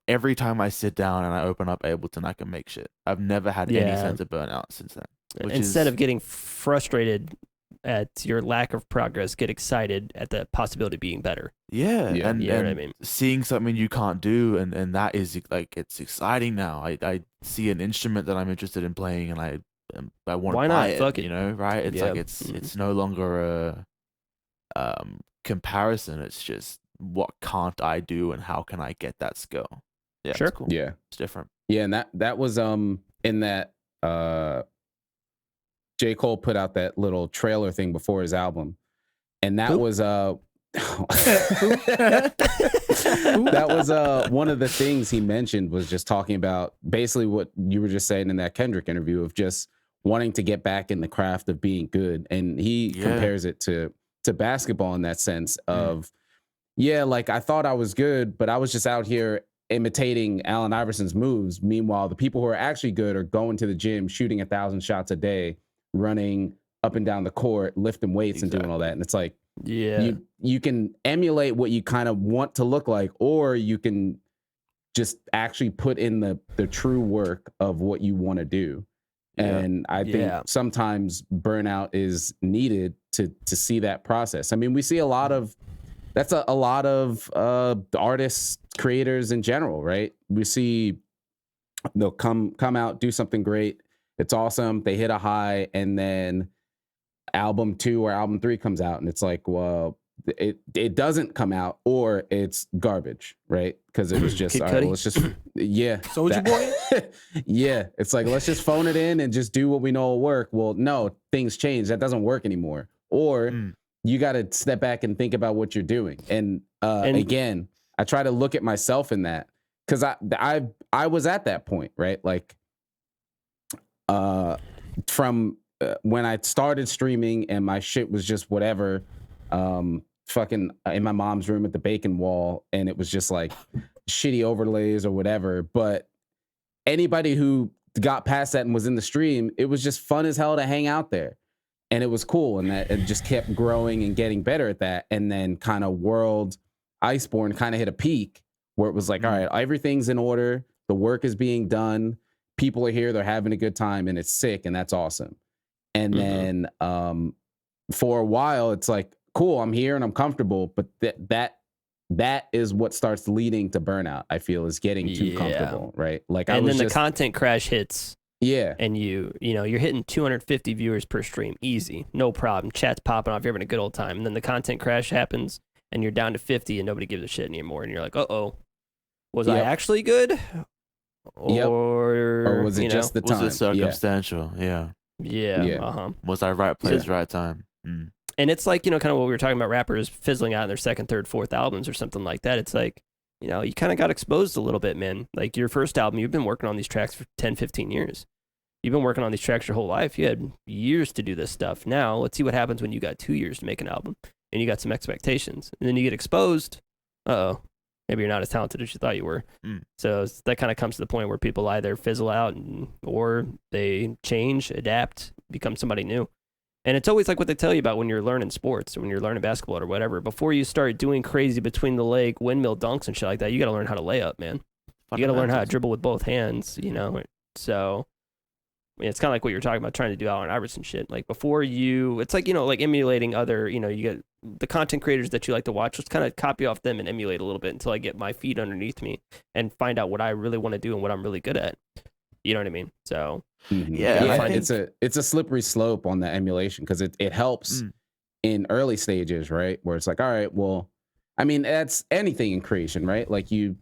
Every time I sit down and I open up Ableton, I can make shit. I've never had any sense of burnout since then. Instead of getting frustrated at your lack of progress, get excited at the possibility of being better. Yeah. And you know what I mean? Seeing something you can't do, and that is like, it's exciting now. I see an instrument that I'm interested in playing, and I want to buy it. Fuck it. You know, right? It's like it's no longer a comparison. It's just, what can't I do, and how can I get that skill? Yeah, sure. It's cool. Yeah, it's different. Yeah, and that was in that J. Cole put out that little trailer thing before his album, and that was that was one of the things he mentioned, was just talking about basically what you were just saying in that Kendrick interview, of just wanting to get back in the craft of being good. And he compares it to basketball in that sense of, like I thought I was good, but I was just out here imitating Allen Iverson's moves. Meanwhile, the people who are actually good are going to the gym, shooting 1,000 shots a day, running up and down the court, lifting weights and doing all that. And it's like, you can emulate what you kind of want to look like, or you can just actually put in the true work of what you want to do. And I think sometimes burnout is needed to see that process. I mean, we see a lot of artists, creators in general, right? We see they'll come out, do something great. It's awesome. They hit a high, and then album 2 or album 3 comes out, and it's like, well, it doesn't come out, or it's garbage, right? Because it was just, all right, let's just, Soulja Boy. It's like, let's just phone it in and just do what we know will work. Well, no, things change. That doesn't work anymore. Or you got to step back and think about what you're doing. And again, I try to look at myself in that, because I was at that point, right? Like from when I started streaming and my shit was just whatever, fucking in my mom's room at the bacon wall, and it was just like shitty overlays or whatever. But anybody who got past that and was in the stream, it was just fun as hell to hang out there, and it was cool, and that it just kept growing and getting better at that. And then kind of World Iceborne kind of hit a peak where it was like, all right, everything's in order, the work is being done, people are here, they're having a good time, and it's sick, and that's awesome. And then for a while, it's like, cool, I'm here and I'm comfortable, but that is what starts leading to burnout, I feel, is getting too comfortable, right? Like, and then the content crash hits. Yeah. And you're hitting 250 viewers per stream, easy, no problem. Chat's popping off, you're having a good old time. And then the content crash happens, and you're down to 50, and nobody gives a shit anymore. And you're like, was I actually good? Or was it just the time? Was it circumstantial? Yeah. Yeah. Was I right place, right time? And it's like, kind of what we were talking about, rappers fizzling out in their second, third, fourth albums or something like that. It's like, you kind of got exposed a little bit, man. Like your first album, you've been working on these tracks for 10, 15 years. You've been working on these tracks your whole life. You had years to do this stuff. Now, let's see what happens when you got 2 years to make an album and you got some expectations. And then you get exposed. Uh-oh. Maybe you're not as talented as you thought you were. So that kind of comes to the point where people either fizzle out or they change, adapt, become somebody new. And it's always like what they tell you about when you're learning sports or when you're learning basketball or whatever. Before you start doing crazy between the leg windmill dunks and shit like that, you got to learn how to lay up, man. You got to learn how to dribble with both hands, So it's kind of like what you're talking about, trying to do Allen Iverson shit. Like before it's like, like emulating other, you get the content creators that you like to watch. Let's kind of copy off them and emulate a little bit until I get my feet underneath me and find out what I really want to do and what I'm really good at. You know what I mean? So it's a slippery slope on the emulation because it helps in early stages, right? Where it's like, all right, well, I mean, that's anything in creation, right? Like you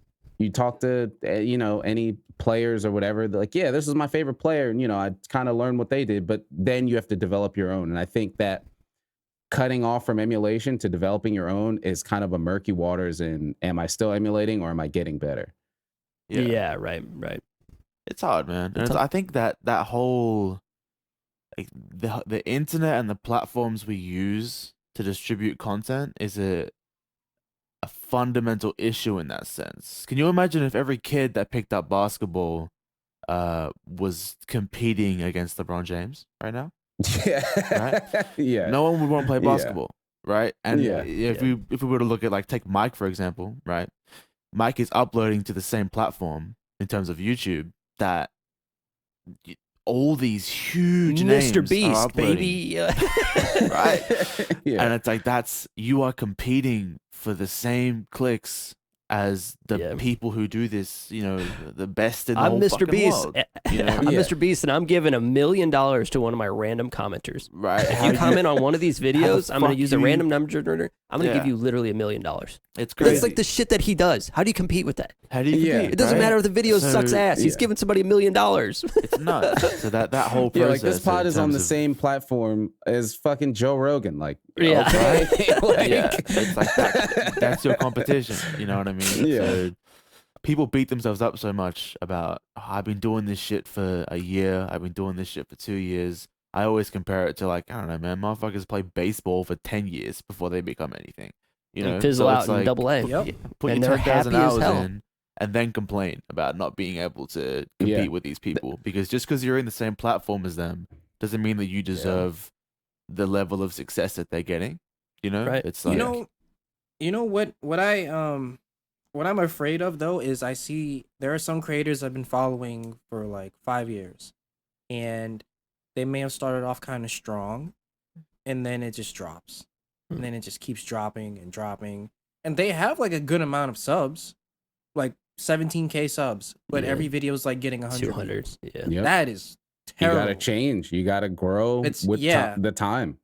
talk to, any players or whatever, they're like, yeah, this is my favorite player. And, I kind of learned what they did, but then you have to develop your own. And I think that cutting off from emulation to developing your own is kind of a murky waters in, am I still emulating or am I getting better? Yeah, right. It's hard, man. And I think that whole, like the internet and the platforms we use to distribute content is a fundamental issue in that sense. Can you imagine if every kid that picked up basketball was competing against LeBron James right now? Yeah. Right? Yeah. No one would want to play basketball, right? And if we were to look at take Mike, for example, right? Mike is uploading to the same platform in terms of YouTube that all these huge names Mr. Beast, are uploading, baby. right? Yeah. And it's like you are competing for the same clicks as the people who do this, the best in the whole Mr. fucking Beast. world. I'm Mr. Beast, and I'm giving $1 million to one of my random commenters. Right. If you comment on one of these videos, I'm going to use a random number generator. I'm going to give you literally $1 million. It's crazy. That's like the shit that he does. How do you compete with that? How do you compete? It doesn't matter if the video sucks ass. He's giving somebody $1 million. It's nuts. So that whole process. Like this pod is on the same platform as fucking Joe Rogan. Like, yeah. Okay. It's like that's your competition. You know what I mean? Yeah. So people beat themselves up so much about, I've been doing this shit for a year. I've been doing this shit for 2 years. I always compare it to I don't know, man, motherfuckers play baseball for 10 years before they become anything. Fizzle out in AA. Put and your they're 10,000 happy as hours hell. in and then complain about not being able to compete with these people. Because just because you're in the same platform as them doesn't mean that you deserve the level of success that they're getting. Right. It's like, what I'm afraid of though is I see there are some creators I've been following for like 5 years, and they may have started off kind of strong, and then it just drops, and then it just keeps dropping and dropping, and they have like a good amount of subs, like 17K subs, but every video is like getting 100 200. views. Yeah. Yep. That is terrible. You gotta change. You gotta grow with the time.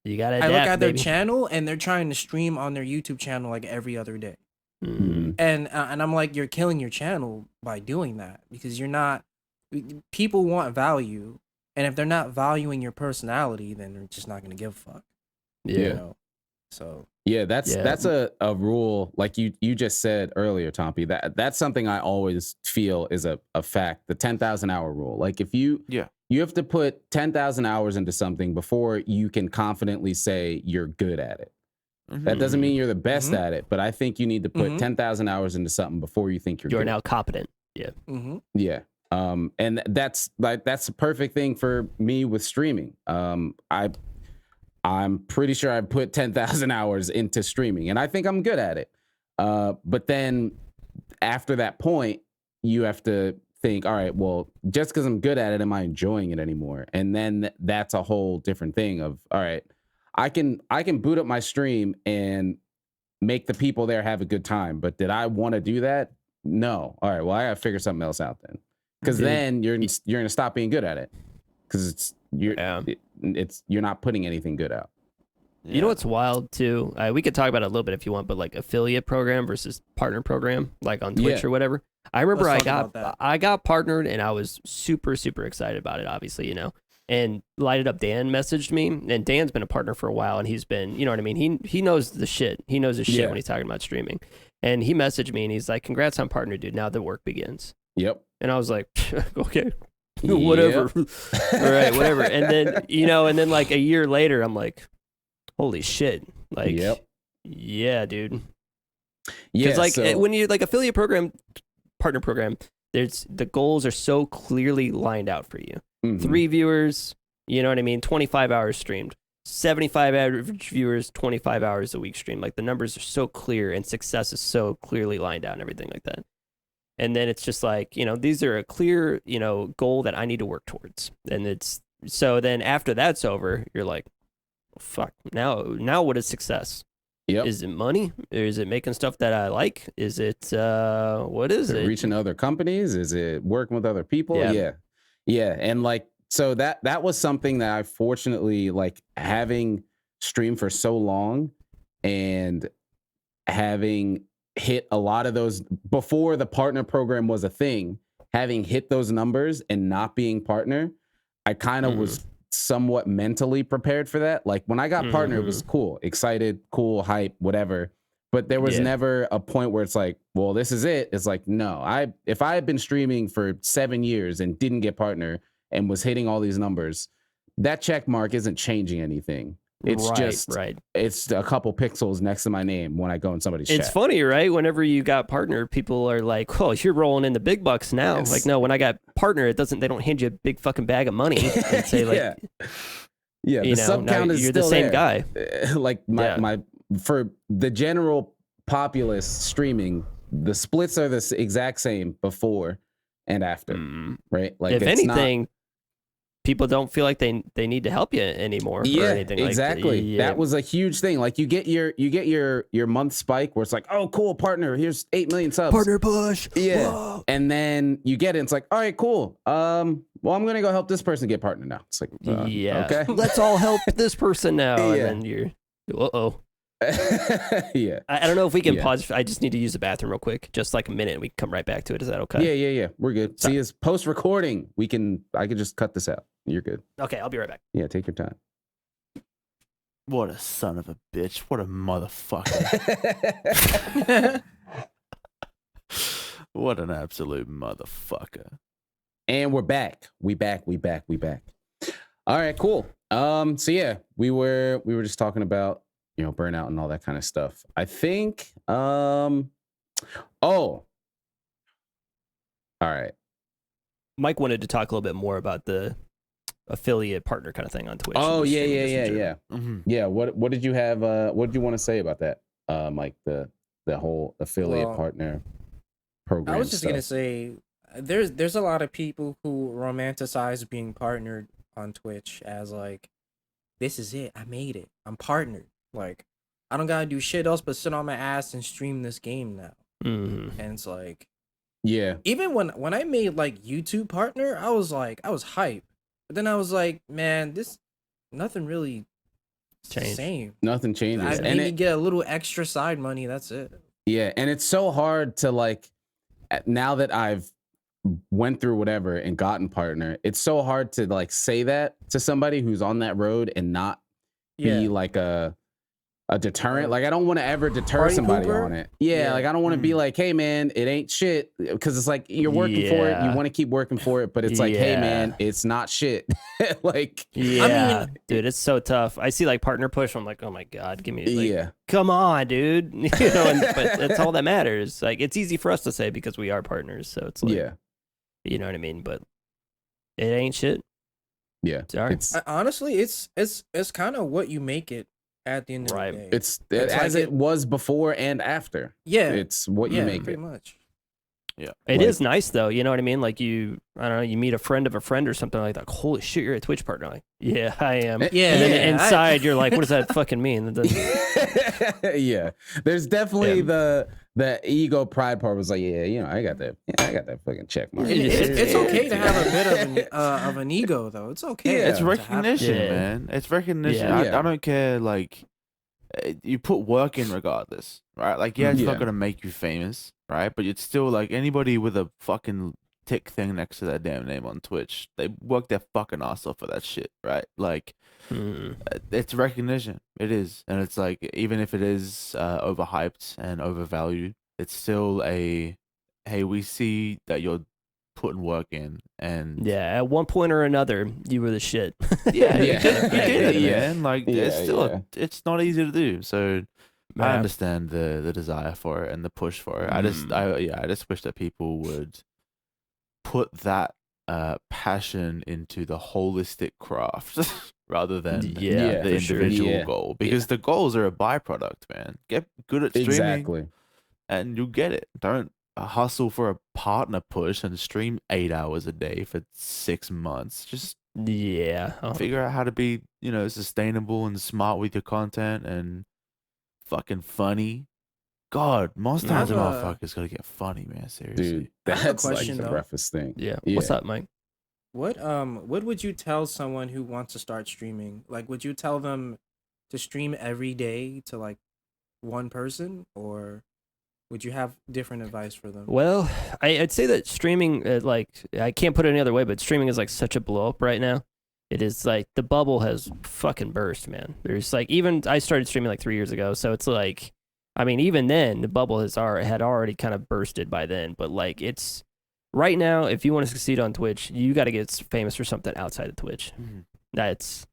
You gotta I adapt, look at their baby. channel and they're trying to stream on their YouTube channel like every other day. Mm-hmm. And I'm like, you're killing your channel by doing that, because you're not. People want value, and if they're not valuing your personality, then they're just not gonna give a fuck. Yeah. So that's a rule, like you just said earlier, Tompi. That's something I always feel is a fact. The 10,000 hour rule. Like if you have to put 10,000 hours into something before you can confidently say you're good at it. That doesn't mean you're the best at it, but I think you need to put 10,000 hours into something before you think you're good. now competent. Yeah. Yeah. And that's the perfect thing for me with streaming. I'm pretty sure I put 10,000 hours into streaming, and I think I'm good at it. But then after that point, you have to think, all right, well, just because I'm good at it, am I enjoying it anymore? And then that's a whole different thing of, all right, I can boot up my stream and make the people there have a good time. But did I want to do that? No. All right, well, I got to figure something else out then. Because then you're going to stop being good at it. Because you're not putting anything good out. You know what's wild too? We could talk about it a little bit if you want, but like affiliate program versus partner program, like on Twitch or whatever. I remember I got partnered, and I was super, super excited about it. Obviously, And Light It Up Dan messaged me, and Dan's been a partner for a while, and he's been, you know what I mean? He knows the shit. He knows his shit when he's talking about streaming. And he messaged me, and he's like, congrats on partner, dude. Now the work begins. Yep. And I was like, okay, whatever. All right, whatever. And then, and then like a year later, I'm like, holy shit. Like, yeah, dude. Yeah. Because when you like affiliate program, partner program, the goals are so clearly lined out for you. 3 viewers, you know what I mean? 25 hours streamed. 75 average viewers, 25 hours a week streamed. Like the numbers are so clear and success is so clearly lined out and everything like that. And then it's just like, these are a clear, goal that I need to work towards. And so then after that's over, you're like, fuck, now what is success? Yep. Is it money? Or is it making stuff that I like? Is it, what is it? Reaching other companies? Is it working with other people? Yeah. Yeah. And like, so that was something that I fortunately, like, having streamed for so long and having hit a lot of those before the partner program was a thing, having hit those numbers and not being partner, I kind of was somewhat mentally prepared for that. Like when I got partner, it was cool, excited, cool, hype, whatever. But there was never a point where it's like, well, this is it. It's like, no, if I had been streaming for 7 years and didn't get partner and was hitting all these numbers, that check mark isn't changing anything. It's it's a couple pixels next to my name when I go in somebody's chat. It's funny, right? Whenever you got partner, people are like, oh, you're rolling in the big bucks now. Like, no, when I got partner, they don't hand you a big fucking bag of money and say like, the sub count is you're still the same there. guy. Like my for the general populace streaming, the splits are the exact same before and after, right? Like if anything, people don't feel like they need to help you anymore. Or anything exactly. Like that was a huge thing. Like you get your month spike where it's like, oh, cool, partner, here's 8 million subs. Partner push. Yeah. Whoa. And then you get it. It's like, all right, cool. Well, I'm gonna go help this person get partner now. It's like, okay, let's all help this person now. And then you're, yeah. I don't know if we can pause. I just need to use the bathroom real quick, just like a minute. We can come right back to it. Is that okay? Yeah. We're good. See, as post recording, I could just cut this out. You're good. Okay, I'll be right back. Yeah, take your time. What a son of a bitch! What a motherfucker! What an absolute motherfucker! And we're back. We back. All right, cool. So yeah, we were just talking about burnout and all that kind of stuff. I think. All right. Mike wanted to talk a little bit more about the affiliate partner kind of thing on Twitch. Oh yeah. Mm-hmm. Yeah. What did you have? What did you want to say about that, Mike? The whole affiliate partner program. I was just gonna say, there's a lot of people who romanticize being partnered on Twitch as like, this is it. I made it. I'm partnered. Like, I don't gotta do shit else but sit on my ass and stream this game now. Mm-hmm. And it's like, even when I made like YouTube partner, I was hyped. But then I was like, man, nothing really changed. Same. Nothing changes. I maybe get a little extra side money. That's it. Yeah, and it's so hard to like, now that I've went through whatever and gotten partner, it's so hard to like say that to somebody who's on that road and not be like a deterrent. Like I don't want to ever deter somebody on it. Like I don't want to be like, hey man, it ain't shit, because it's like you're working for it, you want to keep working for it, but it's like, hey man, it's not shit. Like I mean, dude, it's so tough. I see like partner push, I'm like, oh my god, give me like, come on, dude. But that's all that matters. Like it's easy for us to say because we are partners, so it's like, you know what I mean, but it ain't shit. Sorry. Honestly, it's kind of what you make it at the end of the day. It's as like it was before and after. It's what you make pretty it. Much. It is nice though, you know what I mean? Like you meet a friend of a friend or something like that. Holy shit, you're a Twitch partner. Like, yeah, I am. And then inside you're like, what does that fucking mean? There's definitely the ego pride part was like, I got that fucking check mark. It's okay to have a bit of an ego though. It's okay. It's recognition, man. It's recognition. I don't care. Like, you put work in regardless, right? Like, it's not gonna make you famous, right? But it's still like anybody with a fucking tick thing next to their damn name on Twitch. They work their fucking ass off for that shit, right? Like, it's recognition. It is. And it's like, even if it is overhyped and overvalued, it's still hey, we see that you're putting work in. And yeah, at one point or another, you were the shit. You did it, man. Like, it's still, it's not easy to do. So I understand the desire for it and the push for it. I just wish that people would put that passion into the holistic craft rather than the individual goal, because the goals are a byproduct, man. Get good at streaming and you'll get it. Don't hustle for a partner push and stream 8 hours a day for 6 months. Just figure out how to be, sustainable and smart with your content and fucking funny. God, Monster Hunter motherfuckers gotta get funny, man. Seriously. Dude, that's like the roughest thing. Yeah. What's up, Mike? What would you tell someone who wants to start streaming? Like, would you tell them to stream every day to like one person, or would you have different advice for them? Well, I'd say that streaming, I can't put it any other way, but streaming is like such a blow up right now. It is like the bubble has fucking burst, man. There's like, even I started streaming like 3 years ago, so it's like, I mean, even then the bubble had already kind of bursted by then. But like, it's right now, if you want to succeed on Twitch, you got to get famous for something outside of Twitch. That's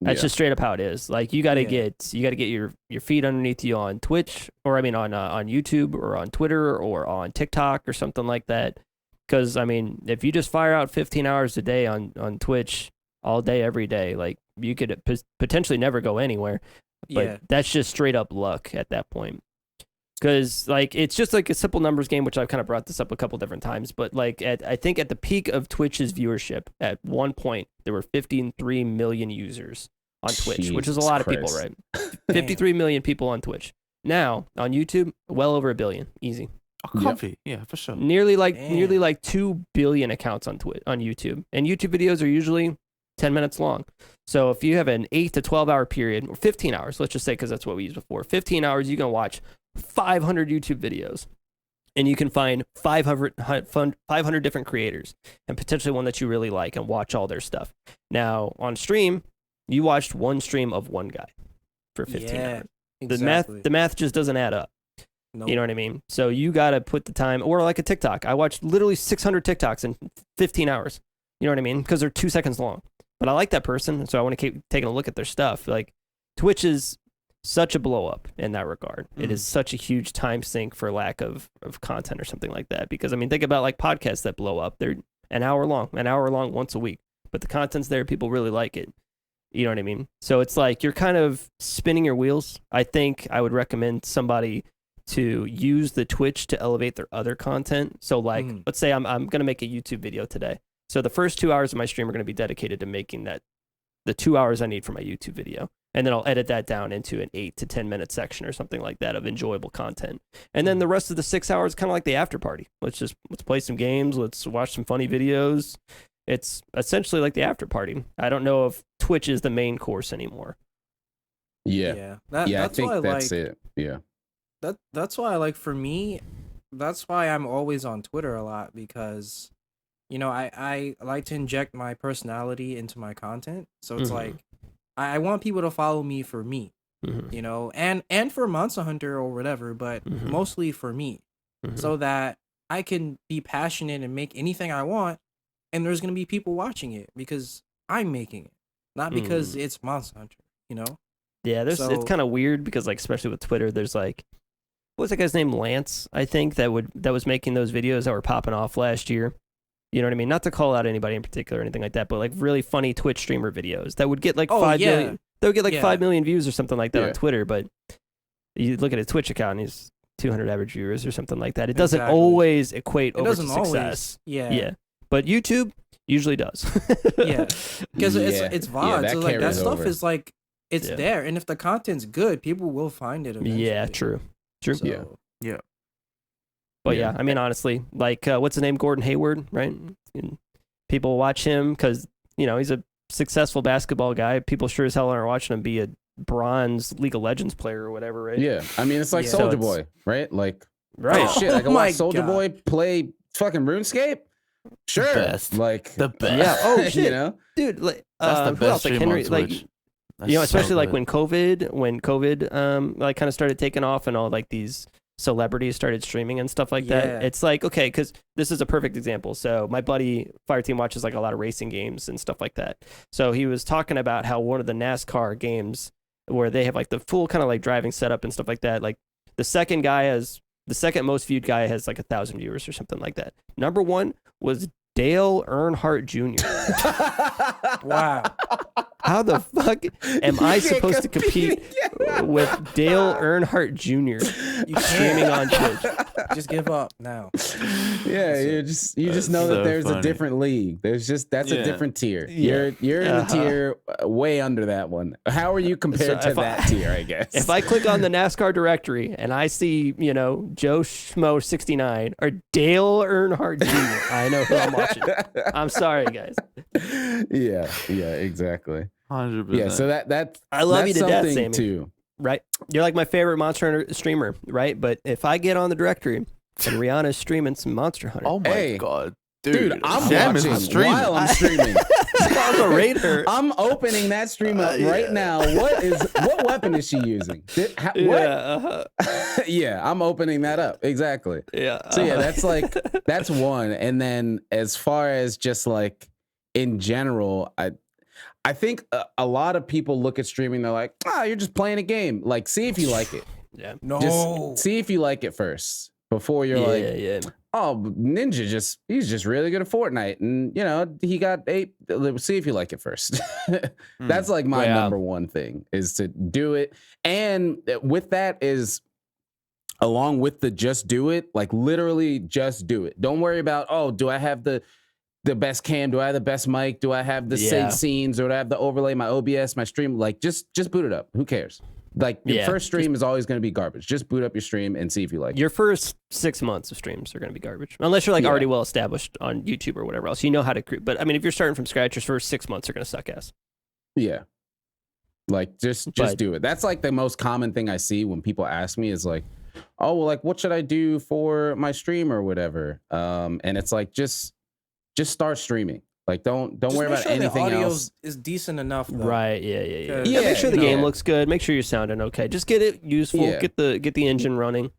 just straight up how it is. Like, you got to get your feet underneath you on Twitch, or I mean on YouTube or on Twitter or on TikTok or something like that. Because I mean, if you just fire out 15 hours a day on Twitch all day every day, like, you could potentially never go anywhere. But that's just straight up luck at that point. Because like, it's just like a simple numbers game, which I've kind of brought this up a couple different times. But like, I think at the peak of Twitch's viewership, at one point there were 53 million users on Twitch, which is a lot of people, right? 53 million people on Twitch. Now on YouTube, well over 1 billion, easy. Oh, comfy, yeah, for sure. Nearly like 2 billion accounts on YouTube, and YouTube videos are usually 10 minutes long. So if you have an 8 to 12 hour period, or 15 hours, let's just say, because that's what we used before, 15 hours, you can watch 500 YouTube videos, and you can find 500 different creators, and potentially one that you really like, and watch all their stuff. Now on stream, you watched one stream of one guy for 15 hours. Exactly. The math just doesn't add up. Nope. You know what I mean? So you got to put the time, or like a TikTok. I watched literally 600 TikToks in 15 hours. You know what I mean? Because they're 2 seconds long. But I like that person, so I want to keep taking a look at their stuff. Like, Twitch is such a blow up in that regard. It is such a huge time sink for lack of content or something like that. Because I mean, think about like podcasts that blow up. They're an hour long once a week. But the content's there, people really like it. You know what I mean? So it's like you're kind of spinning your wheels. I think I would recommend somebody to use the Twitch to elevate their other content. So like, let's say I'm going to make a YouTube video today. So the first 2 hours of my stream are going to be dedicated to making the 2 hours I need for my YouTube video. And then I'll edit that down into an 8 to 10 minute section or something like that of enjoyable content. And then the rest of the 6 hours, kind of like the after party. Let's play some games. Let's watch some funny videos. It's essentially like the after party. I don't know if Twitch is the main course anymore. Yeah. I think that's it. Yeah. That's why, like, for me, that's why I'm always on Twitter a lot, because I like to inject my personality into my content. So it's like, I want people to follow me for me, and for Monster Hunter or whatever, but mostly for me, so that I can be passionate and make anything I want, and there's going to be people watching it because I'm making it, not because it's Monster Hunter, Yeah, it's kind of weird because, like, especially with Twitter, there's like, what was that guy's name? Lance, I think, that was making those videos that were popping off last year. You know what I mean? Not to call out anybody in particular or anything like that, but like really funny Twitch streamer videos that would get like 5 million. They would get like 5 million views or something like that on Twitter, but you look at his Twitch account and he's 200 average viewers or something like that. It doesn't always equate over to success. Yeah. But YouTube usually does. Because it's VOD. So like that stuff is like, it's there. And if the content's good, people will find it eventually. Yeah, true. So, yeah. But yeah, I mean, honestly, like, what's his name? Gordon Hayward, right? And people watch him because, he's a successful basketball guy. People sure as hell aren't watching him be a bronze League of Legends player or whatever, right? Yeah. I mean, it's like Soulja Boy, right? Like, right. Oh shit, I can watch Soulja Boy play fucking RuneScape? Sure. Best. Like the best. Yeah. Oh shit, you know? dude. Like, That's the who best else? Like stream Henry. on Like, Twitch. especially like good. when COVID, like kind of started taking off, and all like these celebrities started streaming and stuff like that. Yeah. It's like, okay, because this is a perfect example. So my buddy Fireteam watches like a lot of racing games and stuff like that. So he was talking about how one of the NASCAR games where they have like the full kind of like driving setup and stuff like that, like the second most viewed guy has like 1,000 viewers or something like that. Number one was Dale Earnhardt Jr. Wow. How the fuck am I supposed to compete with Dale Earnhardt Jr. You streaming on Twitch? Just give up now. Yeah, you just know so that there's funny. a different league. There's just that's a Yeah. different tier. Yeah. You're in the tier way under that one. How are you compared So to if I- that tier? I guess. If I click on the NASCAR directory and I see, Joe Schmo 69 or Dale Earnhardt Jr., I know who I'm watching. I'm sorry, guys. yeah, exactly. 100%. Yeah, so that I love you that's to death, something Sammy. too. Right? You're like my favorite Monster Hunter streamer, right? But if I get on the directory and Rihanna's streaming some Monster Hunter, Oh my Hey. god, Dude, I'm Sam is watching streaming. while I'm streaming. I'm gonna rate her. I'm opening that stream up right now. What weapon is she using? What? Yeah, Yeah, I'm opening that up. Exactly. yeah. So yeah, that's one. And then as far as just like in general, I think a lot of people look at streaming, they're like, you're just playing a game. Like, see if you like it. Yeah. No. Just see if you like it first before you're like, yeah. oh, Ninja he's just really good at Fortnite. And he got 8. See if you like it first. That's like my number one thing is to do it. And with that is along with the just do it, like literally just do it. Don't worry about, do I have the best cam? Do I have the best mic? Do I have the sync scenes? Or do I have the overlay, my OBS, my stream? Like just boot it up. Who cares? Like your first stream is always going to be garbage. Just boot up your stream and see if you like it. Your first 6 months of streams are going to be garbage, unless you're like already well established on YouTube or whatever else. You know how to create. But I mean, if you're starting from scratch, your first 6 months are going to suck ass. Yeah. Like just do it. That's like the most common thing I see when people ask me is like, oh, well, like what should I do for my stream or whatever? And it's like just start streaming. Like don't worry about anything the audio else. is decent enough, though. Right? Yeah. Yeah, Make sure the game yeah. looks good. Make sure you're sounding okay. Just get it useful. Yeah. Get the engine running,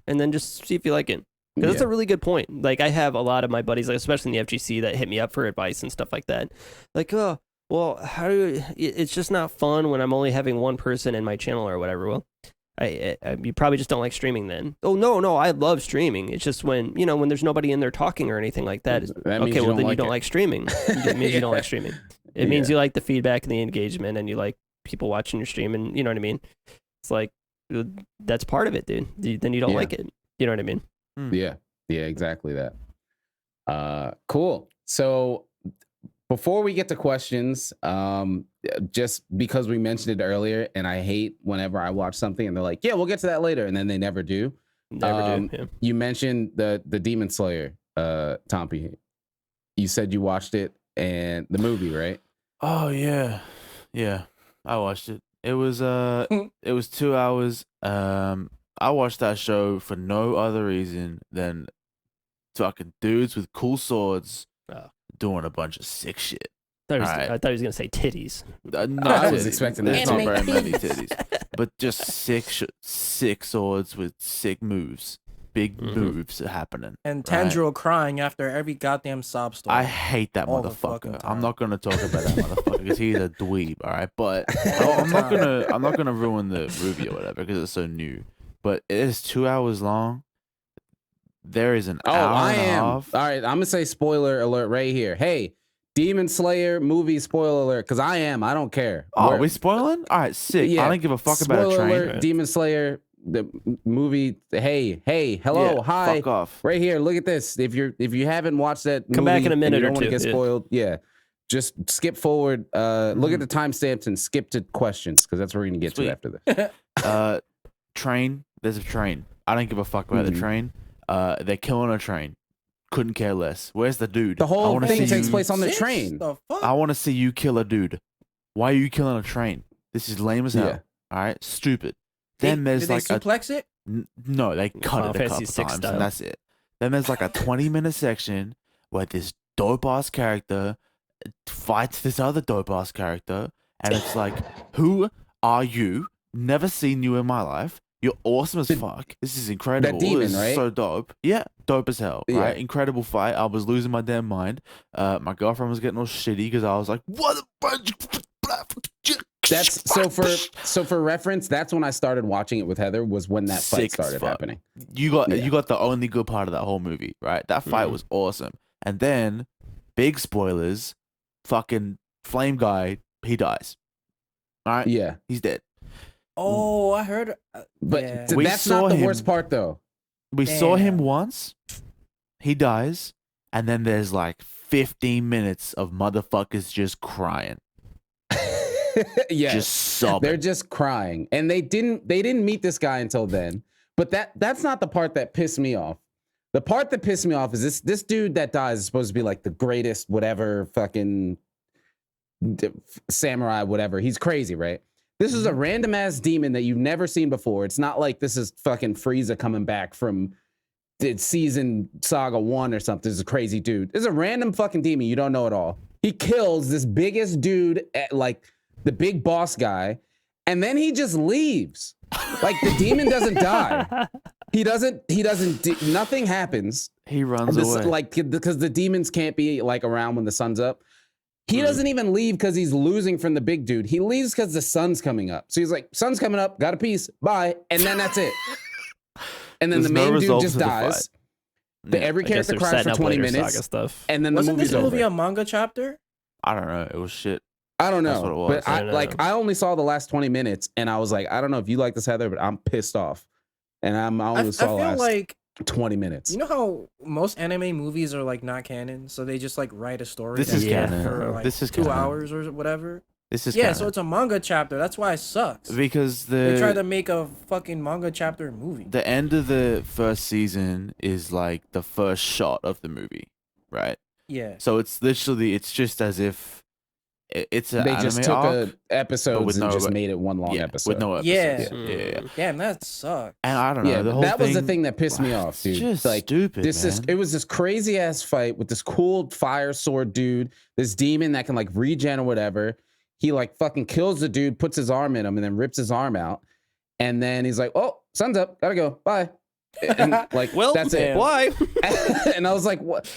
and then just see if you like it. Because that's a really good point. Like I have a lot of my buddies, like especially in the FGC, that hit me up for advice and stuff like that. Like, oh, well, how do you, it's just not fun when I'm only having one person in my channel or whatever. Well, you probably just don't like streaming then. Oh no, I love streaming. It's just when when there's nobody in there talking or anything like that. That means Okay, well then you it. don't like streaming. It means you don't like streaming. It means you like the feedback and the engagement, and you like people watching your stream, and you know what I mean. It's like that's part of it, dude. Then you don't like it. You know what I mean? Yeah, exactly that. Cool. So before we get to questions, just because we mentioned it earlier, and I hate whenever I watch something and they're like, yeah, we'll get to that later, and then they never do. Never do. Yeah. You mentioned the Demon Slayer, Tompi. You said you watched it and the movie, right? Oh yeah, I watched it. It was 2 hours. I watched that show for no other reason than fucking dudes with cool swords doing a bunch of sick shit. I thought he was gonna say titties. No, I was expecting that. There's not very many titties, but just sick swords with sick moves, big moves happening. And Tanjiro crying after every goddamn sob story. I hate that All the fucking motherfucker. time. I'm not gonna talk about that motherfucker because he's a dweeb, all right. But I'm not gonna ruin the movie or whatever because it's so new. But it is 2 hours long. There is an hour and a half. All right, I'm gonna say spoiler alert right here. Hey, Demon Slayer movie spoiler alert, because I don't care. Oh, we spoiling? All right, sick. Yeah. I don't give a fuck about a Spoiler train. alert, Demon Slayer, the movie. Hey, hello, Yeah, hi. fuck off. Right here, look at this. If you haven't watched that, Come movie back in a and minute you or don't want two, to get yeah. spoiled. Yeah, just skip forward. Look at the timestamps and skip to questions because that's where we're gonna get Sweet. to after this. Train. There's a train. I don't give a fuck about the train. They're killing a train. Couldn't care less. Where's the dude? The I whole wanna thing see takes you- place on the Sis, train. The fuck? I want to see you kill a dude. Why are you killing a train? This is lame as hell. Yeah. All right, stupid. Did Then there's they like a suplex it? no, they cut Final it a Fantasy couple VI times style. and that's it. Then there's like a 20-minute section where this dope ass character fights this other dope ass character, and it's like, who are you? Never seen you in my life. You're awesome as fuck. This is incredible. That demon, This is right? so dope. Yeah, dope as hell. Yeah. Right? Incredible fight. I was losing my damn mind. My girlfriend was getting all shitty because I was like, what the That's so for reference, that's when I started watching it with Heather, was when that fight Sick as started fuck. happening. You got the only good part of that whole movie, right? That fight was awesome. And then, big spoilers, fucking flame guy, he dies. All right? Yeah. He's dead. Oh, I heard. But yeah. that's not the worst part though. We saw him once. He dies. And then there's like 15 minutes of motherfuckers just crying. Yeah. Just sobbing. They're just crying. And they didn't meet this guy until then. But that's not the part that pissed me off. The part that pissed me off is this dude that dies is supposed to be like the greatest whatever fucking samurai, whatever. He's crazy, right? This is a random ass demon that you've never seen before. It's not like this is fucking Frieza coming back from season Saga 1 or something. This is a crazy dude. This is a random fucking demon. You don't know at all. He kills this biggest dude, like the big boss guy, and then he just leaves. Like the demon doesn't die. He doesn't. Nothing happens. He runs away. Like because the demons can't be like around when the sun's up. He doesn't even leave because he's losing from the big dude. He leaves because the sun's coming up. So he's like, sun's coming up, got a piece, bye. And then that's it. And then the main dude just dies. Every character cries for 20 minutes. Stuff. And then the Wasn't movie's this movie over. a manga chapter? I don't know. It was shit. I don't That's what know. it was. But I only saw the last 20 minutes and I was like, I don't know if you like this, Heather, but I'm pissed off. And I only saw the last like 20 minutes. You know how most anime movies are like not canon, so they just like write a story. This is canon. For like This is 2 canon. hours or whatever. This is so it's a manga chapter. That's why it sucks. because They tried to make a fucking manga chapter movie. the end of the first season is like the first shot of the movie, right? Yeah. So it's literally, it's just as if it's an They anime just took arc, episodes with and no- just made it one long yeah, episode. with no episodes. Yeah. Damn, that sucks. And I don't know. Yeah, the whole that was the thing that pissed me off, dude. It's just like stupid, it was this crazy ass fight with this cool fire sword dude, this demon that can like regen or whatever. He like fucking kills the dude, puts his arm in him, and then rips his arm out. And then he's like, "Oh, sun's up, gotta go, bye." And like, well, that's it. Why? And I was like, "What?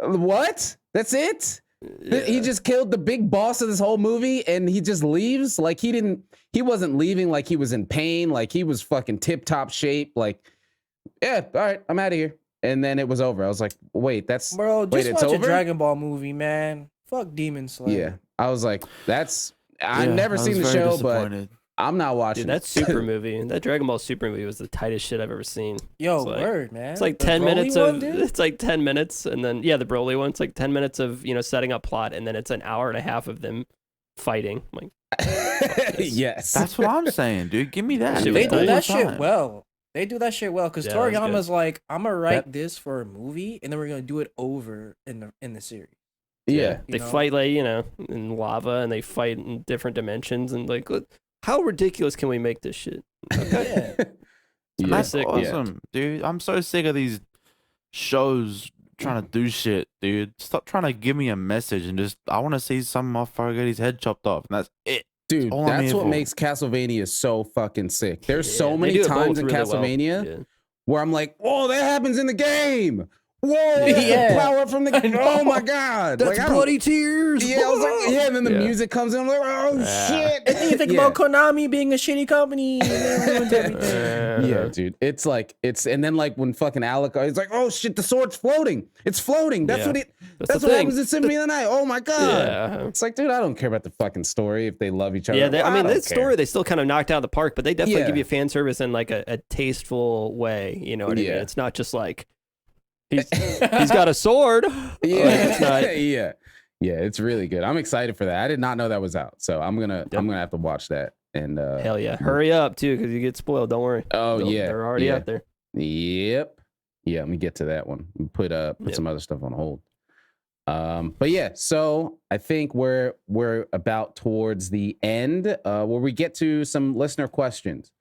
What? That's it?" Yeah. He just killed the big boss of this whole movie, and he just leaves. Like he wasn't leaving like he was in pain. Like he was fucking tip top shape. Like, yeah, all right, I'm out of here. And then it was over. I was like, wait, that's Bro, just it's watch a over? Dragon Ball movie, man. Fuck Demon Slayer. Yeah. I was like, I've never seen the show, but I'm not watching. Dude, that Super movie, that Dragon Ball Super movie was the tightest shit I've ever seen. Yo, It's like- word, man. It's like The 10 Broly minutes one, of dude? it's like 10 minutes and then the Broly one, it's like 10 minutes of, setting up plot and then it's an hour and a half of them fighting. I'm like, yes. That's what I'm saying, dude. Give me that. Shit They was do all that the shit time. well. They do that shit well because Yeah, that was Toriyama's like, I'm gonna write That- this for a movie, and then we're gonna do it over in the series. Yeah. They You know? fight like, in lava and they fight in different dimensions and like, look, how ridiculous can we make this shit? Okay. Yeah. Yeah. That's sick, yeah. awesome, dude. I'm so sick of these shows trying to do shit, dude. Stop trying to give me a message and just, I want to see some motherfucker get his head chopped off, and that's it. Dude, all I'm that's here what for. makes Castlevania so fucking sick. There's so they many do it times both in really well. Castlevania Yeah. where I'm like, oh, that happens in the game. Whoa, Yeah. power from the game. Oh my God. That's like, I don't- bloody tears. Yeah, I was like, yeah, and then the Yeah. music comes in. I'm like, oh shit. And then you think Yeah. about Konami being a shitty company. And they ruined everything. Yeah, dude. It's like and then like when fucking Alec, he's like, oh shit, the sword's floating. It's floating. That's Yeah. what That's that's the what thing. happens in Symphony of the Night. Oh my God. Yeah. It's like, dude, I don't care about the fucking story if they love each other. Yeah, Well, I mean, don't that care. story they still kind of knocked out of the park, but they definitely Yeah. give you fan service in like a tasteful way. You know what I mean? Yeah. It's not just like he's got a sword. Yeah, Like, it's not- yeah, it's really good. I'm excited for that. I did not know that was out, so I'm gonna have to watch that. And Hell yeah, hurry up too, because you get spoiled. Don't worry. oh yeah, they're already yeah. out there. Yep. Yeah, let me get to that one. Put Yep. some other stuff on hold. But yeah, so I think we're about towards the end where we get to some listener questions.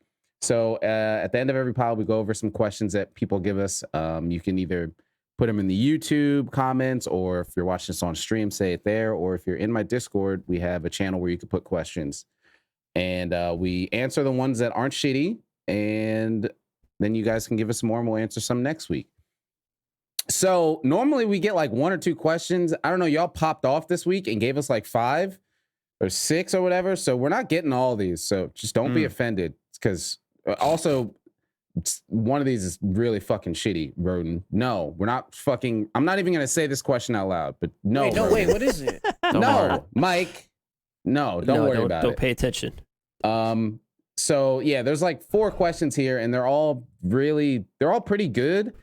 So at the end of every pod, we go over some questions that people give us. You can either put them in the YouTube comments, or if you're watching this on stream, say it there. Or if you're in my Discord, we have a channel where you can put questions, and we answer the ones that aren't shitty, and then you guys can give us more, and we'll answer some next week. So normally we get like 1 or 2 questions. I don't know. Y'all popped off this week and gave us like 5 or 6 or whatever. So we're not getting all these. So just don't be offended, because also one of these is really fucking shitty, Roden. No, we're not fucking. I'm not even going to say this question out loud, but no. Wait, what is it? No, Mike. No, don't worry about it. Don't pay attention. So yeah, there's like 4 questions here, and they're all pretty good.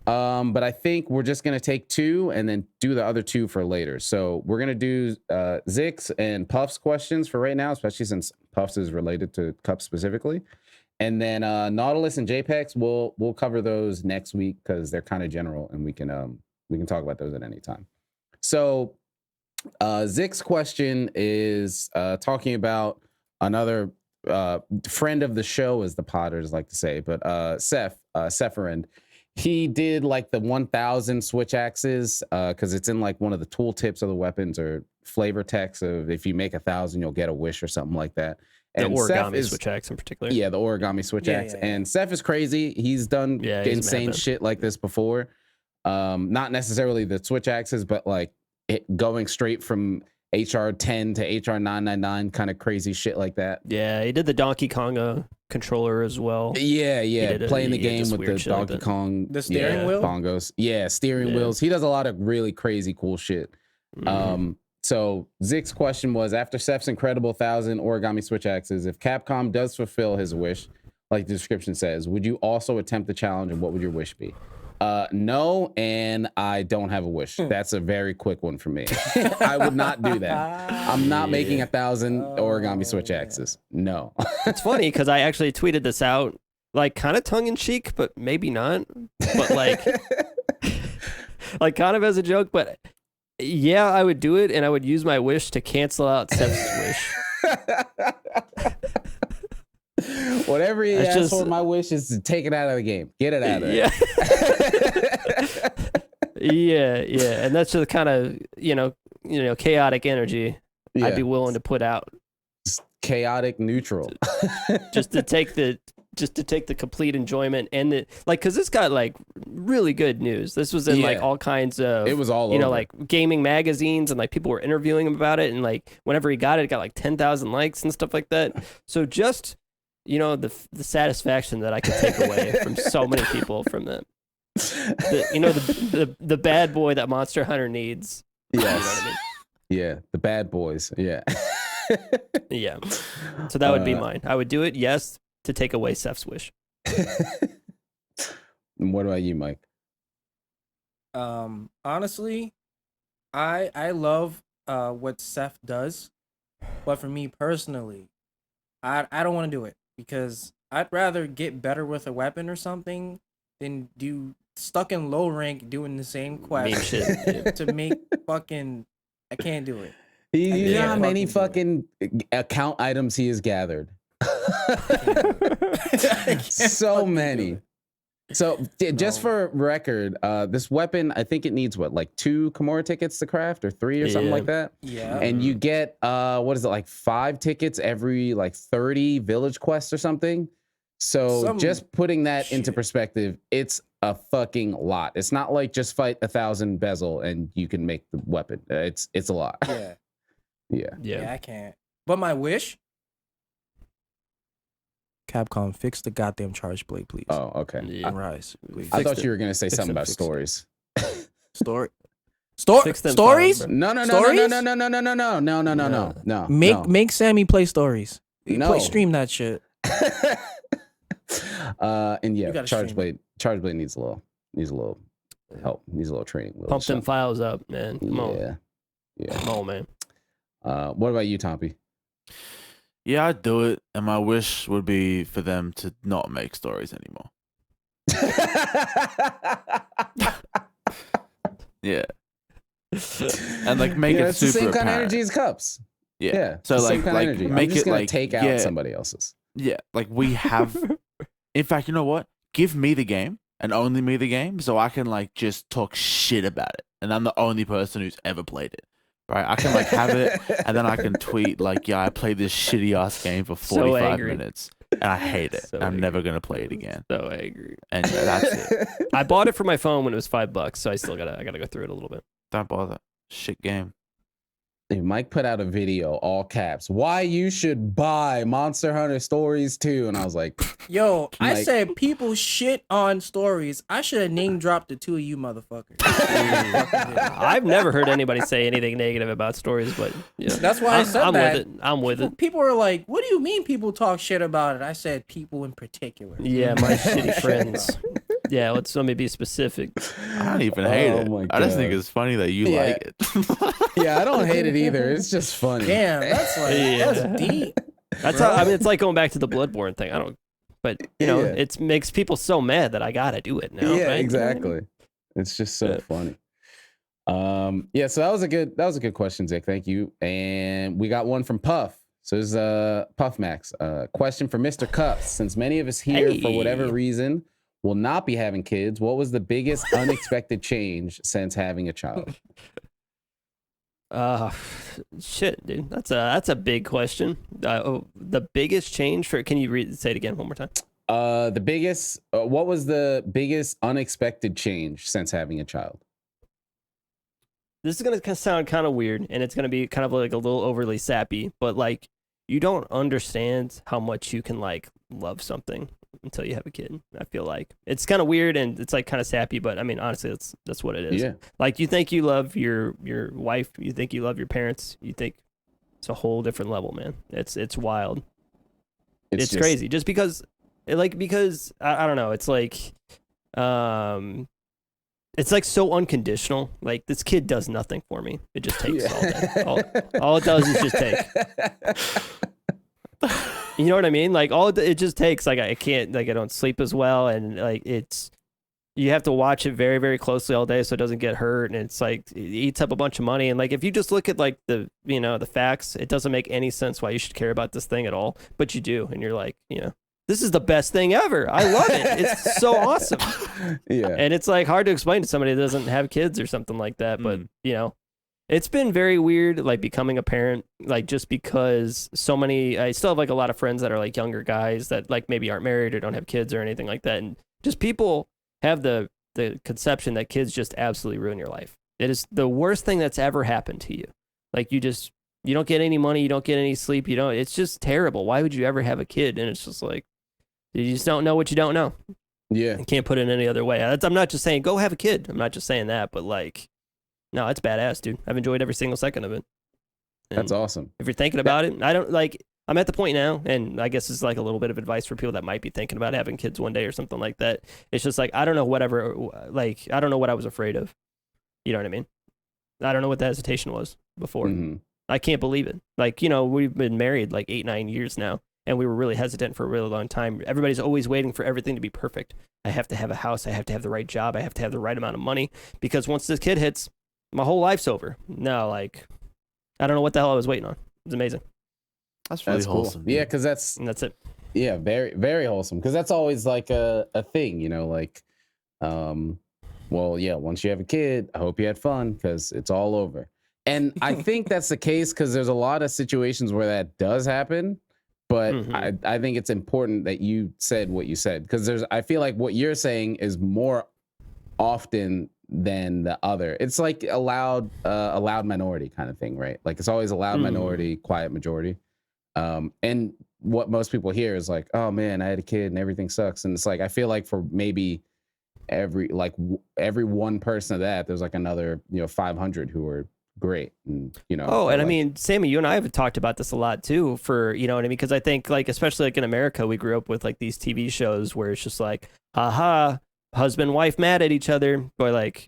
But I think we're just gonna take 2 and then do the other 2 for later. So we're gonna do Zix and Puff's questions for right now, especially since Puff's is related to Cup specifically. And then Nautilus and JPEX, we'll cover those next week because they're kind of general, and we can talk about those at any time. So Zix's question is talking about another friend of the show, as the Potters like to say, but Sephiroth. He did like the 1000 switch axes because it's in like one of the tool tips of the weapons or flavor text of if you make 1,000, you'll get a wish or something like that. And the origami switch axe in particular. Yeah, the origami switch axe. Yeah. And Seth is crazy. He's done insane shit like this before. Not necessarily the switch axes, but like going straight from HR 10 to HR 999, kind of crazy shit like that. Yeah, he did the Donkey Kong controller as well. Yeah. Playing the game with the Donkey Kong. The steering wheel? Bongos. Yeah, steering wheels. He does a lot of really crazy cool shit. So Zix's question was, after Seth's incredible 1,000 origami switch axes, if Capcom does fulfill his wish, like the description says, would you also attempt the challenge, and what would your wish be? No, and I don't have a wish. That's a very quick one for me. I would not do that. I'm not making 1,000 origami switch axes. No. It's funny because I actually tweeted this out, like kind of tongue in cheek, but maybe not. But like, like kind of as a joke. But yeah, I would do it, and I would use my wish to cancel out Seth's wish. Whatever he asks for, my wish is to take it out of the game. Get it out of there. Yeah. And that's just kind of, chaotic energy I'd be willing to put out. Just chaotic neutral. just to take the complete enjoyment and because this got like really good news. This was in like all kinds of, it was all over. Like gaming magazines, and like people were interviewing him about it, and like whenever he got it got like 10,000 likes and stuff like that. So just the satisfaction that I could take away from so many people from them. The bad boy that Monster Hunter needs. Yes. You know what I mean? Yeah, the bad boys. Yeah. Yeah. So that would be mine. I would do it, yes, to take away Seth's wish. What about you, Mike? Honestly, I love what Seth does, but for me personally, I don't want to do it because I'd rather get better with a weapon or something than do stuck in low rank doing the same quest to make fucking. I can't do it. You know how many fucking account items he has gathered? So many. So just for record, this weapon, I think it needs like 2 Kimura tickets to craft or 3 or something like that. Yeah. And you get what is it, like 5 tickets every like 30 village quests or something. So just putting that into perspective, it's a fucking lot. It's not like just fight 1,000 bezel and you can make the weapon. It's a lot. Yeah, I can't. But my wish, Capcom, fix the goddamn charge blade, please. Oh, okay. Yeah. Rise. I thought you were gonna say something about stories. Stories? No. Make Sammy play stories. Stream that shit. And yeah, charge blade needs a little help. Needs a little training. Pump them files up, man. Come on. Yeah. Come on, man. What about you, Tompy? Yeah, I'd do it, and my wish would be for them to not make stories anymore. Yeah. And like make it it's super the same apparent. kind of energy as cups. Yeah. So like make it like take out somebody else's. Yeah, like we have. In fact, you know what? Give me the game, and only me the game, so I can like just talk shit about it, and I'm the only person who's ever played it. Right? I can like have it, and then I can tweet like, "Yeah, I played this shitty ass game for 45 minutes, and I hate it. I'm never gonna play it again." So angry. And that's it. I bought it for my phone when it was $5, so I gotta go through it a little bit. Don't bother. Shit game. Mike put out a video, all caps, why you should buy Monster Hunter Stories 2. And I was like, yo, Mike. I said people shit on stories. I should have name dropped the two of you motherfuckers. I've never heard anybody say anything negative about stories, but yeah. That's why I said I'm that. with it. I'm with it. People are like, what do you mean people talk shit about it? I said people in particular. Yeah, my shitty friends. Yeah, let me be specific. I don't even hate it. My I just God. think it's funny that you like it. yeah, I don't hate it either. It's just funny. Damn, that's like that's deep. That's how, I mean, it's like going back to the BloodBorne thing. I don't, but you know, Yeah. it makes people so mad that I gotta do it now. Yeah, right? exactly. It's just so funny. Yeah, so that was a good question, Zick. Thank you. And we got one from Puff. So this is Puff Max. Question for MisterCups. Since many of us here, for whatever reason, will not be having kids, what was the biggest unexpected change since having a child? Shit, dude. That's a big question. The biggest change for, can you say it again one more time? What was the biggest unexpected change since having a child? This is gonna sound kind of weird, and it's gonna be kind of like a little overly sappy, but like, you don't understand how much you can like love something until you have a kid. I feel like it's kind of weird and it's like kind of sappy, but I mean, honestly, that's what it is. Yeah. Like, you think you love your wife, you think you love your parents, you think it's a whole different level, man. It's wild. It's crazy. Just because I don't know. It's like so unconditional. Like, this kid does nothing for me. It just takes all day. All it does is just take. You know what I mean? Like, it just takes. Like, I can't, like, I don't sleep as well, and like, you have to watch it very, very closely all day so it doesn't get hurt, and it's like, it eats up a bunch of money. And like, if you just look at like the facts, it doesn't make any sense why you should care about this thing at all, but you do, and you're like, this is the best thing ever. I love it. It's so awesome. Yeah. And it's like hard to explain to somebody that doesn't have kids or something like that. But, it's been very weird, like, becoming a parent, like, just because I still have like a lot of friends that are like younger guys that like maybe aren't married or don't have kids or anything like that. And just people have the conception that kids just absolutely ruin your life. It is the worst thing that's ever happened to you. Like, you don't get any money. You don't get any sleep. It's just terrible. Why would you ever have a kid? And it's just like, you just don't know what you don't know. Yeah. You can't put it any other way. I'm not just saying go have a kid. I'm not just saying that, but like, no, it's badass, dude. I've enjoyed every single second of it. And that's awesome. If you're thinking about it, I'm at the point now, and I guess it's like a little bit of advice for people that might be thinking about having kids one day or something like that. It's just like, I don't know what I was afraid of. You know what I mean? I don't know what the hesitation was before. Mm-hmm. I can't believe it. Like, we've been married like 8-9 years now, and we were really hesitant for a really long time. Everybody's always waiting for everything to be perfect. I have to have a house. I have to have the right job. I have to have the right amount of money, because once this kid hits, my whole life's over. No, like, I don't know what the hell I was waiting on. It's amazing. That's really wholesome. Cool. Yeah, because that's it. Yeah, very, very wholesome. Because that's always like a thing, like, well, yeah, once you have a kid, I hope you had fun, because it's all over. And I think that's the case, because there's a lot of situations where that does happen. But I think it's important that you said what you said, because I feel like what you're saying is more often than the other. It's like a loud minority kind of thing, right? Like, it's always a loud minority, quiet majority. And what most people hear is like, oh man, I had a kid and everything sucks. And it's like, I feel like for maybe every one person of that, there's like another 500 who are great. And I mean, Sammy, you and I have talked about this a lot too, for what I mean, because I think, like, especially like in America, we grew up with like these TV shows where it's just like, haha, husband wife mad at each other, or like,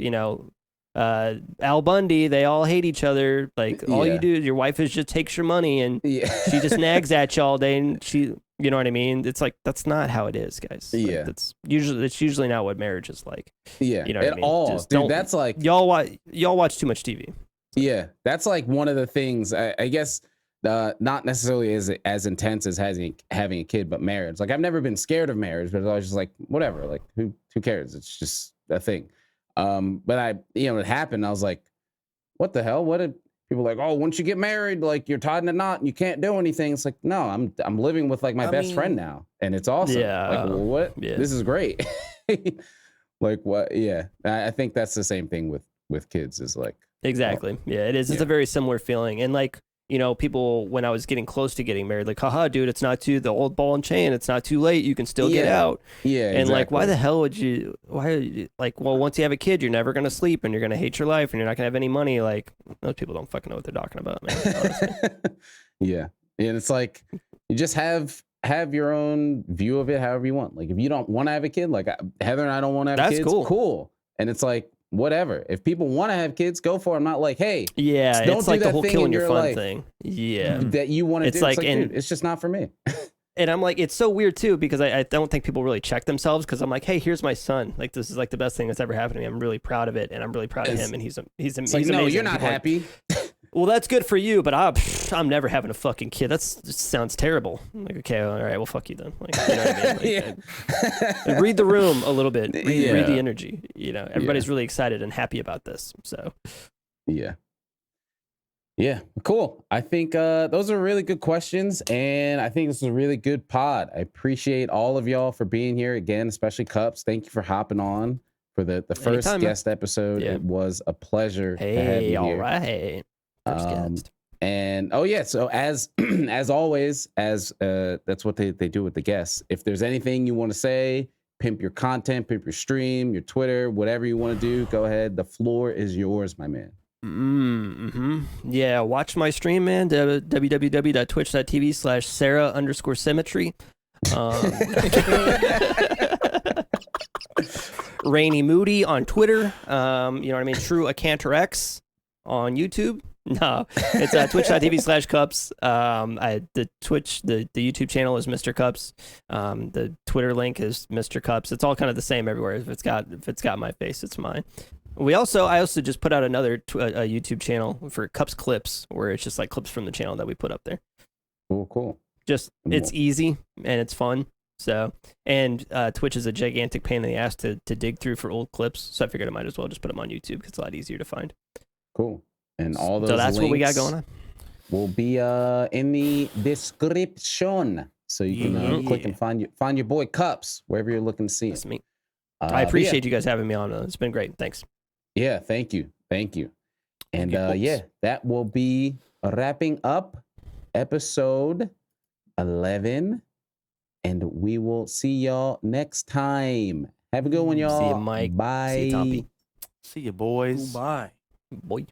Al Bundy, they all hate each other. Like, all you do, your wife just takes your money, and she just nags at you all day, and she, you know what I mean? It's like, that's not how it is, guys. Yeah. Like, it's usually not what marriage is like. Yeah. You know what I mean? All, just dude, that's like, y'all watch too much TV. Yeah, that's like one of the things, I guess, not necessarily as intense as having a kid, but marriage. Like I've never been scared of marriage, but I was just like, whatever. Like who cares? It's just a thing. But it happened. I was like, what the hell? What did people like? Oh, once you get married, like you're tied in a knot and you can't do anything. It's like, no, I'm living with like my best friend now, and it's awesome. Yeah. Like, well, what? Yeah. This is great. Like what? Yeah, I think that's the same thing with kids. Is like exactly. Yeah, it is. It's a very similar feeling, and like. People, when I was getting close to getting married, like, haha, dude, it's not the old ball and chain. It's not too late. You can still get out. Yeah. And like, why the hell would you, like, well, once you have a kid, you're never going to sleep and you're going to hate your life and you're not going to have any money. Like, those people don't fucking know what they're talking about, man. Yeah. And it's like, you just have your own view of it however you want. Like, if you don't want to have a kid, like Heather and I don't want to have kids. Cool. And it's like, whatever. If people want to have kids, go for it. I'm not like, hey, don't it's do like that the whole thing killing in your your fun life thing. Yeah. that you want to do. Like, dude, it's just not for me. And I'm like, it's so weird too, because I don't think people really check themselves, because I'm like, hey, here's my son. Like, this is like the best thing that's ever happened to me. I'm really proud of it. And I'm really proud of him. And he's like, no, amazing. you're not happy. Well, that's good for you, but I'm never having a fucking kid. That sounds terrible. I'm like, okay, all right, well, fuck you then. Like, you know what I mean? Like, read the room a little bit. Read the energy. Everybody's really excited and happy about this. So, yeah, cool. I think those are really good questions, and I think this is a really good pod. I appreciate all of y'all for being here again, especially Cups. Thank you for hopping on for the first guest episode. It was a pleasure to have you here. All right. And so as always, that's what they do with the guests. If there's anything you want to say, pimp your content, pimp your stream, your Twitter, whatever you want to do, go ahead. The floor is yours, my man. Yeah, watch my stream, man. www.twitch.tv/Sarah_symmetry. Rainy Moody on Twitter. You know what I mean? True Acantor on YouTube. No, it's twitch.tv/cups. The YouTube channel is MisterCups. The Twitter link is MisterCups. It's all kind of the same everywhere. If it's got my face, it's mine. I also just put out another a YouTube channel for Cups Clips, where it's just like clips from the channel that we put up there. Cool. Just it's easy and it's fun. So, and Twitch is a gigantic pain in the ass to dig through for old clips. So I figured I might as well just put them on YouTube because it's a lot easier to find. Cool. And all those. So that's what we got going on. Will be in the description, so you can click and find your boy Cups wherever you're looking to see him. That's me. I appreciate you guys having me on. It's been great. Thanks. Yeah, thank you. And that will be wrapping up episode 11, and we will see y'all next time. Have a good one, y'all. See you, Mike. Bye. See you, Toppy. See you, boys. Bye. Boy.